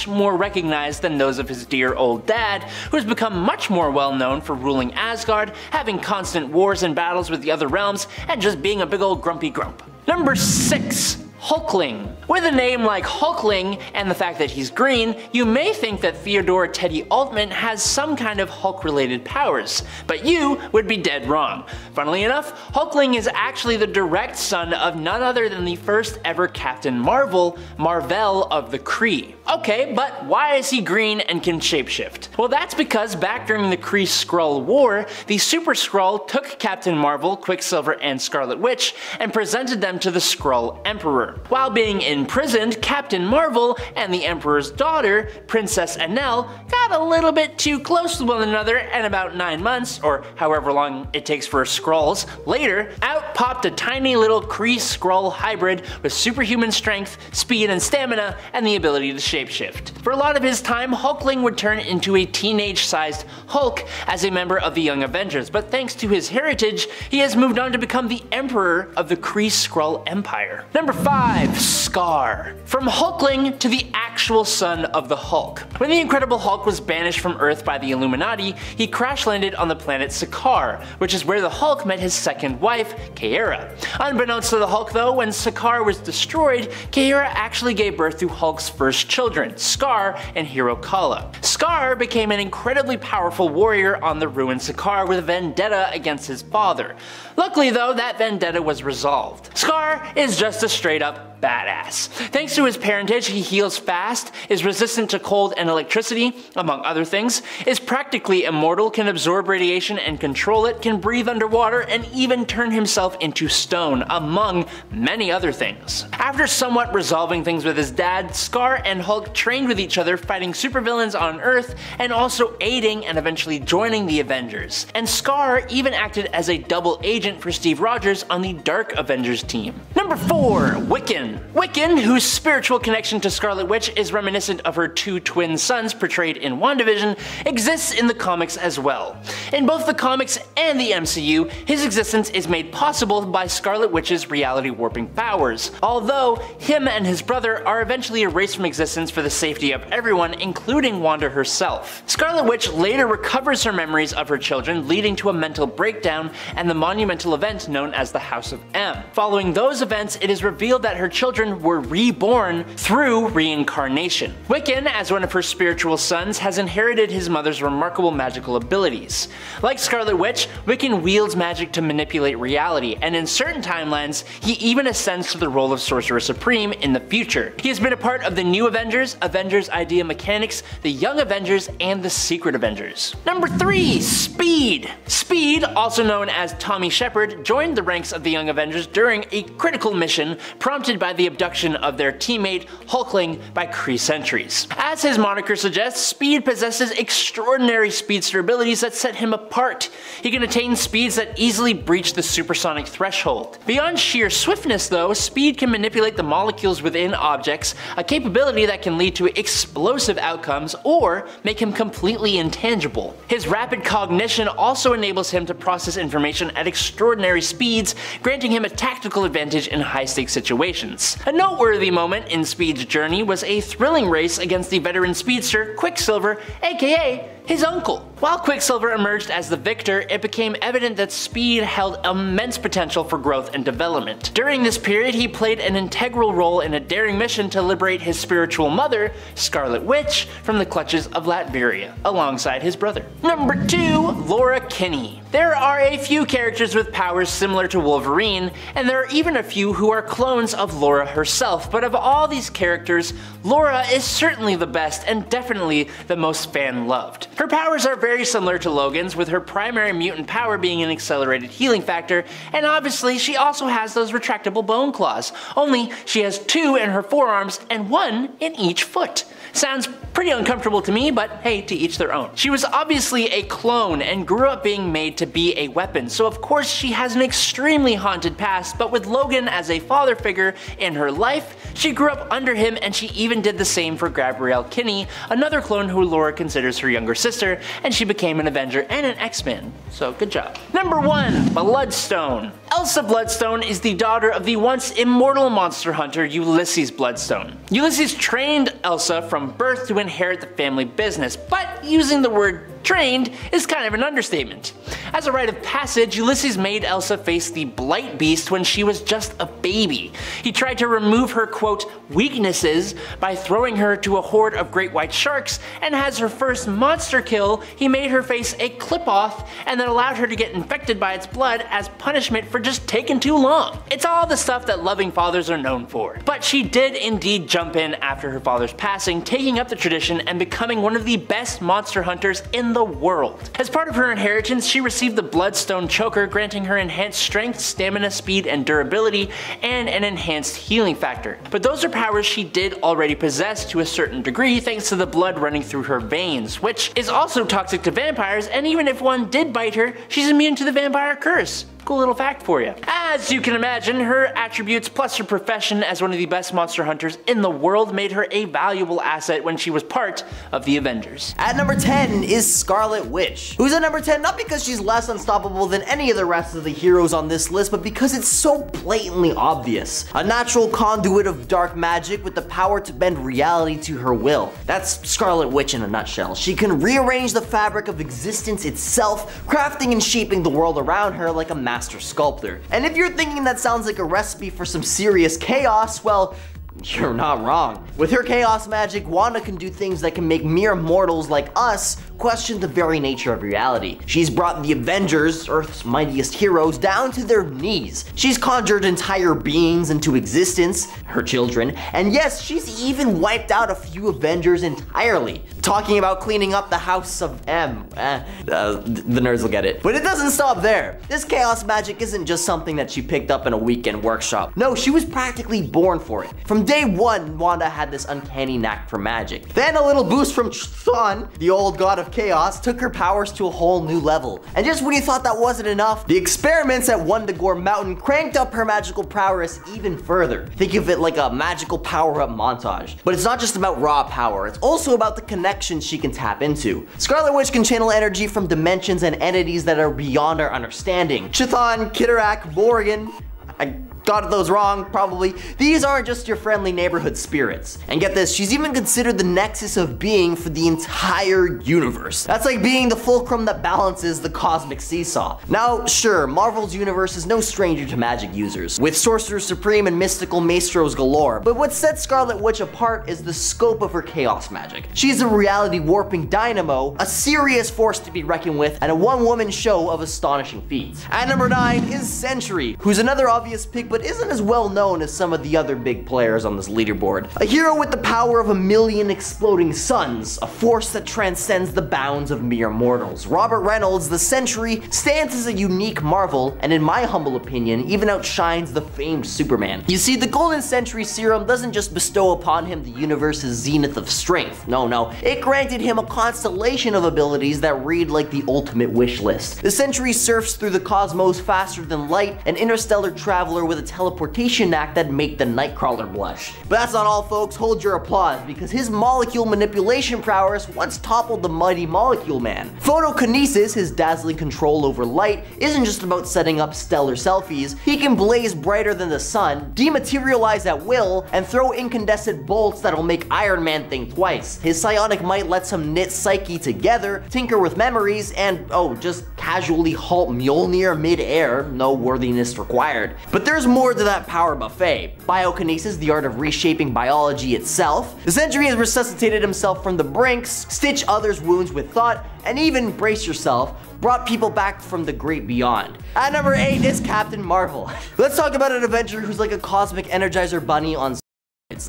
more recognized than those of his dear old dad, who has become much more well known for ruling Asgard, having constant wars and battles with the other realms, and just being a big old grumpy grump. Number 6. Hulkling. With a name like Hulkling and the fact that he's green, you may think that Theodore Teddy Altman has some kind of Hulk-related powers, but you would be dead wrong. Funnily enough, Hulkling is actually the direct son of none other than the first ever Captain Marvel, Marvel of the Kree. Okay, but why is he green and can shapeshift? Well, that's because back during the Kree-Skrull War, the Super Skrull took Captain Marvel, Quicksilver, and Scarlet Witch and presented them to the Skrull Emperor. While being imprisoned, Captain Marvel and the Emperor's daughter, Princess Enel, got a little bit too close to one another, and about 9 months, or however long it takes for Skrulls, later, out popped a tiny little Kree-Skrull hybrid with superhuman strength, speed and stamina, and the ability to shapeshift. For a lot of his time, Hulkling would turn into a teenage-sized Hulk as a member of the Young Avengers, but thanks to his heritage, he has moved on to become the Emperor of the Kree-Skrull Empire. Number 5. Scar. From Hulkling to the actual son of the Hulk. When the Incredible Hulk was banished from Earth by the Illuminati, he crash-landed on the planet Sakaar, which is where the Hulk met his second wife, Kaera. Unbeknownst to the Hulk though, when Sakaar was destroyed, Kaera actually gave birth to Hulk's first children, Scar and Hero Kala. Scar became an incredibly powerful warrior on the ruined Sakaar with a vendetta against his father. Luckily though, that vendetta was resolved. Scar is just a straight up badass. Thanks to his parentage, he heals fast, is resistant to cold and electricity, among other things, is practically immortal, can absorb radiation and control it, can breathe underwater, and even turn himself into stone, among many other things. After somewhat resolving things with his dad, Scar and Hulk trained with each other, fighting supervillains on Earth, and also aiding and eventually joining the Avengers. And Scar even acted as a double agent for Steve Rogers on the Dark Avengers team. Number 4. Wiccan. Wiccan, whose spiritual connection to Scarlet Witch is reminiscent of her two twin sons portrayed in WandaVision, exists in the comics as well. In both the comics and the MCU, his existence is made possible by Scarlet Witch's reality warping powers, although him and his brother are eventually erased from existence for the safety of everyone, including Wanda herself. Scarlet Witch later recovers her memories of her children, leading to a mental breakdown and the monumental event known as the House of M. Following those events, it is revealed that her children were reborn through reincarnation. Wiccan, as one of her spiritual sons, has inherited his mother's remarkable magical abilities. Like Scarlet Witch, Wiccan wields magic to manipulate reality, and in certain timelines, he even ascends to the role of Sorcerer Supreme in the future. He has been a part of the New Avengers, Avengers Idea Mechanics, the Young Avengers, and the Secret Avengers. Number 3. Speed. Speed, also known as Tommy Shepard, joined the ranks of the Young Avengers during a critical mission prompted by the abduction of their teammate Hulkling by Kree sentries. As his moniker suggests, Speed possesses extraordinary speedster abilities that set him apart. He can attain speeds that easily breach the supersonic threshold. Beyond sheer swiftness though, Speed can manipulate the molecules within objects, a capability that can lead to explosive outcomes or make him completely intangible. His rapid cognition also enables him to process information at extraordinary speeds, granting him a tactical advantage in high-stakes situations. A noteworthy moment in Speed's journey was a thrilling race against the veteran speedster Quicksilver, aka his uncle. While Quicksilver emerged as the victor, it became evident that Speed held immense potential for growth and development. During this period, he played an integral role in a daring mission to liberate his spiritual mother, Scarlet Witch, from the clutches of Latveria, alongside his brother. Number 2. Laura Kinney. There are a few characters with powers similar to Wolverine, and there are even a few who are clones of Laura herself, but of all these characters, Laura is certainly the best and definitely the most fan-loved. Her powers are very similar to Logan's, with her primary mutant power being an accelerated healing factor, and obviously she also has those retractable bone claws, only she has 2 in her forearms and 1 in each foot. Sounds pretty uncomfortable to me, but hey, to each their own. She was obviously a clone and grew up being made to be a weapon, so of course she has an extremely haunted past, but with Logan as a father figure in her life, she grew up under him, and she even did the same for Gabrielle Kinney, another clone who Laura considers her younger sister, and she became an Avenger and an X-Men, so good job. Number 1. Bloodstone. Elsa Bloodstone is the daughter of the once immortal monster hunter Ulysses Bloodstone. Ulysses trained Elsa from birth to inherit the family business, but using the word trained is kind of an understatement. As a rite of passage, Ulysses made Elsa face the Blight Beast when she was just a baby. He tried to remove her, quote, weaknesses by throwing her to a horde of great white sharks, and as her first monster kill, he made her face a clip-off and then allowed her to get infected by its blood as punishment for just taking too long. It's all the stuff that loving fathers are known for. But she did indeed jump in after her father's passing, taking up the tradition and becoming one of the best monster hunters in the world. As part of her inheritance, she received the Bloodstone Choker, granting her enhanced strength, stamina, speed, and durability, and an enhanced healing factor. But those are powers she did already possess to a certain degree thanks to the blood running through her veins, which is also toxic to vampires, and even if one did bite her, she's immune to the vampire curse. Cool little fact for you. As you can imagine, her attributes plus her profession as one of the best monster hunters in the world made her a valuable asset when she was part of the Avengers. At number 10 is Scarlet Witch, who's at number 10 not because she's less unstoppable than any of the rest of the heroes on this list, but because it's so blatantly obvious. A natural conduit of dark magic with the power to bend reality to her will. That's Scarlet Witch in a nutshell. She can rearrange the fabric of existence itself, crafting and shaping the world around her like a master sculptor. And if you're thinking that sounds like a recipe for some serious chaos, well, You're not wrong. With her chaos magic, Wanda can do things that can make mere mortals like us question the very nature of reality. She's brought the Avengers, Earth's mightiest heroes, down to their knees. She's conjured entire beings into existence, her children, and yes, she's even wiped out a few Avengers entirely. Talking about cleaning up the House of M. The nerds will get it. But it doesn't stop there. This chaos magic isn't just something that she picked up in a weekend workshop. No, she was practically born for it. From day one, Wanda had this uncanny knack for magic. Then a little boost from Chthon, the old god of chaos, took her powers to a whole new level. And just when you thought that wasn't enough, the experiments at Wundagore Mountain cranked up her magical prowess even further. Think of it like a magical power-up montage. But it's not just about raw power, it's also about the connections she can tap into. Scarlet Witch can channel energy from dimensions and entities that are beyond our understanding. Chthon, Kitterak, Morgan, I got those wrong, probably. These aren't just your friendly neighborhood spirits. And get this, she's even considered the nexus of being for the entire universe. That's like being the fulcrum that balances the cosmic seesaw. Now, sure, Marvel's universe is no stranger to magic users, with Sorcerers Supreme and mystical maestros galore, but what sets Scarlet Witch apart is the scope of her chaos magic. She's a reality warping dynamo, a serious force to be reckoned with, and a one-woman show of astonishing feats. At number 9 is Sentry, who's another obvious pick but isn't as well known as some of the other big players on this leaderboard. A hero with the power of 1,000,000 exploding suns, a force that transcends the bounds of mere mortals. Robert Reynolds, the Sentry, stands as a unique marvel, and in my humble opinion, even outshines the famed Superman. You see, the Golden Sentry Serum doesn't just bestow upon him the universe's zenith of strength. No, it granted him a constellation of abilities that read like the ultimate wish list. The Sentry surfs through the cosmos faster than light, an interstellar traveler with a teleportation knack that make the Nightcrawler blush. But that's not all, folks. Hold your applause, because his molecule manipulation prowess once toppled the mighty Molecule Man. Photokinesis, his dazzling control over light, isn't just about setting up stellar selfies. He can blaze brighter than the sun, dematerialize at will, and throw incandescent bolts that'll make Iron Man think twice. His psionic might lets him knit Psyche together, tinker with memories, and just casually halt Mjolnir mid-air, no worthiness required. But there's more to that power buffet. Biokinesis, the art of reshaping biology itself. The Sentry has resuscitated himself from the brinks, stitched others' wounds with thought, and even, brace yourself, brought people back from the great beyond. At number 8 is Captain Marvel. Let's talk about an Avenger who's like a cosmic Energizer Bunny on.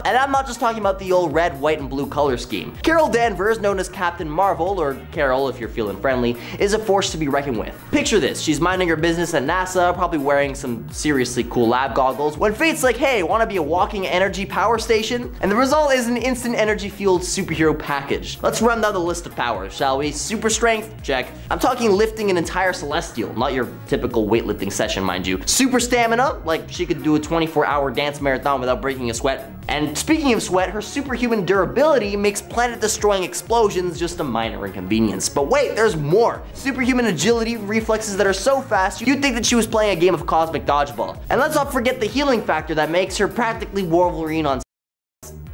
And I'm not just talking about the old red, white, and blue color scheme. Carol Danvers, known as Captain Marvel, or Carol if you're feeling friendly, is a force to be reckoned with. Picture this, she's minding her business at NASA, probably wearing some seriously cool lab goggles, when fate's like, hey, wanna be a walking energy power station? And the result is an instant energy fueled superhero package. Let's run down the list of powers, shall we? Super strength, check. I'm talking lifting an entire celestial, not your typical weightlifting session, mind you. Super stamina, like she could do a 24-hour dance marathon without breaking a sweat. And speaking of sweat, her superhuman durability makes planet-destroying explosions just a minor inconvenience. But wait, there's more. Superhuman agility, reflexes that are so fast, you'd think that she was playing a game of cosmic dodgeball. And let's not forget the healing factor that makes her practically Wolverine on.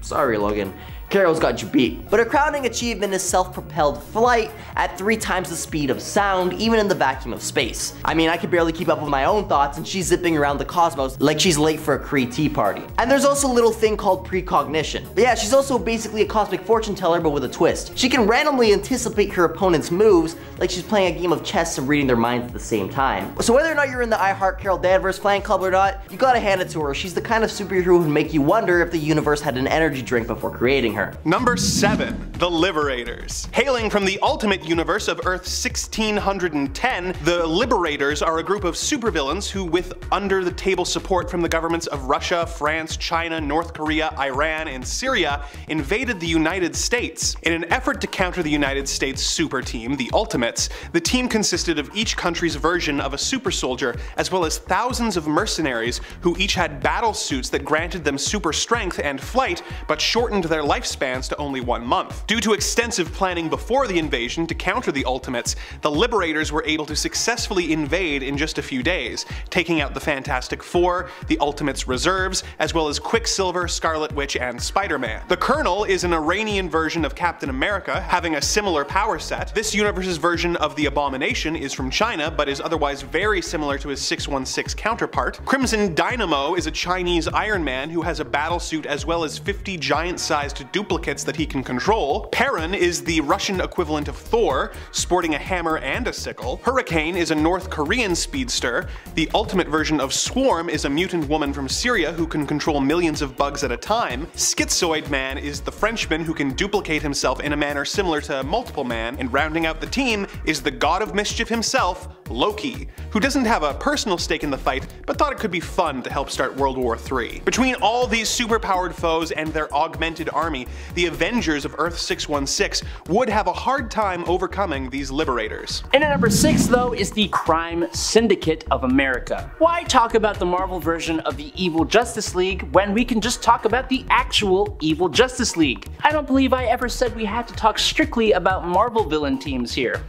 Sorry, Logan. Carol's got you beat. But her crowning achievement is self-propelled flight at 3 times the speed of sound, even in the vacuum of space. I mean, I can barely keep up with my own thoughts, and she's zipping around the cosmos like she's late for a Cree tea party. And there's also a little thing called precognition. But yeah, she's also basically a cosmic fortune teller, but with a twist. She can randomly anticipate her opponent's moves, like she's playing a game of chess and reading their minds at the same time. So whether or not you're in the I Heart Carol Danvers fan club or not, you gotta hand it to her. She's the kind of superhero who would make you wonder if the universe had an energy drink before creating her. Number 7, the Liberators. Hailing from the ultimate universe of Earth 1610, the Liberators are a group of supervillains who, with under-the-table support from the governments of Russia, France, China, North Korea, Iran, and Syria, invaded the United States. In an effort to counter the United States super team, the Ultimates, the team consisted of each country's version of a super soldier, as well as thousands of mercenaries who each had battle suits that granted them super strength and flight, but shortened their lifespan lifespans to only 1 month. Due to extensive planning before the invasion to counter the Ultimates, the Liberators were able to successfully invade in just a few days, taking out the Fantastic Four, the Ultimates reserves, as well as Quicksilver, Scarlet Witch, and Spider-Man. The Colonel is an Iranian version of Captain America, having a similar power set. This universe's version of the Abomination is from China, but is otherwise very similar to his 616 counterpart. Crimson Dynamo is a Chinese Iron Man who has a battle suit as well as 50 giant-sized duplicates that he can control. Perrin is the Russian equivalent of Thor, sporting a hammer and a sickle. Hurricane is a North Korean speedster. The ultimate version of Swarm is a mutant woman from Syria who can control millions of bugs at a time. Schizoid Man is the Frenchman who can duplicate himself in a manner similar to Multiple Man. And rounding out the team is the god of mischief himself, Loki, who doesn't have a personal stake in the fight, but thought it could be fun to help start World War III. Between all these superpowered foes and their augmented army, the Avengers of Earth 616 would have a hard time overcoming these Liberators. And at number 6 though is the Crime Syndicate of America. Why talk about the Marvel version of the Evil Justice League when we can just talk about the actual Evil Justice League? I don't believe I ever said we had to talk strictly about Marvel villain teams here.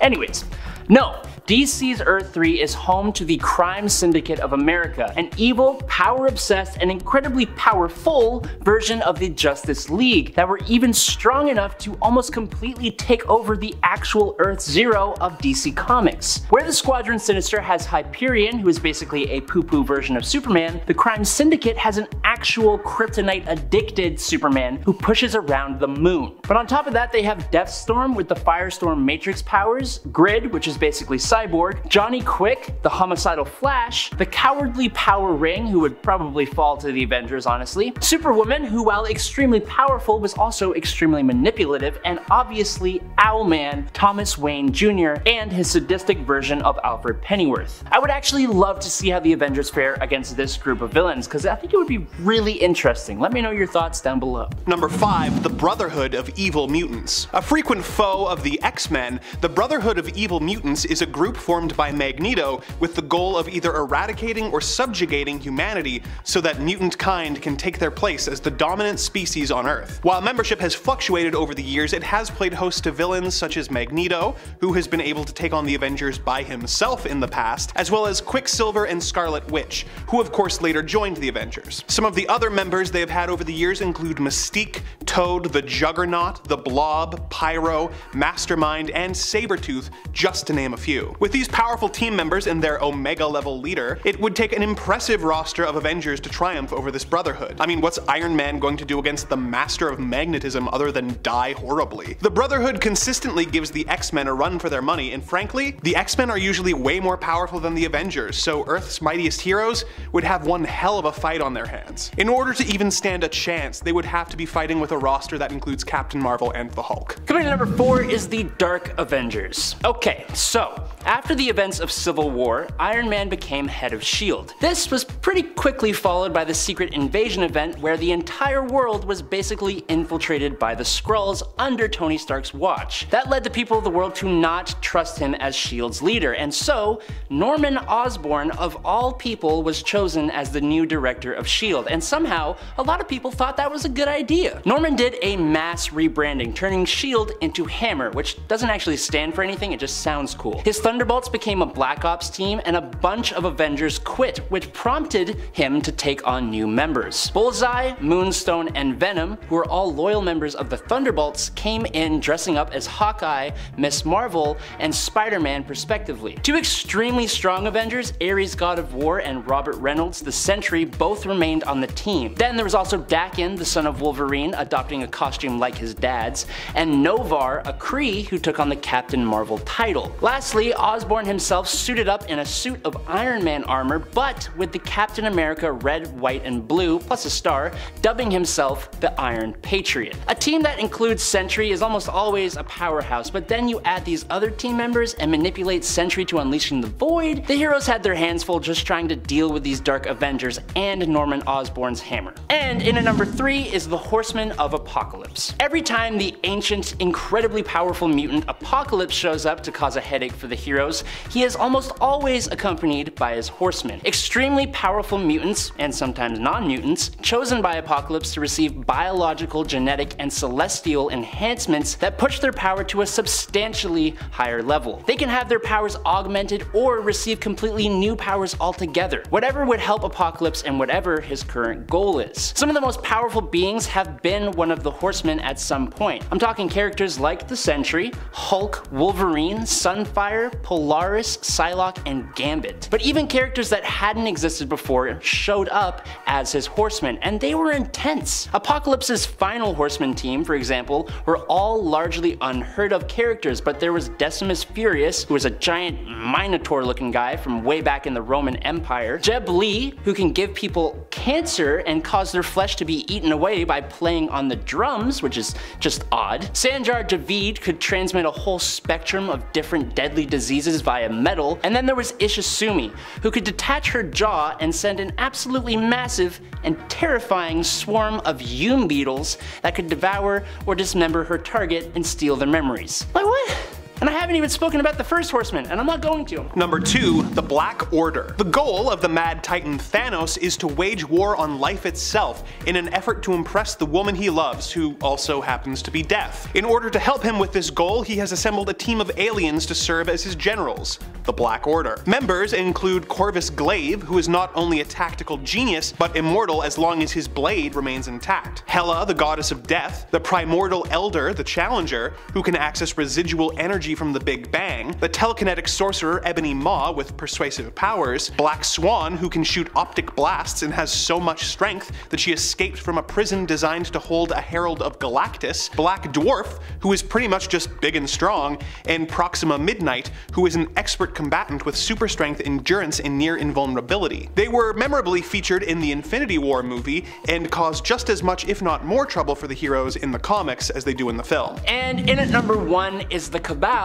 Anyways, no. DC's Earth 3 is home to the Crime Syndicate of America, an evil, power-obsessed, and incredibly powerful version of the Justice League that were even strong enough to almost completely take over the actual Earth Zero of DC Comics. Where the Squadron Sinister has Hyperion, who is basically a poo-poo version of Superman, the Crime Syndicate has an actual kryptonite-addicted Superman who pushes around the moon. But on top of that, they have Deathstorm with the Firestorm Matrix powers, Grid, which is basically Cyborg, Johnny Quick, the homicidal Flash, the cowardly Power Ring, who would probably fall to the Avengers honestly, Superwoman, who while extremely powerful was also extremely manipulative, and obviously Owlman, Thomas Wayne Jr., and his sadistic version of Alfred Pennyworth. I would actually love to see how the Avengers fare against this group of villains, because I think it would be really interesting. Let me know your thoughts down below. Number 5, the Brotherhood of Evil Mutants. A frequent foe of the X-Men, the Brotherhood of Evil Mutants is a group formed by Magneto with the goal of either eradicating or subjugating humanity so that mutant kind can take their place as the dominant species on Earth. While membership has fluctuated over the years, it has played host to villains such as Magneto, who has been able to take on the Avengers by himself in the past, as well as Quicksilver and Scarlet Witch, who of course later joined the Avengers. Some of the other members they have had over the years include Mystique, Toad, the Juggernaut, the Blob, Pyro, Mastermind, and Sabretooth, just to name a few. With these powerful team members and their Omega-level leader, it would take an impressive roster of Avengers to triumph over this Brotherhood. I mean, what's Iron Man going to do against the Master of Magnetism other than die horribly? The Brotherhood consistently gives the X-Men a run for their money, and frankly, the X-Men are usually way more powerful than the Avengers, so Earth's mightiest heroes would have one hell of a fight on their hands. In order to even stand a chance, they would have to be fighting with a roster that includes Captain Marvel and the Hulk. Coming to number 4 is the Dark Avengers. Okay, so after the events of Civil War, Iron Man became head of S.H.I.E.L.D. This was pretty quickly followed by the Secret Invasion event where the entire world was basically infiltrated by the Skrulls under Tony Stark's watch. That led the people of the world to not trust him as S.H.I.E.L.D's leader, and so Norman Osborn of all people was chosen as the new director of S.H.I.E.L.D., and somehow a lot of people thought that was a good idea. Norman did a mass rebranding, turning S.H.I.E.L.D. into Hammer, which doesn't actually stand for anything, it just sounds cool. His Thunderbolts became a Black Ops team, and a bunch of Avengers quit, which prompted him to take on new members. Bullseye, Moonstone, and Venom, who are all loyal members of the Thunderbolts, came in dressing up as Hawkeye, Miss Marvel, and Spider-Man respectively. Two extremely strong Avengers, Ares God of War and Robert Reynolds the Sentry, both remained on the team. Then there was also Daken, the son of Wolverine, adopting a costume like his dad's, and Novar, a Kree who took on the Captain Marvel title. Lastly, Osborn himself suited up in a suit of Iron Man armor, but with the Captain America red, white, and blue, plus a star, dubbing himself the Iron Patriot. A team that includes Sentry is almost always a powerhouse, but then you add these other team members and manipulate Sentry to unleashing the Void. The heroes had their hands full just trying to deal with these Dark Avengers and Norman Osborn's hammer. And in at number 3 is the Horsemen of Apocalypse. Every time the ancient, incredibly powerful mutant Apocalypse shows up to cause a headache for the heroes, he is almost always accompanied by his horsemen. Extremely powerful mutants, and sometimes non-mutants, chosen by Apocalypse to receive biological, genetic, and celestial enhancements that push their power to a substantially higher level. They can have their powers augmented or receive completely new powers altogether, whatever would help Apocalypse and whatever his current goal is. Some of the most powerful beings have been one of the Horsemen at some point. I'm talking characters like the Sentry, Hulk, Wolverine, Sunfire, Polaris, Psylocke, and Gambit. But even characters that hadn't existed before showed up as his Horsemen, and they were intense. Apocalypse's final Horseman team, for example, were all largely unheard of characters, but there was Decimus Furious, who was a giant Minotaur looking guy from way back in the Roman Empire, Jeb Lee, who can give people cancer and cause their flesh to be eaten away by playing on the drums, which is just odd. Sanjar Javid could transmit a whole spectrum of different deadly diseases via metal, and then there was Ishizumi, who could detach her jaw and send an absolutely massive and terrifying swarm of Yume beetles that could devour or dismember her target and steal their memories. Like what? And I haven't even spoken about the first Horseman, and I'm not going to. Number 2, the Black Order. The goal of the Mad Titan Thanos is to wage war on life itself in an effort to impress the woman he loves, who also happens to be deaf. In order to help him with this goal, he has assembled a team of aliens to serve as his generals, the Black Order. Members include Corvus Glaive, who is not only a tactical genius, but immortal as long as his blade remains intact. Hela, the goddess of death, the Primordial Elder, the Challenger, who can access residual energy from the Big Bang, the telekinetic sorcerer Ebony Maw with persuasive powers, Black Swan, who can shoot optic blasts and has so much strength that she escaped from a prison designed to hold a Herald of Galactus, Black Dwarf, who is pretty much just big and strong, and Proxima Midnight, who is an expert combatant with super strength, endurance, and near invulnerability. They were memorably featured in the Infinity War movie and caused just as much if not more trouble for the heroes in the comics as they do in the film. And in at number 1 is the Cabal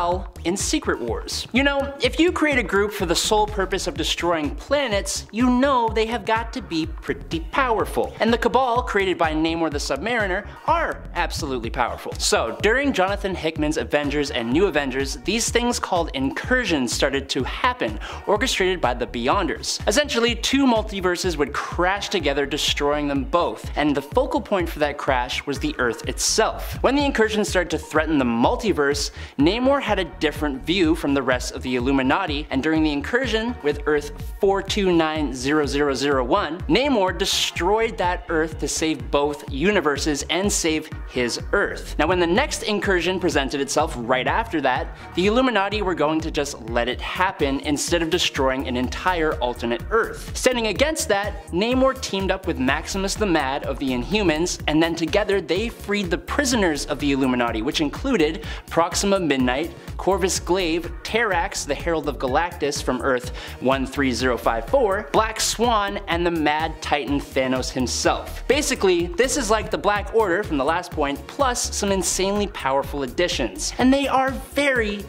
in Secret Wars. You know, if you create a group for the sole purpose of destroying planets, you know they have got to be pretty powerful. And the Cabal, created by Namor the Submariner, are absolutely powerful. So during Jonathan Hickman's Avengers and New Avengers, these things called incursions started to happen, orchestrated by the Beyonders. Essentially, 2 multiverses would crash together, destroying them both, and the focal point for that crash was the Earth itself. When the incursions started to threaten the multiverse, Namor had a different view from the rest of the Illuminati, and during the incursion with Earth 4290001, Namor destroyed that Earth to save both universes and save his Earth. Now when the next incursion presented itself right after that, the Illuminati were going to just let it happen instead of destroying an entire alternate Earth. Standing against that, Namor teamed up with Maximus the Mad of the Inhumans, and then together they freed the prisoners of the Illuminati, which included Proxima Midnight, Corvus Glaive, Terrax, the Herald of Galactus from Earth 13054, Black Swan, and the Mad Titan Thanos himself. Basically, this is like the Black Order from the last point, plus some insanely powerful additions. And they are very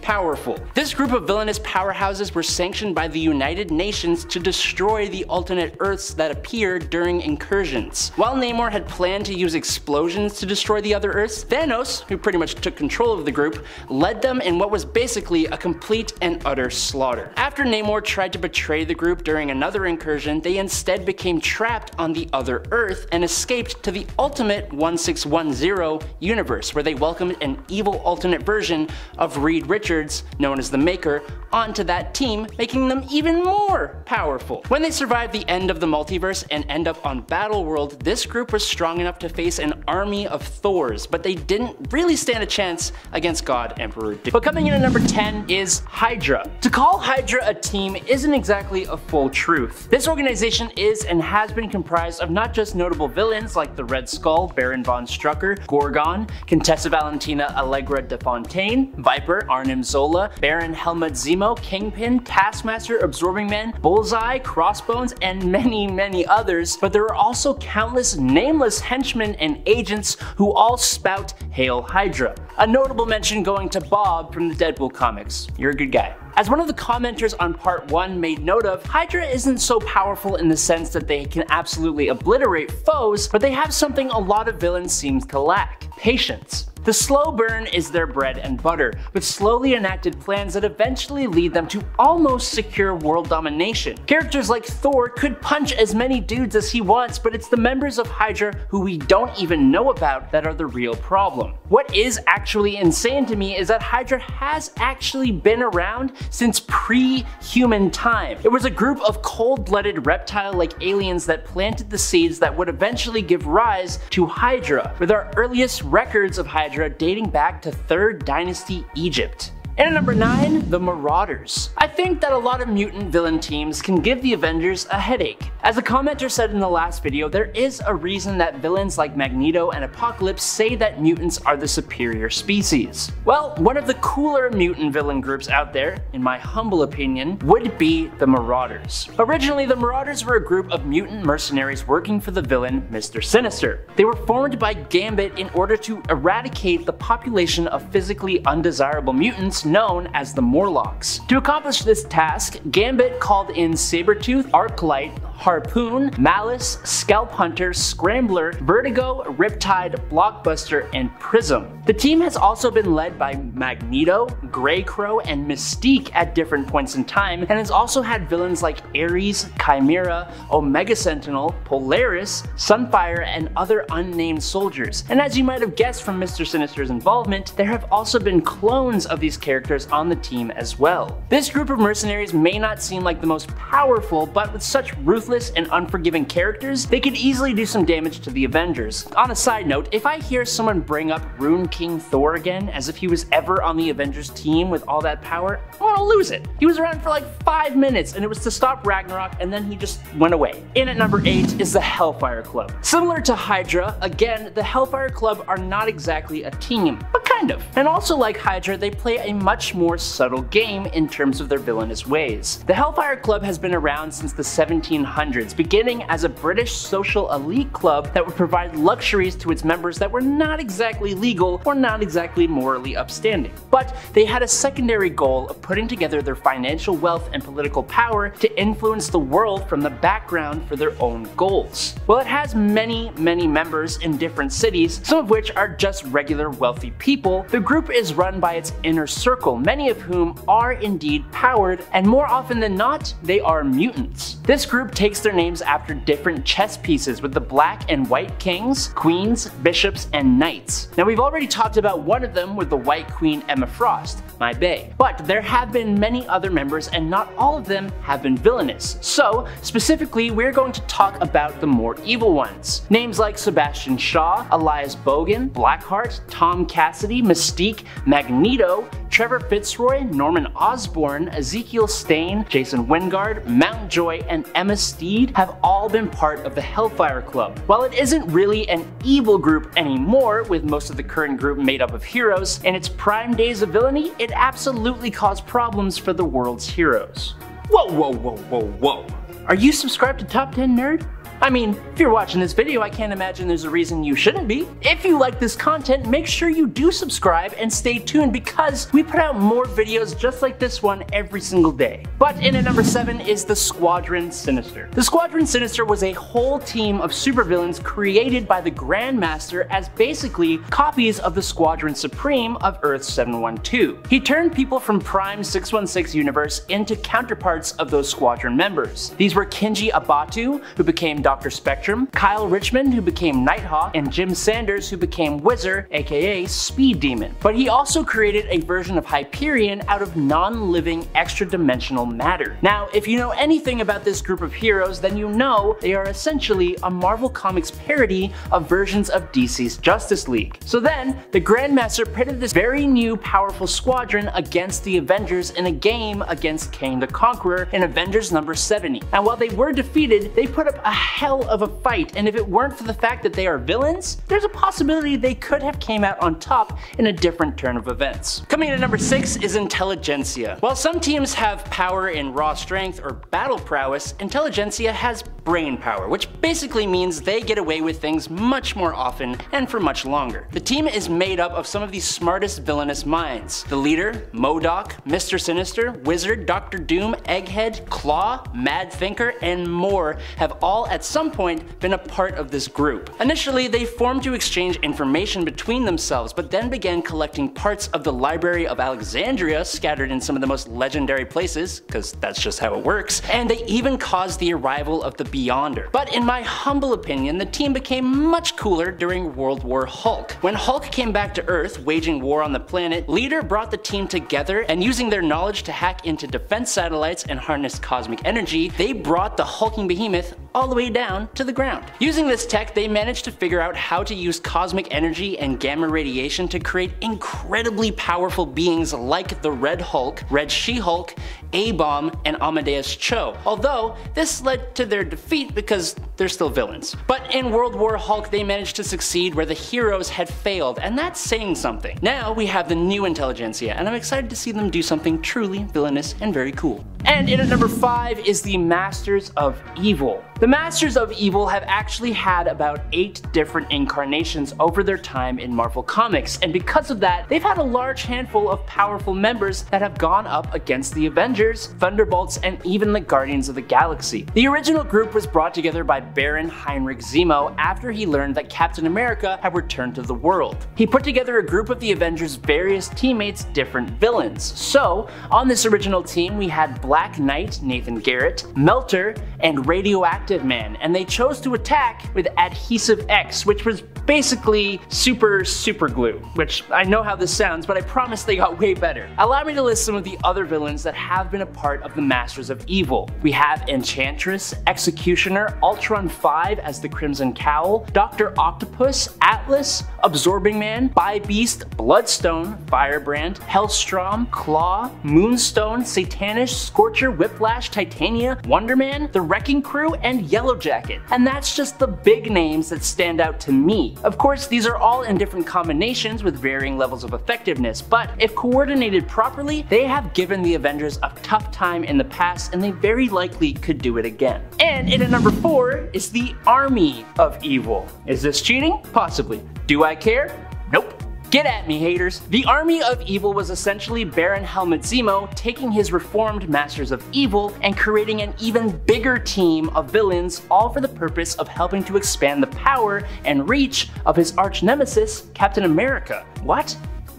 powerful. This group of villainous powerhouses were sanctioned by the United Nations to destroy the alternate Earths that appeared during incursions. While Namor had planned to use explosions to destroy the other Earths, Thanos, who pretty much took control of the group, led them in what was basically a complete and utter slaughter. After Namor tried to betray the group during another incursion, they instead became trapped on the other Earth and escaped to the ultimate 1610 universe, where they welcomed an evil alternate version of Reed Richards, known as the Maker, onto that team, making them even more powerful. When they survive the end of the multiverse and end up on Battleworld, this group was strong enough to face an army of Thors, but they didn't really stand a chance against God Emperor Doom. But coming in at number 10 is Hydra. To call Hydra a team isn't exactly a full truth. This organization is and has been comprised of not just notable villains like the Red Skull, Baron von Strucker, Gorgon, Contessa Valentina Allegra de Fontaine, Viper, Arnim Zola, Baron Helmut Zemo, Kingpin, Taskmaster, Absorbing Man, Bullseye, Crossbones, and many others, but there are also countless nameless henchmen and agents who all spout Hail Hydra. A notable mention going to Bob from the Deadpool comics. You're a good guy. As one of the commenters on part 1 made note of, Hydra isn't so powerful in the sense that they can absolutely obliterate foes, but they have something a lot of villains seem to lack: patience. The slow burn is their bread and butter, with slowly enacted plans that eventually lead them to almost secure world domination. Characters like Thor could punch as many dudes as he wants, but it's the members of Hydra who we don't even know about that are the real problem. What is actually insane to me is that Hydra has actually been around since pre-human time. It was a group of cold-blooded reptile-like aliens that planted the seeds that would eventually give rise to Hydra, with our earliest records of Hydra dating back to 3rd Dynasty Egypt. And at number 9, the Marauders. I think that a lot of mutant villain teams can give the Avengers a headache. As a commenter said in the last video, there is a reason that villains like Magneto and Apocalypse say that mutants are the superior species. Well, one of the cooler mutant villain groups out there, in my humble opinion, would be the Marauders. Originally, the Marauders were a group of mutant mercenaries working for the villain Mr. Sinister. They were formed by Gambit in order to eradicate the population of physically undesirable mutants known as the Morlocks. To accomplish this task, Gambit called in Sabretooth, Arclight, Harpoon, Malice, Scalp Hunter, Scrambler, Vertigo, Riptide, Blockbuster, and Prism. The team has also been led by Magneto, Grey Crow, and Mystique at different points in time, and has also had villains like Ares, Chimera, Omega Sentinel, Polaris, Sunfire, and other unnamed soldiers. And as you might have guessed from Mr. Sinister's involvement, there have also been clones of these characters on the team as well. This group of mercenaries may not seem like the most powerful, but with such ruthless and unforgiving characters, they could easily do some damage to the Avengers. On a side note, if I hear someone bring up Rune King Thor again as if he was ever on the Avengers team with all that power, I want to lose it. He was around for like 5 minutes and it was to stop Ragnarok and then he just went away. In at number 8 is the Hellfire Club. Similar to Hydra, again, the Hellfire Club are not exactly a team, but kind of. And also like Hydra, they play a much more subtle game in terms of their villainous ways. The Hellfire Club has been around since the 1700s, beginning as a British social elite club that would provide luxuries to its members that were not exactly legal or not exactly morally upstanding. But they had a secondary goal of putting together their financial wealth and political power to influence the world from the background for their own goals. While it has many members in different cities, some of which are just regular wealthy people, the group is run by its inner circle, many of whom are indeed powered, and more often than not, they are mutants. This group takes their names after different chess pieces with the black and white kings, queens, bishops, and knights. Now we've already talked about one of them with the white queen Emma Frost, my bae. But there have been many other members and not all of them have been villainous. So specifically we're going to talk about the more evil ones. Names like Sebastian Shaw, Elias Bogan, Blackheart, Tom Cassidy, Mystique, Magneto, Trevor Fitzroy, Norman Osborn, Ezekiel Stain, Jason Wingard, Mountjoy, and Emma Steed have all been part of the Hellfire Club. While it isn't really an evil group anymore, with most of the current group made up of heroes, in its prime days of villainy, it absolutely caused problems for the world's heroes. Whoa. Are you subscribed to Top 10 Nerd? I mean, if you're watching this video, I can't imagine there's a reason you shouldn't be. If you like this content, make sure you do subscribe and stay tuned because we put out more videos just like this one every single day. But in at number 7 is the Squadron Sinister. The Squadron Sinister was a whole team of supervillains created by the Grandmaster as basically copies of the Squadron Supreme of Earth 712. He turned people from Prime 616 universe into counterparts of those squadron members. These were Kinji Abatu, who became Dr. Spectrum, Kyle Richmond, who became Nighthawk, and Jim Sanders, who became Whizzer, aka Speed Demon. But he also created a version of Hyperion out of non-living extra-dimensional matter. Now, if you know anything about this group of heroes, then you know they are essentially a Marvel Comics parody of versions of DC's Justice League. So then, the Grandmaster pitted this very new powerful squadron against the Avengers in a game against Kang the Conqueror in Avengers number 70. And while they were defeated, they put up a hell of a fight, and if it weren't for the fact that they are villains, there's a possibility they could have came out on top in a different turn of events. Coming in at number 6 is Intelligentsia. While some teams have power in raw strength or battle prowess, Intelligentsia has brain power, which basically means they get away with things much more often and for much longer. The team is made up of some of the smartest villainous minds. The leader, MODOK, Mr. Sinister, Wizard, Dr. Doom, Egghead, Claw, Mad Thinker, and more have all at at some point been a part of this group. Initially, they formed to exchange information between themselves, but then began collecting parts of the Library of Alexandria scattered in some of the most legendary places, because that's just how it works, and they even caused the arrival of the Beyonder. But in my humble opinion, the team became much cooler during World War Hulk. When Hulk came back to Earth, waging war on the planet, Leader brought the team together, and using their knowledge to hack into defense satellites and harness cosmic energy, they brought the hulking behemoth all the way down to the ground. Using this tech, they managed to figure out how to use cosmic energy and gamma radiation to create incredibly powerful beings like the Red Hulk, Red She-Hulk, A-Bomb, and Amadeus Cho. Although, this led to their defeat because they're still villains. But in World War Hulk, they managed to succeed where the heroes had failed, and that's saying something. Now we have the new intelligentsia, and I'm excited to see them do something truly villainous and very cool. And in at number 5 is the Masters of Evil. The Masters of Evil have actually had about 8 different incarnations over their time in Marvel Comics, and because of that, they've had a large handful of powerful members that have gone up against the Avengers, Thunderbolts, and even the Guardians of the Galaxy. The original group was brought together by Baron Heinrich Zemo after he learned that Captain America had returned to the world. He put together a group of the Avengers' various teammates, different villains. So, on this original team, we had Black Knight, Nathan Garrett, Melter, and Radioactive Man, and they chose to attack with Adhesive X, which was basically super glue, which I know how this sounds, but I promise they got way better. Allow me to list some of the other villains that have been a part of the Masters of Evil. We have Enchantress, Executioner, Ultron 5 as the Crimson Cowl, Dr. Octopus, Atlas, Absorbing Man, Bi-Beast, Bloodstone, Firebrand, Hellstrom, Claw, Moonstone, Satanish, Scorcher, Whiplash, Titania, Wonder Man, the Wrecking Crew, and Yellowjacket. And that's just the big names that stand out to me. Of course, these are all in different combinations with varying levels of effectiveness, but if coordinated properly, they have given the Avengers a tough time in the past, and they very likely could do it again. And in at number 4 is the Army of Evil. Is this cheating? Possibly. Do I care? Nope. Get at me, haters. The Army of Evil was essentially Baron Helmut Zemo taking his reformed Masters of Evil and creating an even bigger team of villains, all for the purpose of helping to expand the power and reach of his arch nemesis, Captain America. What?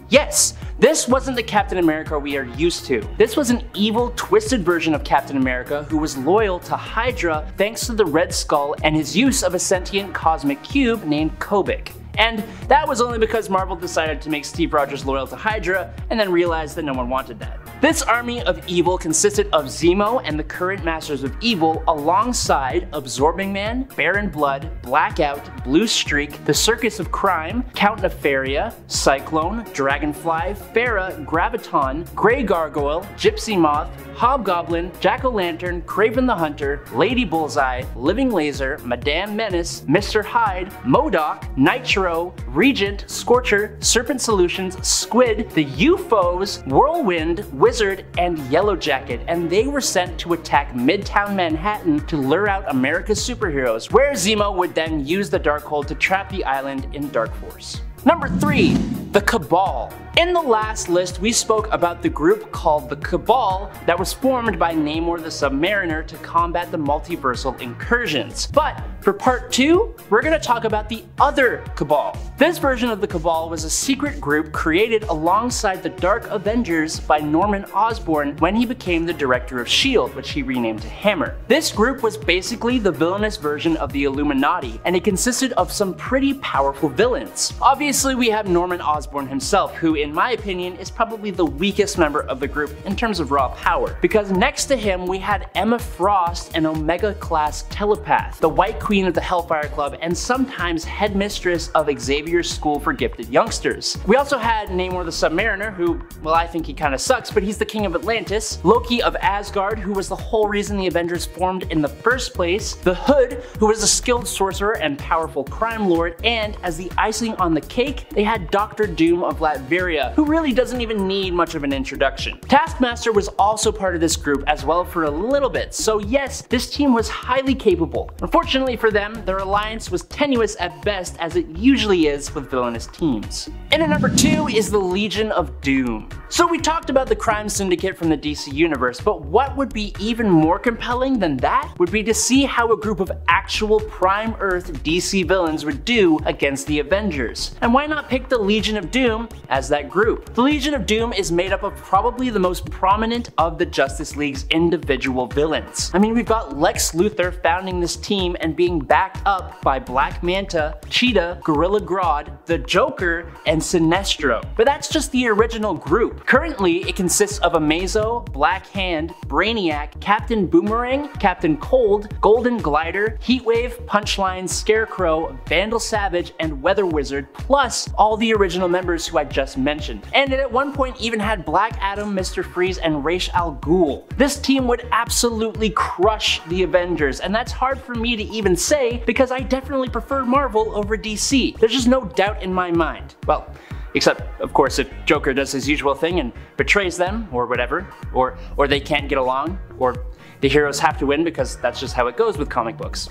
Yes, this wasn't the Captain America we are used to. This was an evil, twisted version of Captain America who was loyal to Hydra thanks to the Red Skull and his use of a sentient cosmic cube named Kobik. And that was only because Marvel decided to make Steve Rogers loyal to Hydra and then realized that no one wanted that. This Army of Evil consisted of Zemo and the current Masters of Evil alongside Absorbing Man, Baron Blood, Blackout, Blue Streak, the Circus of Crime, Count Nefaria, Cyclone, Dragonfly, Pharah, Graviton, Grey Gargoyle, Gypsy Moth, Hobgoblin, Jack-O-Lantern, Kraven the Hunter, Lady Bullseye, Living Laser, Madame Menace, Mr. Hyde, MODOK, Nitro, Regent, Scorcher, Serpent Solutions, Squid, the UFOs, Whirlwind, Wizard, and Yellowjacket, and they were sent to attack Midtown Manhattan to lure out America's superheroes, where Zemo would then use the Darkhold to trap the island in Dark Force. Number 3, the Cabal. In the last list, we spoke about the group called the Cabal that was formed by Namor the Submariner to combat the multiversal incursions. But for part 2, we're going to talk about the other Cabal. This version of the Cabal was a secret group created alongside the Dark Avengers by Norman Osborn when he became the director of S.H.I.E.L.D., which he renamed to Hammer. This group was basically the villainous version of the Illuminati, and it consisted of some pretty powerful villains. Obviously, we have Norman Osborn himself, who in my opinion is probably the weakest member of the group in terms of raw power, because next to him we had Emma Frost, an Omega-class telepath, the White Queen of the Hellfire Club, and sometimes headmistress of Xavier's School for Gifted Youngsters. We also had Namor the Submariner, who, well, I think he kinda sucks, but he's the king of Atlantis, Loki of Asgard, who was the whole reason the Avengers formed in the first place, the Hood, who was a skilled sorcerer and powerful crime lord, and as the icing on the cake, they had Dr. Doom of Latveria, area, who really doesn't even need much of an introduction. Taskmaster was also part of this group as well for a little bit, so yes, this team was highly capable. Unfortunately for them, their alliance was tenuous at best, as it usually is with villainous teams. And at number 2 is the Legion of Doom. So we talked about the crime syndicate from the DC universe, but what would be even more compelling than that would be to see how a group of actual Prime Earth DC villains would do against the Avengers. And why not pick the Legion of Doom as that group? The Legion of Doom is made up of probably the most prominent of the Justice League's individual villains. I mean, we've got Lex Luthor founding this team and being backed up by Black Manta, Cheetah, Gorilla Grodd, the Joker, and Sinestro. But that's just the original group. Currently, it consists of Amazo, Black Hand, Brainiac, Captain Boomerang, Captain Cold, Golden Glider, Heatwave, Punchline, Scarecrow, Vandal Savage, and Weather Wizard, plus all the original members who I just mentioned. And it at one point even had Black Adam, Mr. Freeze, and Ra's al Ghul. This team would absolutely crush the Avengers, and that's hard for me to even say because I definitely prefer Marvel over DC. There's just no doubt in my mind. Well, except, of course, if Joker does his usual thing and betrays them, or whatever, or they can't get along, or the heroes have to win because that's just how it goes with comic books.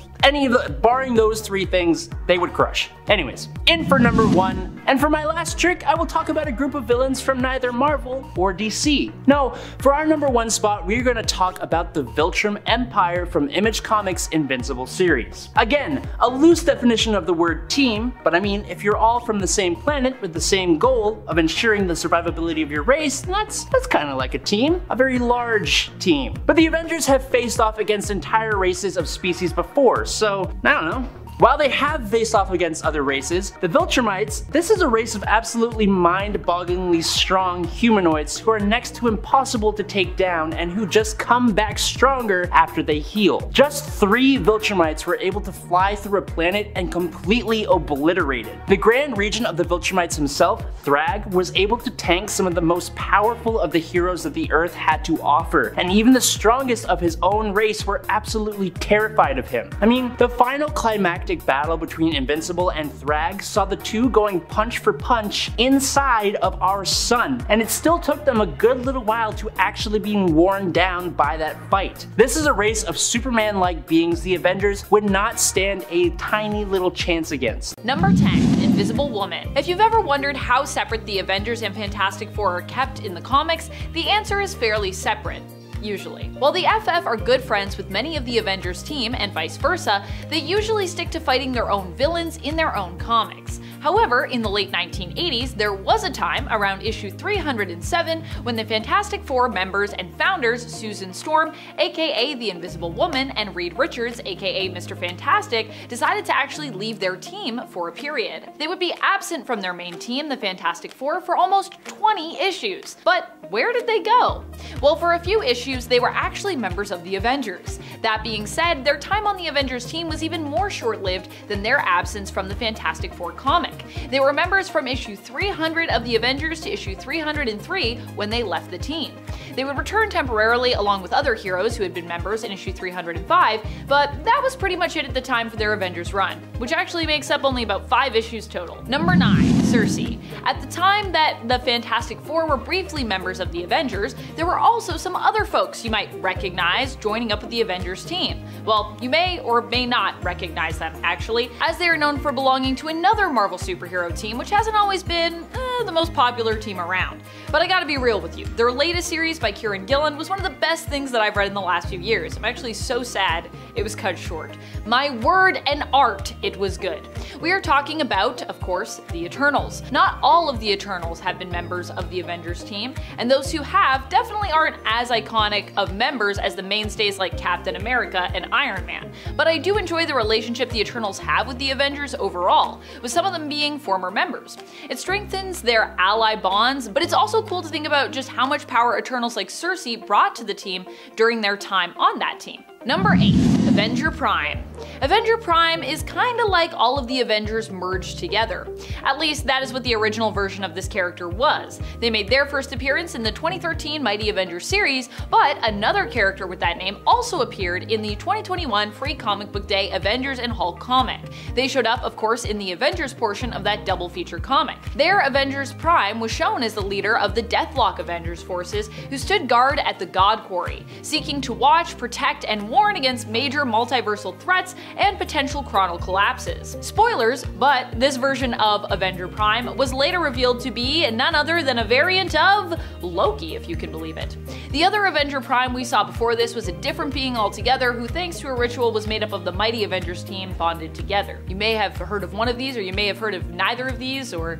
Barring those 3 things, they would crush. Anyways, in for number 1, and for my last trick, I will talk about a group of villains from neither Marvel or DC. No, for our number 1 spot, we're gonna talk about the Viltrum Empire from Image Comics' Invincible series. Again, a loose definition of the word team, but I mean, if you're all from the same planet with the same goal of ensuring the survivability of your race, that's kind of like a team, a very large team. But the Avengers have faced off against entire races of species before, so I don't know. While they have faced off against other races, the Viltrumites, this is a race of absolutely mind-bogglingly strong humanoids who are next to impossible to take down and who just come back stronger after they heal. Just 3 Viltrumites were able to fly through a planet and completely obliterate it. The Grand Regent of the Viltrumites himself, Thrag, was able to tank some of the most powerful of the heroes that the Earth had to offer, and even the strongest of his own race were absolutely terrified of him. I mean, the final climactic battle between Invincible and Thrag saw the two going punch for punch inside of our sun, and it still took them a good little while to actually being worn down by that fight. This is a race of Superman-like beings the Avengers would not stand a tiny little chance against. Number 10. Invisible Woman. If you've ever wondered how separate the Avengers and Fantastic Four are kept in the comics, the answer is fairly separate. Usually. While the FF are good friends with many of the Avengers team and vice versa, they usually stick to fighting their own villains in their own comics. However, in the late 1980s, there was a time around issue 307 when the Fantastic Four members and founders Susan Storm, aka the Invisible Woman, and Reed Richards, aka Mr. Fantastic, decided to actually leave their team for a period. They would be absent from their main team, the Fantastic Four, for almost 20 issues. But where did they go? Well, for a few issues, they were actually members of the Avengers. That being said, their time on the Avengers team was even more short-lived than their absence from the Fantastic Four comic. They were members from issue 300 of the Avengers to issue 303 when they left the team. They would return temporarily along with other heroes who had been members in issue 305, but that was pretty much it at the time for their Avengers run, which actually makes up only about 5 issues total. Number 9. Sersi. At the time that the Fantastic Four were briefly members of the Avengers, there were also some other folks you might recognize joining up with the Avengers team. Well, you may or may not recognize them actually, as they are known for belonging to another Marvel superhero team which hasn't always been the most popular team around. But I gotta be real with you, their latest series by Kieran Gillen was one of the best things that I've read in the last few years. I'm actually so sad it was cut short. My word and art, it was good. We are talking about, of course, the Eternals. Not all of the Eternals have been members of the Avengers team, and those who have definitely aren't as iconic of members as the mainstays like Captain America and Iron Man. But I do enjoy the relationship the Eternals have with the Avengers overall, with some of them being former members. It strengthens their ally bonds, but it's also cool to think about just how much power Eternals like Sersi brought to the team during their time on that team. Number 8. Avenger Prime. Avenger Prime is kinda like all of the Avengers merged together. At least that is what the original version of this character was. They made their first appearance in the 2013 Mighty Avengers series, but another character with that name also appeared in the 2021 Free Comic Book Day Avengers and Hulk comic. They showed up, of course, in the Avengers portion of that double feature comic. Their Avengers Prime was shown as the leader of the Deathlock Avengers forces who stood guard at the God Quarry, seeking to watch, protect, and warn against major multiversal threats and potential chronal collapses. Spoilers, but this version of Avenger Prime was later revealed to be none other than a variant of Loki, if you can believe it. The other Avenger Prime we saw before this was a different being altogether who, thanks to a ritual, was made up of the Mighty Avengers team bonded together. You may have heard of one of these, or you may have heard of neither of these, or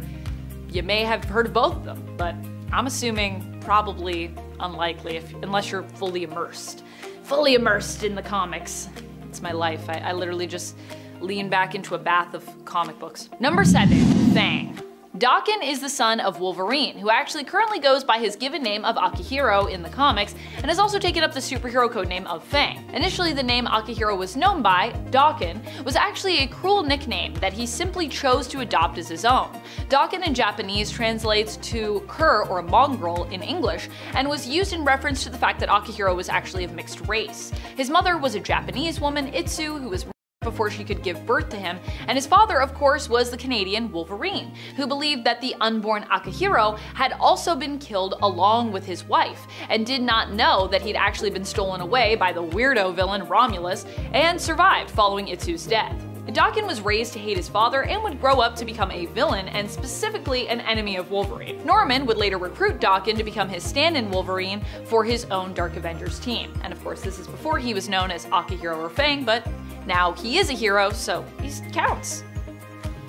you may have heard of both of them, but I'm assuming probably unlikely unless you're fully immersed. Fully immersed in the comics. It's my life. I literally just lean back into a bath of comic books. Number 7, Fang. Daken is the son of Wolverine, who actually currently goes by his given name of Akihiro in the comics, and has also taken up the superhero codename of Fang. Initially, the name Akihiro was known by, Daken, was actually a cruel nickname that he simply chose to adopt as his own. Daken in Japanese translates to cur or mongrel in English, and was used in reference to the fact that Akihiro was actually of mixed race. His mother was a Japanese woman, Itsu, who was before she could give birth to him, and his father, of course, was the Canadian Wolverine, who believed that the unborn Akihiro had also been killed along with his wife, and did not know that he'd actually been stolen away by the weirdo villain Romulus, and survived following Itsu's death. Daken was raised to hate his father and would grow up to become a villain, and specifically an enemy of Wolverine. Norman would later recruit Daken to become his stand-in Wolverine for his own Dark Avengers team. And of course, this is before he was known as Akihiro or Fang, but now he is a hero, so he counts.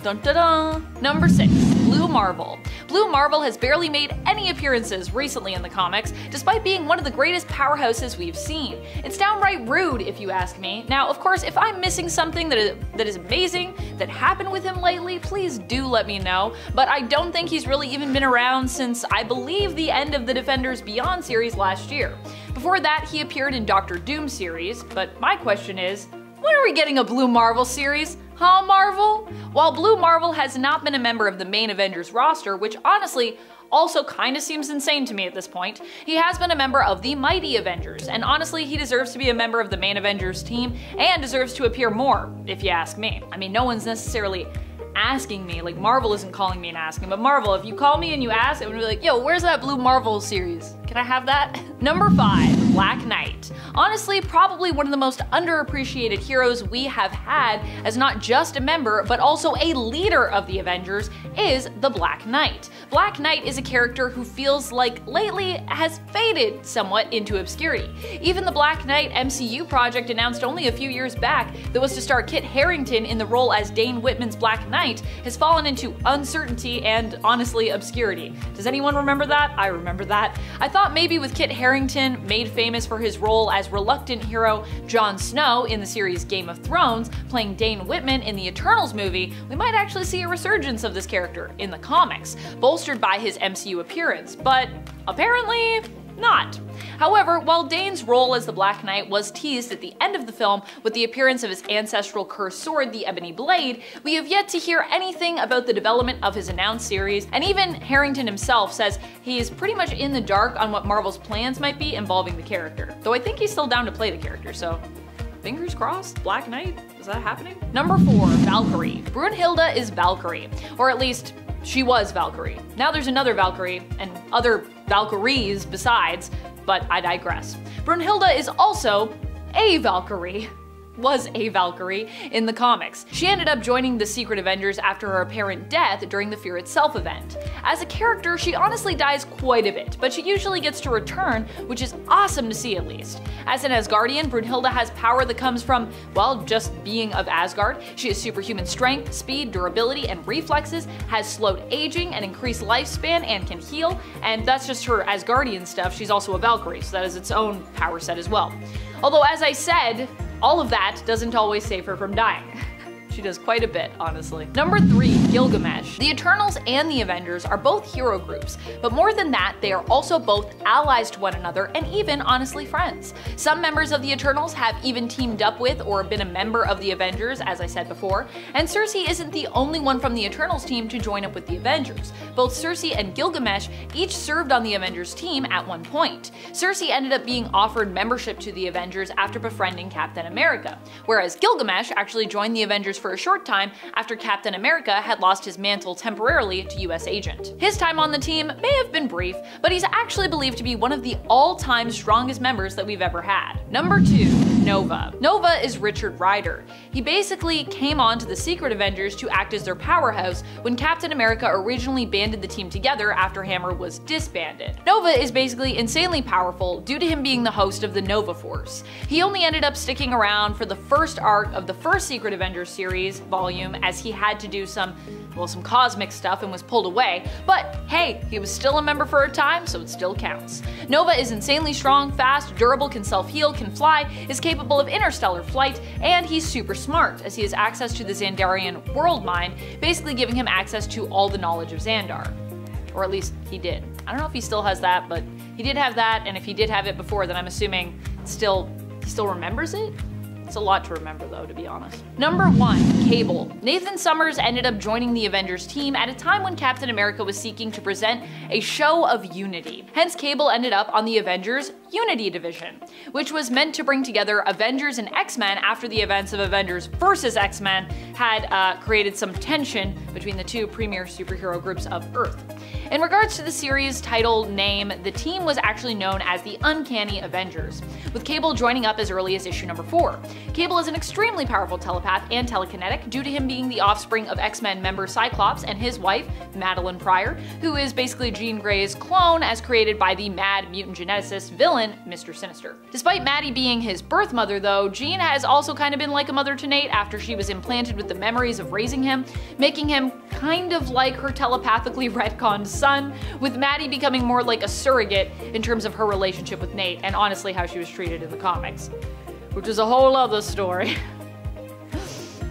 Dun dun dun! Number 6. Blue Marvel. Blue Marvel has barely made any appearances recently in the comics, despite being one of the greatest powerhouses we've seen. It's downright rude, if you ask me. Now, of course, if I'm missing something that is amazing that happened with him lately, please do let me know, but I don't think he's really even been around since, I believe, the end of the Defenders Beyond series last year. Before that, he appeared in Doctor Doom series, but my question is, when are we getting a Blue Marvel series? Huh, Marvel? While Blue Marvel has not been a member of the main Avengers roster, which honestly also kinda seems insane to me at this point, he has been a member of the Mighty Avengers, and honestly he deserves to be a member of the main Avengers team, and deserves to appear more, if you ask me. I mean, no one's necessarily asking me, like Marvel isn't calling me and asking, but Marvel, if you call me and you ask, it would be like, yo, where's that Blue Marvel series? Can I have that? Number 5, Black Knight. Honestly, probably one of the most underappreciated heroes we have had as not just a member, but also a leader of the Avengers, is the Black Knight. Black Knight is a character who feels like lately has faded somewhat into obscurity. Even the Black Knight MCU project announced only a few years back that was to star Kit Harington in the role as Dane Whitman's Black Knight has fallen into uncertainty and, honestly, obscurity. Does anyone remember that? I remember that. I thought maybe with Kit Harington, made famous for his role as reluctant hero Jon Snow in the series Game of Thrones, playing Dane Whitman in the Eternals movie, we might actually see a resurgence of this character in the comics, bolstered by his MCU appearance, but apparently not. However, while Dane's role as the Black Knight was teased at the end of the film with the appearance of his ancestral cursed sword, the Ebony Blade, we have yet to hear anything about the development of his announced series, and even Harington himself says he is pretty much in the dark on what Marvel's plans might be involving the character. Though I think he's still down to play the character, so fingers crossed. Black Knight, is that happening? Number 4, Valkyrie. Brunhilde is Valkyrie, or at least she was Valkyrie. Now there's another Valkyrie, and other Valkyries besides, but I digress. Brunhilde is also a Valkyrie. Was a Valkyrie in the comics. She ended up joining the Secret Avengers after her apparent death during the Fear Itself event. As a character, she honestly dies quite a bit, but she usually gets to return, which is awesome to see at least. As an Asgardian, Brunhilde has power that comes from, well, just being of Asgard. She has superhuman strength, speed, durability, and reflexes, has slowed aging and increased lifespan, and can heal, and that's just her Asgardian stuff. She's also a Valkyrie, so that is its own power set as well. Although, as I said, all of that doesn't always save her from dying. She does quite a bit, honestly. Number 3, Gilgamesh. The Eternals and the Avengers are both hero groups, but more than that, they are also both allies to one another and even honestly friends. Some members of the Eternals have even teamed up with or been a member of the Avengers, as I said before, and Cersei isn't the only one from the Eternals team to join up with the Avengers. Both Cersei and Gilgamesh each served on the Avengers team at one point. Cersei ended up being offered membership to the Avengers after befriending Captain America, whereas Gilgamesh actually joined the Avengers for a short time after Captain America had lost his mantle temporarily to US Agent. His time on the team may have been brief, but he's actually believed to be one of the all-time strongest members that we've ever had. Number 2. Nova. Nova is Richard Rider. He basically came on to the Secret Avengers to act as their powerhouse when Captain America originally banded the team together after Hammer was disbanded. Nova is basically insanely powerful due to him being the host of the Nova Force. He only ended up sticking around for the first arc of the first Secret Avengers series volume, as he had to do some cosmic stuff and was pulled away, but hey, he was still a member for a time, so it still counts. Nova is insanely strong, fast, durable, can self-heal, can fly, is capable of interstellar flight, and he's super smart, as he has access to the Xandarian world mind, basically giving him access to all the knowledge of Xandar. Or at least he did. I don't know if he still has that, but he did have that, and if he did have it before, then I'm assuming he still remembers it? It's a lot to remember though, to be honest. Number 1. Cable. Nathan Summers ended up joining the Avengers team at a time when Captain America was seeking to present a show of unity. Hence, Cable ended up on the Avengers Unity Division, which was meant to bring together Avengers and X-Men after the events of Avengers vs. X-Men had created some tension between the two premier superhero groups of Earth. In regards to the series title name, the team was actually known as the Uncanny Avengers, with Cable joining up as early as issue number 4. Cable is an extremely powerful telepath and telekinetic due to him being the offspring of X-Men member Cyclops and his wife, Madeline Pryor, who is basically Jean Grey's clone as created by the mad mutant geneticist villain, Mr. Sinister. Despite Maddie being his birth mother though, Jean has also kind of been like a mother to Nate after she was implanted with the memories of raising him, making him kind of like her telepathically retconned son, with Maddie becoming more like a surrogate in terms of her relationship with Nate and honestly how she was treated in the comics. Which is a whole other story.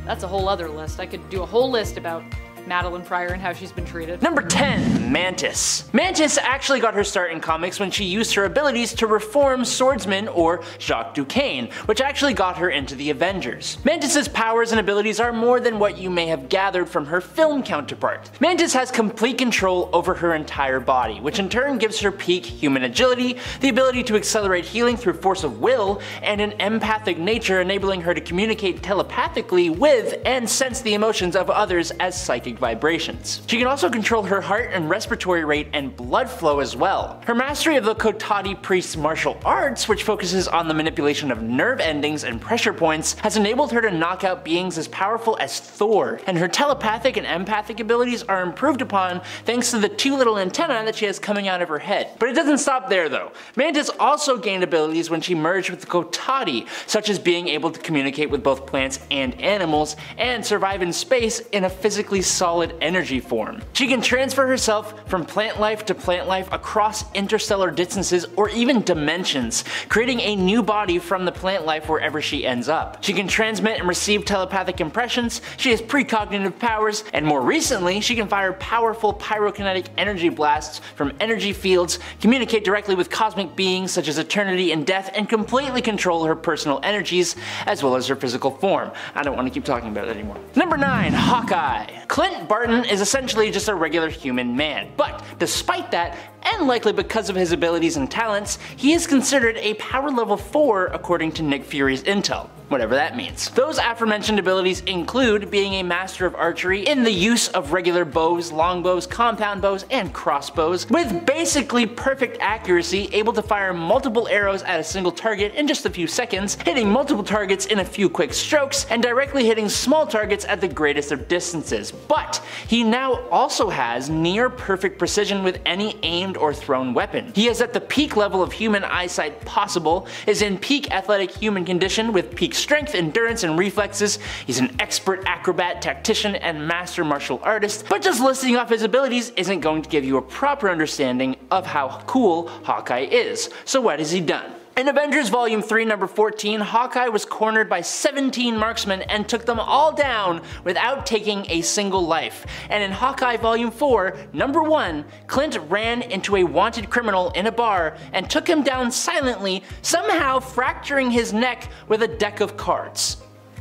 That's a whole other list. I could do a whole list about Madeline Pryor and how she's been treated. Number 10. Mantis. Mantis actually got her start in comics when she used her abilities to reform swordsman or Jacques Duquesne, which actually got her into the Avengers. Mantis's powers and abilities are more than what you may have gathered from her film counterpart. Mantis has complete control over her entire body, which in turn gives her peak human agility, the ability to accelerate healing through force of will, and an empathic nature enabling her to communicate telepathically with and sense the emotions of others as psychic vibrations. She can also control her heart and respiratory rate and blood flow as well. Her mastery of the Kotati priest's martial arts, which focuses on the manipulation of nerve endings and pressure points, has enabled her to knock out beings as powerful as Thor, and her telepathic and empathic abilities are improved upon thanks to the 2 little antennae that she has coming out of her head. But it doesn't stop there though. Mantis also gained abilities when she merged with the Kotati, such as being able to communicate with both plants and animals, and survive in space in a physically solid energy form. She can transfer herself from plant life to plant life across interstellar distances or even dimensions, creating a new body from the plant life wherever she ends up. She can transmit and receive telepathic impressions, she has precognitive powers, and more recently, she can fire powerful pyrokinetic energy blasts from energy fields, communicate directly with cosmic beings such as eternity and death, and completely control her personal energies as well as her physical form. I don't want to keep talking about it anymore. Number 9. Hawkeye. Clint Barton is essentially just a regular human man, but despite that, and likely because of his abilities and talents, he is considered a power level 4 according to Nick Fury's intel, whatever that means. Those aforementioned abilities include being a master of archery in the use of regular bows, longbows, compound bows, and crossbows, with basically perfect accuracy, able to fire multiple arrows at a single target in just a few seconds, hitting multiple targets in a few quick strokes, and directly hitting small targets at the greatest of distances. But he now also has near perfect precision with any aimed or thrown weapon. He is at the peak level of human eyesight possible, is in peak athletic human condition with peak strength, endurance, and reflexes. He's an expert acrobat, tactician, and master martial artist, but just listing off his abilities isn't going to give you a proper understanding of how cool Hawkeye is. So what has he done? In Avengers Volume 3, number 14, Hawkeye was cornered by 17 marksmen and took them all down without taking a single life. And in Hawkeye Volume 4, number 1, Clint ran into a wanted criminal in a bar and took him down silently, somehow fracturing his neck with a deck of cards.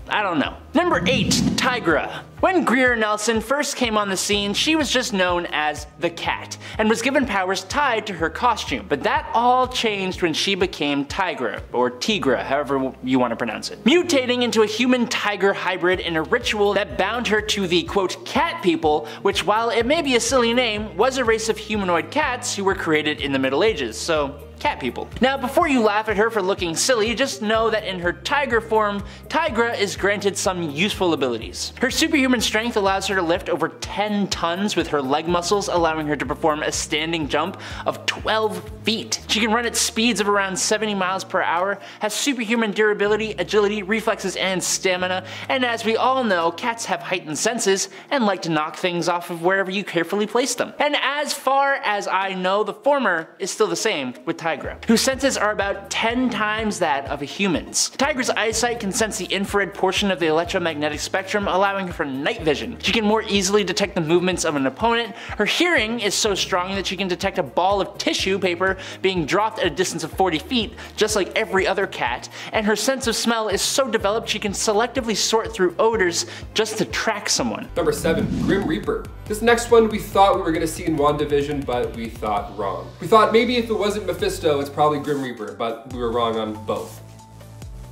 I don't know. Number 8, Tigra. When Greer Nelson first came on the scene, she was just known as the Cat, and was given powers tied to her costume. But that all changed when she became Tigra, or Tigra, however you want to pronounce it. Mutating into a human-tiger hybrid in a ritual that bound her to the, quote, cat people, which while it may be a silly name, was a race of humanoid cats who were created in the Middle Ages, so cat people. Now before you laugh at her for looking silly, just know that in her tiger form, Tigra is granted some useful abilities. Her superhuman strength allows her to lift over 10 tons with her leg muscles, allowing her to perform a standing jump of 12 feet. She can run at speeds of around 70 miles per hour, has superhuman durability, agility, reflexes, and stamina, and as we all know, cats have heightened senses and like to knock things off of wherever you carefully place them. And as far as I know, the former is still the same with Tigra, whose senses are about 10 times that of a human's. Tigra's eyesight can sense the infrared portion of the electromagnetic spectrum, allowing her for night vision. She can more easily detect the movements of an opponent. Her hearing is so strong that she can detect a ball of tissue paper being dropped at a distance of 40 feet, just like every other cat, and her sense of smell is so developed she can selectively sort through odors just to track someone. Number 7, Grim Reaper. This next one we thought we were going to see in WandaVision, but we thought wrong. We thought maybe if it wasn't Mephisto, it's probably Grim Reaper, but we were wrong on both.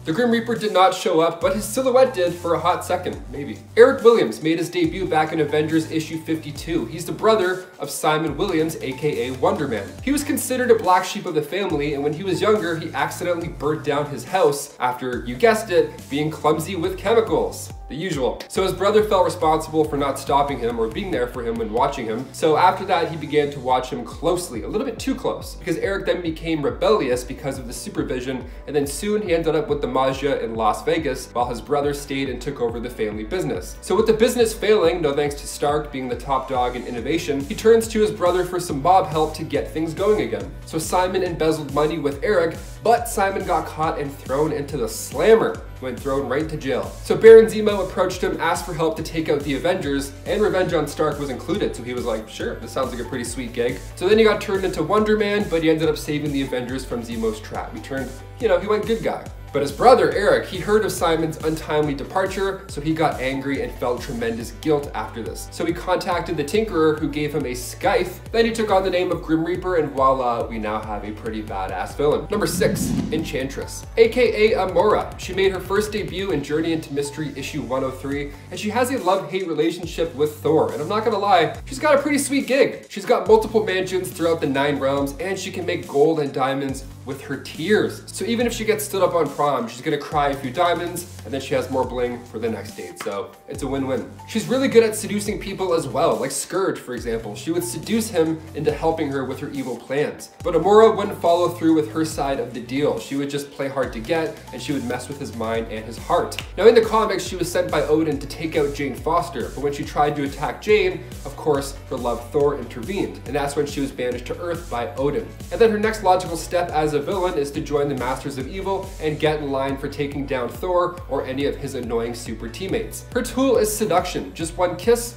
The Grim Reaper did not show up, but his silhouette did for a hot second, maybe. Eric Williams made his debut back in Avengers issue 52. He's the brother of Simon Williams, aka Wonder Man. He was considered a black sheep of the family, and when he was younger, he accidentally burnt down his house after, you guessed it, being clumsy with chemicals. The usual. So his brother felt responsible for not stopping him or being there for him when watching him. So after that, he began to watch him closely, a little bit too close, because Eric then became rebellious because of the supervision, and then soon he ended up with the Magia in Las Vegas while his brother stayed and took over the family business. So with the business failing, no thanks to Stark being the top dog in innovation, he turns to his brother for some mob help to get things going again. So Simon embezzled money with Eric, but Simon got caught and thrown into the slammer. Went thrown right to jail. So Baron Zemo approached him, asked for help to take out the Avengers, and revenge on Stark was included, so he was like, sure, this sounds like a pretty sweet gig. So then he got turned into Wonder Man, but he ended up saving the Avengers from Zemo's trap. He turned, he went good guy. But his brother, Eric, he heard of Simon's untimely departure, so he got angry and felt tremendous guilt after this. So he contacted the Tinkerer, who gave him a scythe. Then he took on the name of Grim Reaper, and voila, we now have a pretty badass villain. Number 6, Enchantress, aka Amora. She made her first debut in Journey into Mystery issue 103, and she has a love-hate relationship with Thor. And I'm not gonna lie, she's got a pretty sweet gig. She's got multiple mansions throughout the 9 realms, and she can make gold and diamonds with her tears. So even if she gets stood up on prom, she's gonna cry a few diamonds, and then she has more bling for the next date. So it's a win-win. She's really good at seducing people as well, like Scourge, for example. She would seduce him into helping her with her evil plans. But Amora wouldn't follow through with her side of the deal. She would just play hard to get, and she would mess with his mind and his heart. Now in the comics, she was sent by Odin to take out Jane Foster, but when she tried to attack Jane, of course, her love Thor intervened, and that's when she was banished to Earth by Odin. And then her next logical step as a villain is to join the Masters of Evil and get in line for taking down Thor or any of his annoying super teammates. Her tool is seduction, just one kiss,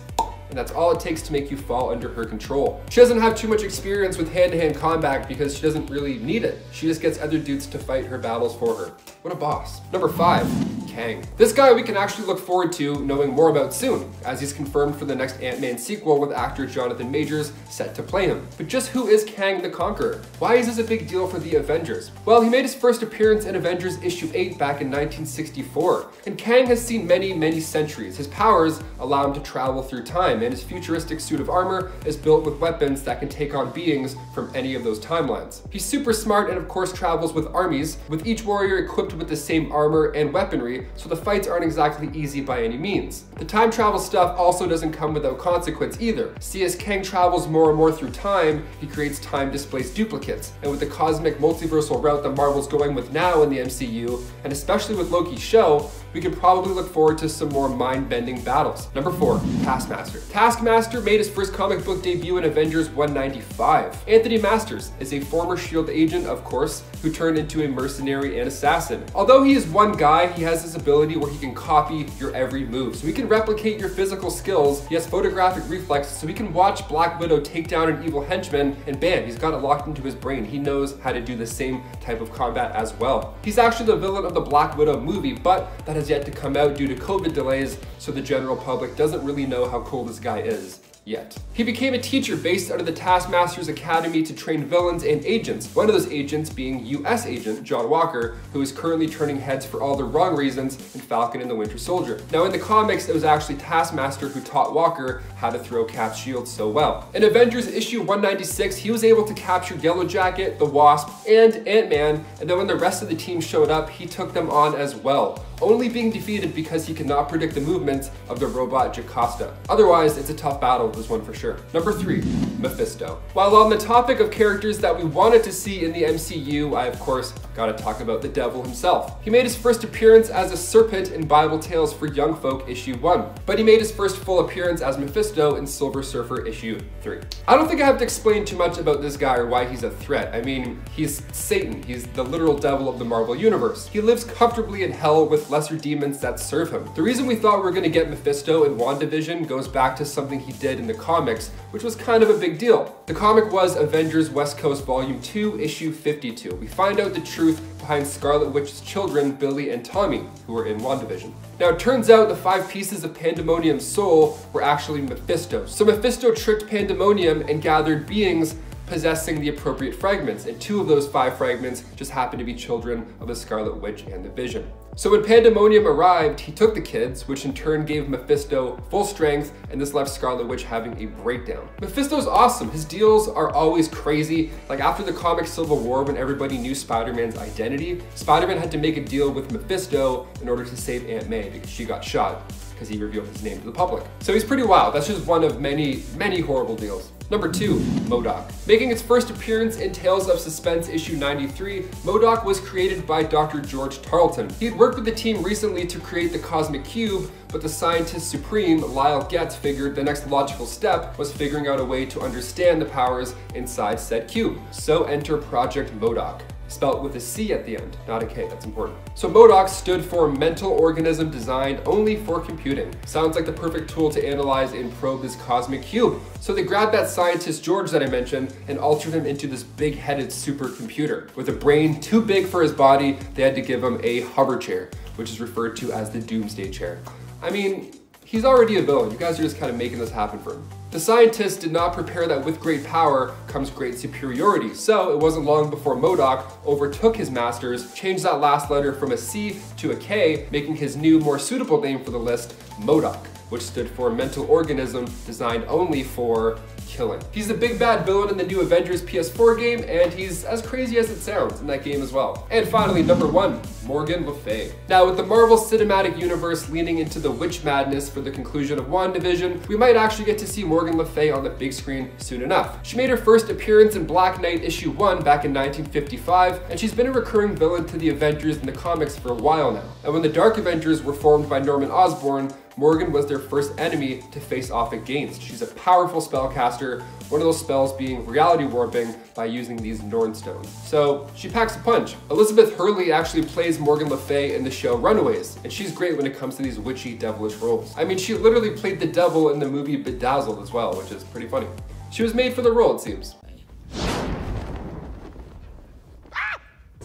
and that's all it takes to make you fall under her control. She doesn't have too much experience with hand-to-hand combat because she doesn't really need it. She just gets other dudes to fight her battles for her. What a boss. Number 5, Kang. This guy we can actually look forward to knowing more about soon, as he's confirmed for the next Ant-Man sequel with actor Jonathan Majors set to play him. But just who is Kang the Conqueror? Why is this a big deal for the Avengers? Well, he made his first appearance in Avengers issue 8 back in 1964, and Kang has seen many, many centuries. His powers allow him to travel through time, and his futuristic suit of armor is built with weapons that can take on beings from any of those timelines. He's super smart and of course travels with armies, with each warrior equipped with the same armor and weaponry, so the fights aren't exactly easy by any means. The time travel stuff also doesn't come without consequence either. See, as Kang travels more and more through time, he creates time-displaced duplicates, and with the cosmic multiversal route that Marvel's going with now in the MCU, and especially with Loki's show, we could probably look forward to some more mind-bending battles. Number 4, Taskmaster. Taskmaster made his first comic book debut in Avengers 195. Anthony Masters is a former S.H.I.E.L.D. agent, of course, who turned into a mercenary and assassin. Although he is one guy, he has this ability where he can copy your every move. So he can replicate your physical skills, he has photographic reflexes, so he can watch Black Widow take down an evil henchman, and bam, he's got it locked into his brain. He knows how to do the same type of combat as well. He's actually the villain of the Black Widow movie, but that has yet to come out due to COVID delays, so the general public doesn't really know how cool this guy is yet. He became a teacher based out of the Taskmaster's Academy to train villains and agents, one of those agents being US agent John Walker, who is currently turning heads for all the wrong reasons in Falcon and the Winter Soldier. Now in the comics, it was actually Taskmaster who taught Walker how to throw Cap's shield so well. In Avengers issue 196, he was able to capture Yellow Jacket, the Wasp, and Ant-Man, and then when the rest of the team showed up, he took them on as well, only being defeated because he could not predict the movements of the robot Jocasta. Otherwise, it's a tough battle, this one for sure. Number 3, Mephisto. While on the topic of characters that we wanted to see in the MCU, I of course gotta talk about the devil himself. He made his first appearance as a serpent in Bible Tales for Young Folk issue 1, but he made his first full appearance as Mephisto in Silver Surfer issue 3. I don't think I have to explain too much about this guy or why he's a threat. I mean, he's Satan. He's the literal devil of the Marvel Universe. He lives comfortably in hell with lesser demons that serve him. The reason we thought we were gonna get Mephisto in WandaVision goes back to something he did in the comics, which was kind of a big deal. The comic was Avengers West Coast Volume 2, issue 52. We find out the truth behind Scarlet Witch's children, Billy and Tommy, who were in WandaVision. Now it turns out the 5 pieces of Pandemonium's soul were actually Mephisto. So Mephisto tricked Pandemonium and gathered beings possessing the appropriate fragments, and 2 of those 5 fragments just happened to be children of the Scarlet Witch and the Vision. So when Pandemonium arrived, he took the kids, which in turn gave Mephisto full strength, and this left Scarlet Witch having a breakdown. Mephisto's awesome. His deals are always crazy. Like after the comic Civil War, when everybody knew Spider-Man's identity, Spider-Man had to make a deal with Mephisto in order to save Aunt May because she got shot because he revealed his name to the public. So he's pretty wild. That's just one of many, many horrible deals. Number 2, MODOK. Making its first appearance in Tales of Suspense issue 93, MODOK was created by Dr. George Tarleton. He had worked with the team recently to create the Cosmic Cube, but the scientist supreme, Lyle Getz, figured the next logical step was figuring out a way to understand the powers inside said cube. So enter Project MODOK. Spelt with a C at the end, not a K, that's important. So MODOK stood for Mental Organism Designed Only for Computing. Sounds like the perfect tool to analyze and probe this cosmic cube. So they grabbed that scientist George that I mentioned and altered him into this big-headed supercomputer. With a brain too big for his body, they had to give him a hover chair, which is referred to as the Doomsday Chair. I mean, he's already a villain. You guys are just kind of making this happen for him. The scientists did not prepare that with great power comes great superiority, so it wasn't long before MODOK overtook his masters, changed that last letter from a C to a K, making his new, more suitable name for the list, MODOK, which stood for Mental Organism Designed Only for Killing. He's the big bad villain in the new Avengers PS4 game, and he's as crazy as it sounds in that game as well. And finally, number 1, Morgan Le Fay. Now, with the Marvel Cinematic Universe leaning into the witch madness for the conclusion of WandaVision, we might actually get to see Morgan Le Fay on the big screen soon enough. She made her first appearance in Black Knight issue 1 back in 1955, and she's been a recurring villain to the Avengers in the comics for a while now. And when the Dark Avengers were formed by Norman Osborn, Morgan was their first enemy to face off against. She's a powerful spellcaster, one of those spells being reality warping by using these Norn stones. So she packs a punch. Elizabeth Hurley actually plays Morgan Le Fay in the show Runaways, and she's great when it comes to these witchy, devilish roles. I mean, she literally played the devil in the movie Bedazzled as well, which is pretty funny. She was made for the role, it seems.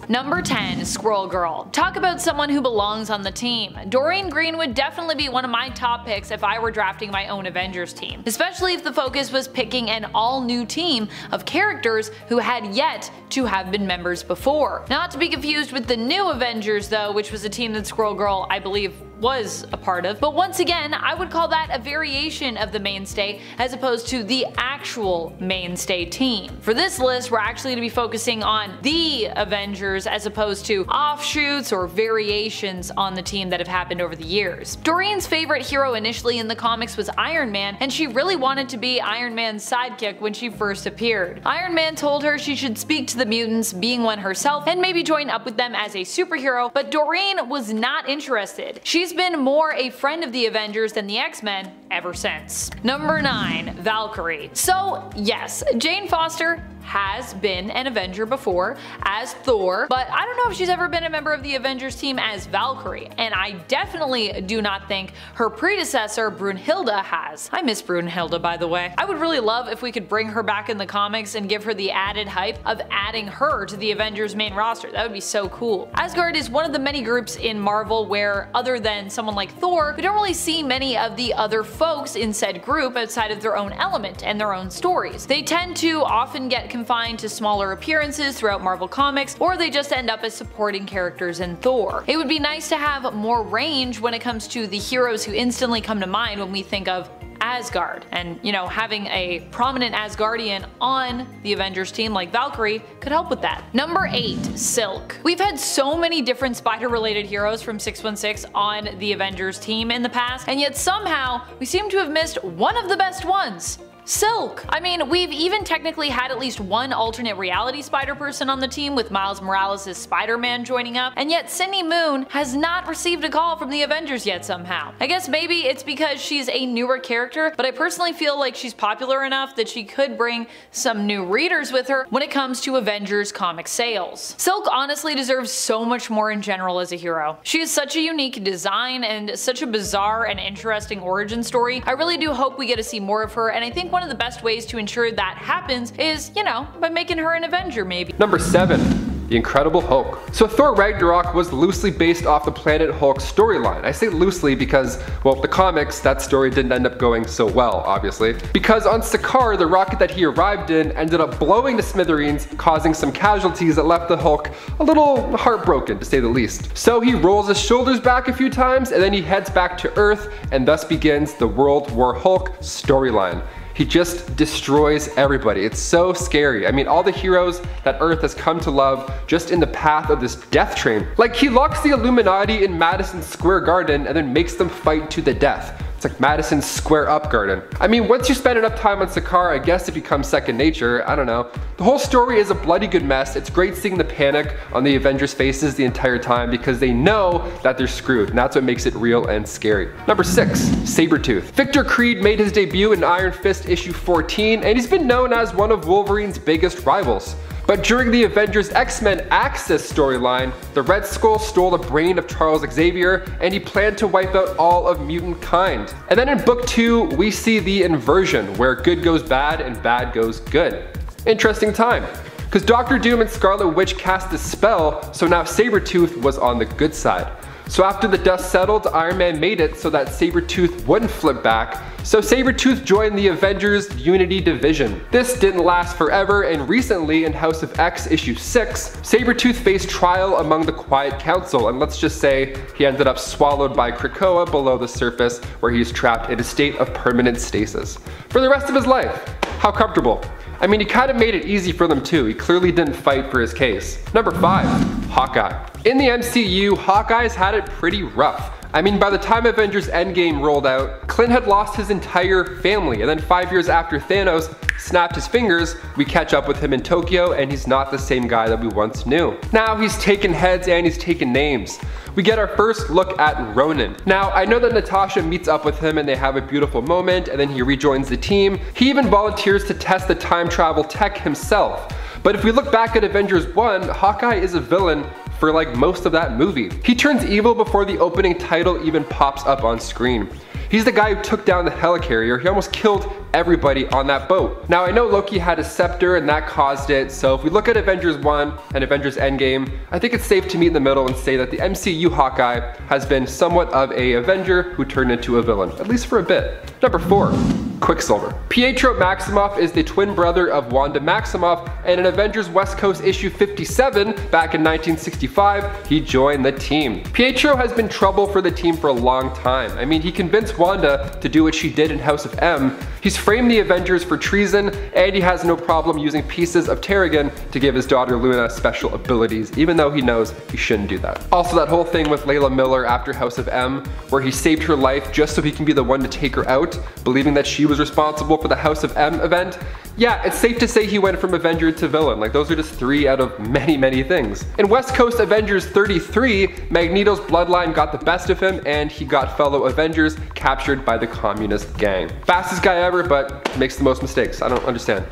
Number 10, Squirrel Girl. Talk about someone who belongs on the team. Doreen Green would definitely be one of my top picks if I were drafting my own Avengers team, especially if the focus was picking an all-new team of characters who had yet to have been members before. Not to be confused with the new Avengers though, which was a team that Squirrel Girl, I believe, was a part of, but once again, I would call that a variation of the mainstay as opposed to the actual mainstay team. For this list, we're actually going to be focusing on the Avengers as opposed to offshoots or variations on the team that have happened over the years. Doreen's favorite hero initially in the comics was Iron Man, and she really wanted to be Iron Man's sidekick when she first appeared. Iron Man told her she should speak to the mutants, being one herself, and maybe join up with them as a superhero, but Doreen was not interested. She's been more a friend of the Avengers than the X-Men ever since. Number 9. Valkyrie. So yes, Jane Foster has been an Avenger before as Thor, but I don't know if she's ever been a member of the Avengers team as Valkyrie, and I definitely do not think her predecessor Brunhilde has. I miss Brunhilde, by the way. I would really love if we could bring her back in the comics and give her the added hype of adding her to the Avengers main roster. That would be so cool. Asgard is one of the many groups in Marvel where, other than someone like Thor, we don't really see many of the other folks in said group outside of their own element and their own stories. They tend to often get confined to smaller appearances throughout Marvel Comics, or they just end up as supporting characters in Thor. It would be nice to have more range when it comes to the heroes who instantly come to mind when we think of Asgard, and you know, having a prominent Asgardian on the Avengers team like Valkyrie could help with that. Number 8. Silk. We've had so many different spider related heroes from 616 on the Avengers team in the past, and yet somehow we seem to have missed one of the best ones. Silk. I mean, we've even technically had at least one alternate reality spider person on the team with Miles Morales' Spider-Man joining up, and yet Cindy Moon has not received a call from the Avengers yet somehow. I guess maybe it's because she's a newer character, but I personally feel like she's popular enough that she could bring some new readers with her when it comes to Avengers comic sales. Silk honestly deserves so much more in general as a hero. She has such a unique design and such a bizarre and interesting origin story. I really do hope we get to see more of her, and I think one of the best ways to ensure that happens is, you know, by making her an Avenger maybe. Number 7. The Incredible Hulk. So Thor Ragnarok was loosely based off the Planet Hulk storyline. I say loosely because, well, the comics, that story didn't end up going so well, obviously. Because on Sakaar, the rocket that he arrived in ended up blowing to smithereens, causing some casualties that left the Hulk a little heartbroken, to say the least. So he rolls his shoulders back a few times, and then he heads back to Earth, and thus begins the World War Hulk storyline. He just destroys everybody. It's so scary. I mean, all the heroes that Earth has come to love just in the path of this death train. Like, he locks the Illuminati in Madison Square Garden and then makes them fight to the death. It's like Madison Square Up Garden. I mean, once you spend enough time on Sakaar, I guess it becomes second nature. I don't know. The whole story is a bloody good mess. It's great seeing the panic on the Avengers' faces the entire time because they know that they're screwed, and that's what makes it real and scary. Number 6. Sabretooth. Victor Creed made his debut in Iron Fist issue 14, and he's been known as one of Wolverine's biggest rivals. But during the Avengers X-Men Axis storyline, the Red Skull stole the brain of Charles Xavier, and he planned to wipe out all of mutant kind. And then in book 2, we see the inversion, where good goes bad and bad goes good. Interesting time, because Doctor Doom and Scarlet Witch cast a spell, so now Sabretooth was on the good side. So after the dust settled, Iron Man made it so that Sabretooth wouldn't flip back, so Sabretooth joined the Avengers Unity Division. This didn't last forever, and recently in House of X issue 6, Sabretooth faced trial among the Quiet Council, and let's just say he ended up swallowed by Krakoa below the surface, where he's trapped in a state of permanent stasis for the rest of his life. How comfortable. I mean, he kind of made it easy for them too. He clearly didn't fight for his case. Number 5. Hawkeye. In the MCU, Hawkeye's had it pretty rough. I mean, by the time Avengers Endgame rolled out, Clint had lost his entire family, and then 5 years after Thanos snapped his fingers, we catch up with him in Tokyo, and he's not the same guy that we once knew. Now he's taken heads and he's taken names. We get our first look at Ronan. Now, I know that Natasha meets up with him and they have a beautiful moment, and then he rejoins the team. He even volunteers to test the time travel tech himself. But if we look back at Avengers 1, Hawkeye is a villain for like most of that movie. He turns evil before the opening title even pops up on screen. He's the guy who took down the helicarrier. He almost killed everybody on that boat. Now I know Loki had a scepter and that caused it, so if we look at Avengers 1 and Avengers Endgame, I think it's safe to meet in the middle and say that the MCU Hawkeye has been somewhat of a Avenger who turned into a villain, at least for a bit. Number 4. Quicksilver. Pietro Maximoff is the twin brother of Wanda Maximoff, and in Avengers West Coast issue 57 back in 1965, he joined the team. Pietro has been trouble for the team for a long time. I mean, he convinced Wanda to do what she did in House of M, he's framed the Avengers for treason, and he has no problem using pieces of Terrigen to give his daughter Luna special abilities, even though he knows he shouldn't do that. Also, that whole thing with Layla Miller after House of M, where he saved her life just so he can be the one to take her out, believing that she was responsible for the House of M event. Yeah, it's safe to say he went from Avenger to villain. Like, those are just 3 out of many things. In West Coast Avengers 33, Magneto's bloodline got the best of him and he got fellow Avengers captured by the communist gang. Fastest guy ever, but makes the most mistakes. I don't understand.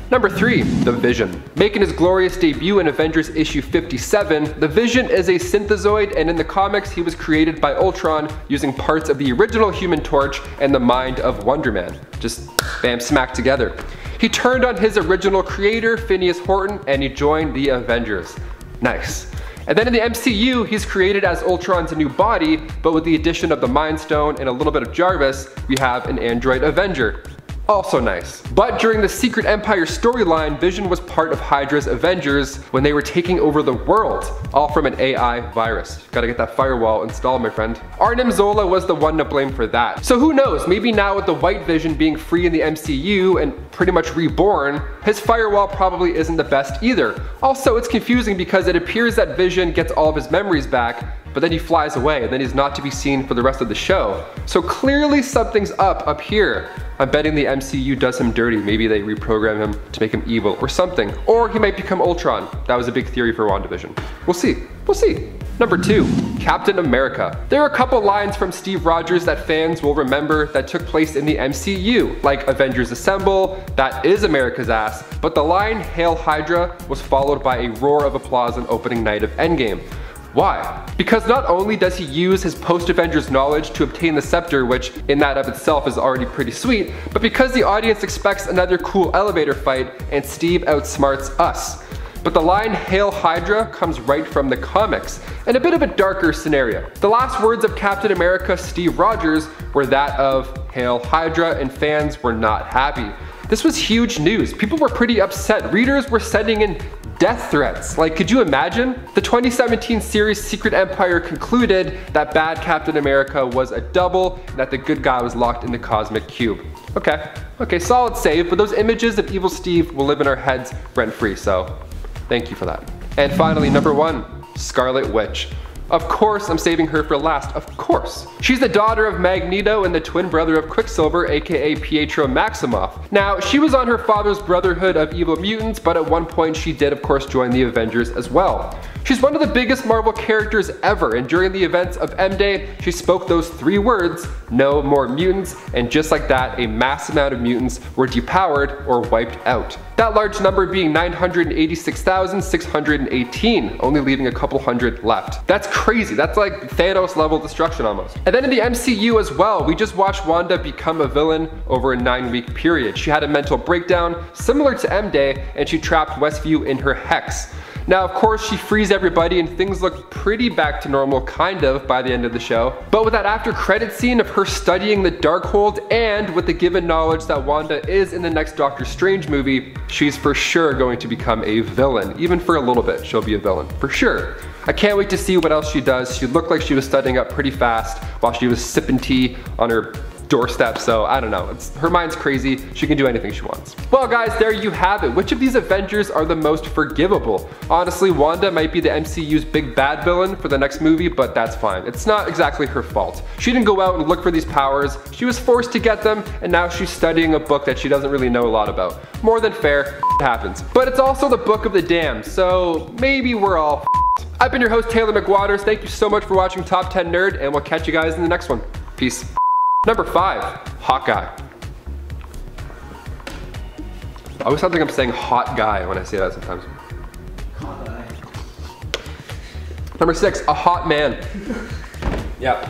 Number 3, the Vision. Making his glorious debut in Avengers issue 57, the Vision is a synthezoid, and in the comics he was created by Ultron using parts of the original Human Torch and the mind of Wonder Man. Just bam, smack together. He turned on his original creator, Phineas Horton, and he joined the Avengers. Nice. And then in the MCU, he's created as Ultron's new body, but with the addition of the Mind Stone and a little bit of Jarvis, we have an android Avenger. Also nice. But during the Secret Empire storyline, Vision was part of Hydra's Avengers when they were taking over the world, all from an AI virus. Gotta get that firewall installed, my friend. Arnim Zola was the one to blame for that. So who knows, maybe now with the White Vision being free in the MCU and pretty much reborn, his firewall probably isn't the best either. Also, it's confusing because it appears that Vision gets all of his memories back, but then he flies away and then he's not to be seen for the rest of the show. So clearly something's up here. I'm betting the MCU does him dirty. Maybe they reprogram him to make him evil or something. Or he might become Ultron. That was a big theory for WandaVision. We'll see. Number 2, Captain America. There are a couple lines from Steve Rogers that fans will remember that took place in the MCU, like Avengers Assemble, that is America's ass, but the line Hail Hydra was followed by a roar of applause on opening night of Endgame. Why? Because not only does he use his post-Avengers knowledge to obtain the scepter, which in that of itself is already pretty sweet, but because the audience expects another cool elevator fight and Steve outsmarts us. But the line Hail Hydra comes right from the comics, and a bit of a darker scenario. The last words of Captain America Steve Rogers were that of Hail Hydra, and fans were not happy. This was huge news. People were pretty upset. Readers were sending in death threats. Like, could you imagine? The 2017 series Secret Empire concluded that bad Captain America was a double and that the good guy was locked in the cosmic cube. Okay, solid save, but those images of evil Steve will live in our heads rent-free, so thank you for that. And finally, number 1, Scarlet Witch. Of course, I'm saving her for last, of course. She's the daughter of Magneto and the twin brother of Quicksilver, aka Pietro Maximoff. Now, she was on her father's Brotherhood of Evil Mutants, but at one point she did of course join the Avengers as well. She's one of the biggest Marvel characters ever, and during the events of M-Day, she spoke those 3 words, no more mutants, and just like that, a mass amount of mutants were depowered or wiped out. That large number being 986,618, only leaving a couple hundred left. That's crazy, that's like Thanos level destruction almost. And then in the MCU as well, we just watched Wanda become a villain over a 9-week period. She had a mental breakdown similar to M-Day, and she trapped Westview in her hex. Now, of course, she frees everybody and things look pretty back to normal, kind of, by the end of the show. But with that after credit scene of her studying the Darkhold, and with the given knowledge that Wanda is in the next Doctor Strange movie, she's for sure going to become a villain. Even for a little bit, she'll be a villain, for sure. I can't wait to see what else she does. She looked like she was studying up pretty fast while she was sipping tea on her doorstep, so I don't know. Her mind's crazy. She can do anything she wants. Well guys, there you have it. Which of these Avengers are the most forgivable? Honestly, Wanda might be the MCU's big bad villain for the next movie, but that's fine. It's not exactly her fault. She didn't go out and look for these powers. She was forced to get them, and now she's studying a book that she doesn't really know a lot about. More than fair, it happens. But it's also the book of the damned, so maybe we're all I've been your host, Taylor McWaters. Thank you so much for watching Top 10 Nerd, and we'll catch you guys in the next one. Peace. Number 5, Hawkeye. I always sound like I'm saying hot guy when I say that sometimes. Number 6, a hot man. Yep.